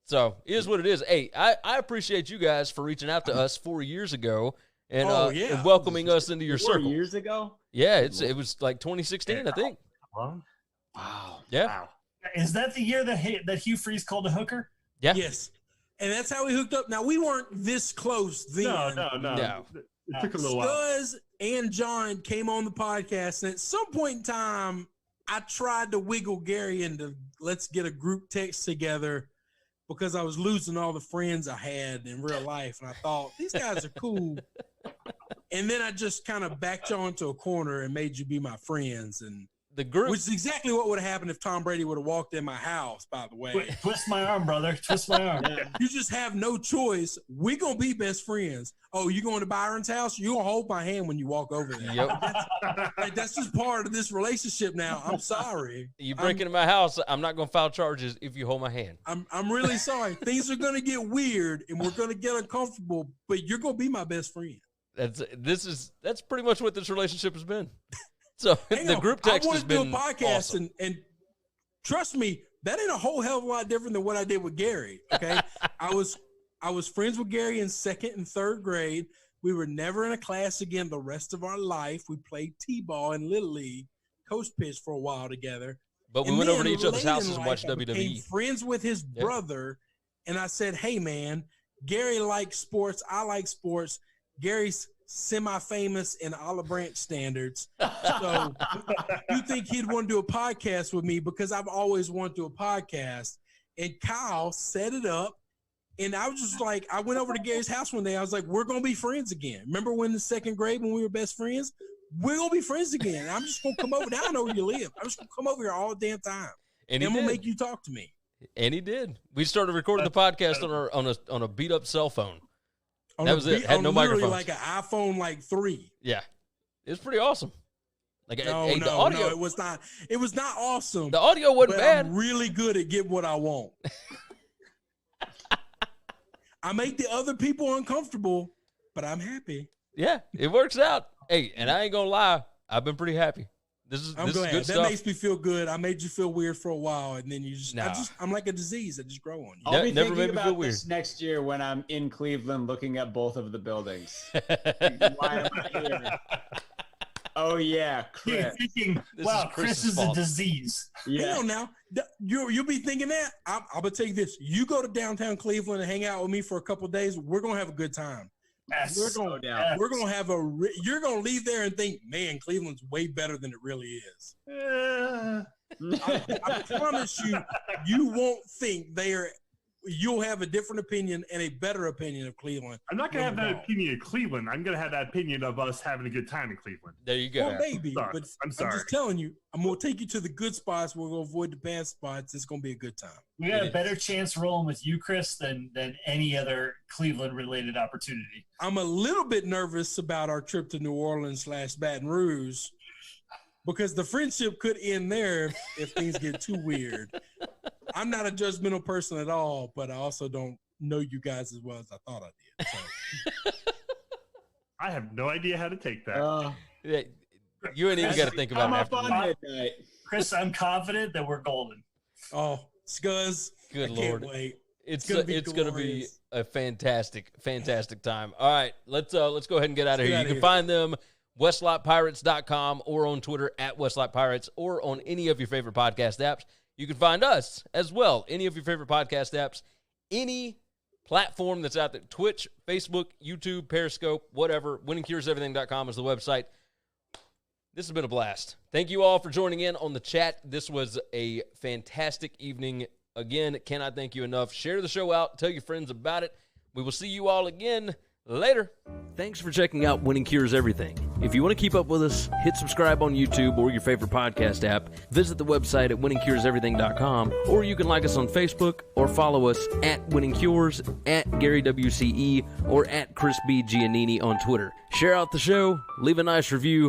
So it is what it is. Hey, I appreciate you guys for reaching out to us 4 years ago and, and welcoming us into your 4 circle. years ago. Yeah, it was like 2016, I think. Wow. Yeah. Wow. Is that the year that Hugh Freeze called a hooker? Yeah. Yes. And that's how we hooked up. Now, we weren't this close then. No. It took a little while. Scuzz and John came on the podcast, and at some point in time, I tried to wiggle Gary into let's get a group text together because I was losing all the friends I had in real life, and I thought these guys are cool. And then I just kind of backed you into a corner and made you be my friends, and the group, which is exactly what would have happened if Tom Brady would have walked in my house, by the way. Twist my arm, brother. Twist my arm. You just have no choice. We're going to be best friends. Oh, you going to Byron's house? You're going to hold my hand when you walk over there. Yep. That's just part of this relationship now. I'm sorry. You break into my house, I'm not going to file charges if you hold my hand. I'm really sorry. Things are going to get weird and we're going to get uncomfortable, but you're going to be my best friend. That's pretty much what this relationship has been. So the group text has been I want to do a podcast, awesome. and trust me, that ain't a whole hell of a lot different than what I did with Gary. Okay, I was friends with Gary in 2nd and 3rd grade. We were never in a class again the rest of our life. We played t-ball in Little League, coach pitched for a while together. But we went over to each other's houses and watched WWE. I became friends with his brother, and I said, "Hey, man, Gary likes sports. I like sports. Gary's semi-famous in Olive Branch standards. So you think he'd want to do a podcast with me because I've always wanted to do a podcast." And Kyle set it up. And I was just like, I went over to Gary's house one day. I was like, we're going to be friends again. Remember when in 2nd grade when we were best friends? We're going to be friends again. I'm just going to come over. Now I know where you live. I'm just going to come over here all the damn time. And I'm going to make you talk to me. And he did. We started recording the podcast on a beat up cell phone. That was it. Had no microphone. Like an iPhone 3. Yeah, it was pretty awesome. The audio, no, it was not. It was not awesome. The audio wasn't bad. I'm really good at getting what I want. I make the other people uncomfortable, but I'm happy. Yeah, it works out. Hey, and I ain't gonna lie, I've been pretty happy. I'm glad. Good that stuff. makes me feel good. I made you feel weird for a while, and then you just, I'm like a disease that just grow on you. I'll be never thinking made me feel about weird. this next year when I'm in Cleveland looking at both of the buildings. Why am I here? Oh yeah, Chris. Thinking, wow, Chris is a disease. Yeah. Hang on now. You'll be thinking that. I'm gonna tell you this. You go to downtown Cleveland and hang out with me for a couple of days. We're gonna have a good time. Yes. We're gonna have you're gonna leave there and think, man, Cleveland's way better than it really is. I promise you won't think you'll have a different opinion and a better opinion of Cleveland. I'm not going to have that opinion of Cleveland. I'm going to have that opinion of us having a good time in Cleveland. There you go. Well, maybe, but I'm sorry. I'm just telling you, I'm going to take you to the good spots. We're going to avoid the bad spots. It's going to be a good time. We got a better chance rolling with you, Chris, than any other Cleveland-related opportunity. I'm a little bit nervous about our trip to New Orleans / Baton Rouge because the friendship could end there if things get too weird. I'm not a judgmental person at all, but I also don't know you guys as well as I thought I did. So. I have no idea how to take that. You ain't even got to think about it after that. Chris, I'm confident that we're golden. Oh, Scuzz. Good Lord. Lord. Wait. It's going to be a fantastic time. All right, let's go ahead and get out of here. You can find them westlottpirates.com or on Twitter at westlottpirates or on any of your favorite podcast apps. You can find us as well, any of your favorite podcast apps, any platform that's out there, Twitch, Facebook, YouTube, Periscope, whatever. winningcureseverything.com is the website. This has been a blast. Thank you all for joining in on the chat. This was a fantastic evening. Again, cannot thank you enough. Share the show out. Tell your friends about it. We will see you all again later. Thanks for checking out Winning Cures Everything. If you want to keep up with us, hit subscribe on YouTube or your favorite podcast app. Visit the website at winningcureseverything.com, or you can like us on Facebook or follow us at Winning Cures, at Gary WCE, or at Chris B. Giannini on Twitter. Share out the show, leave a nice review.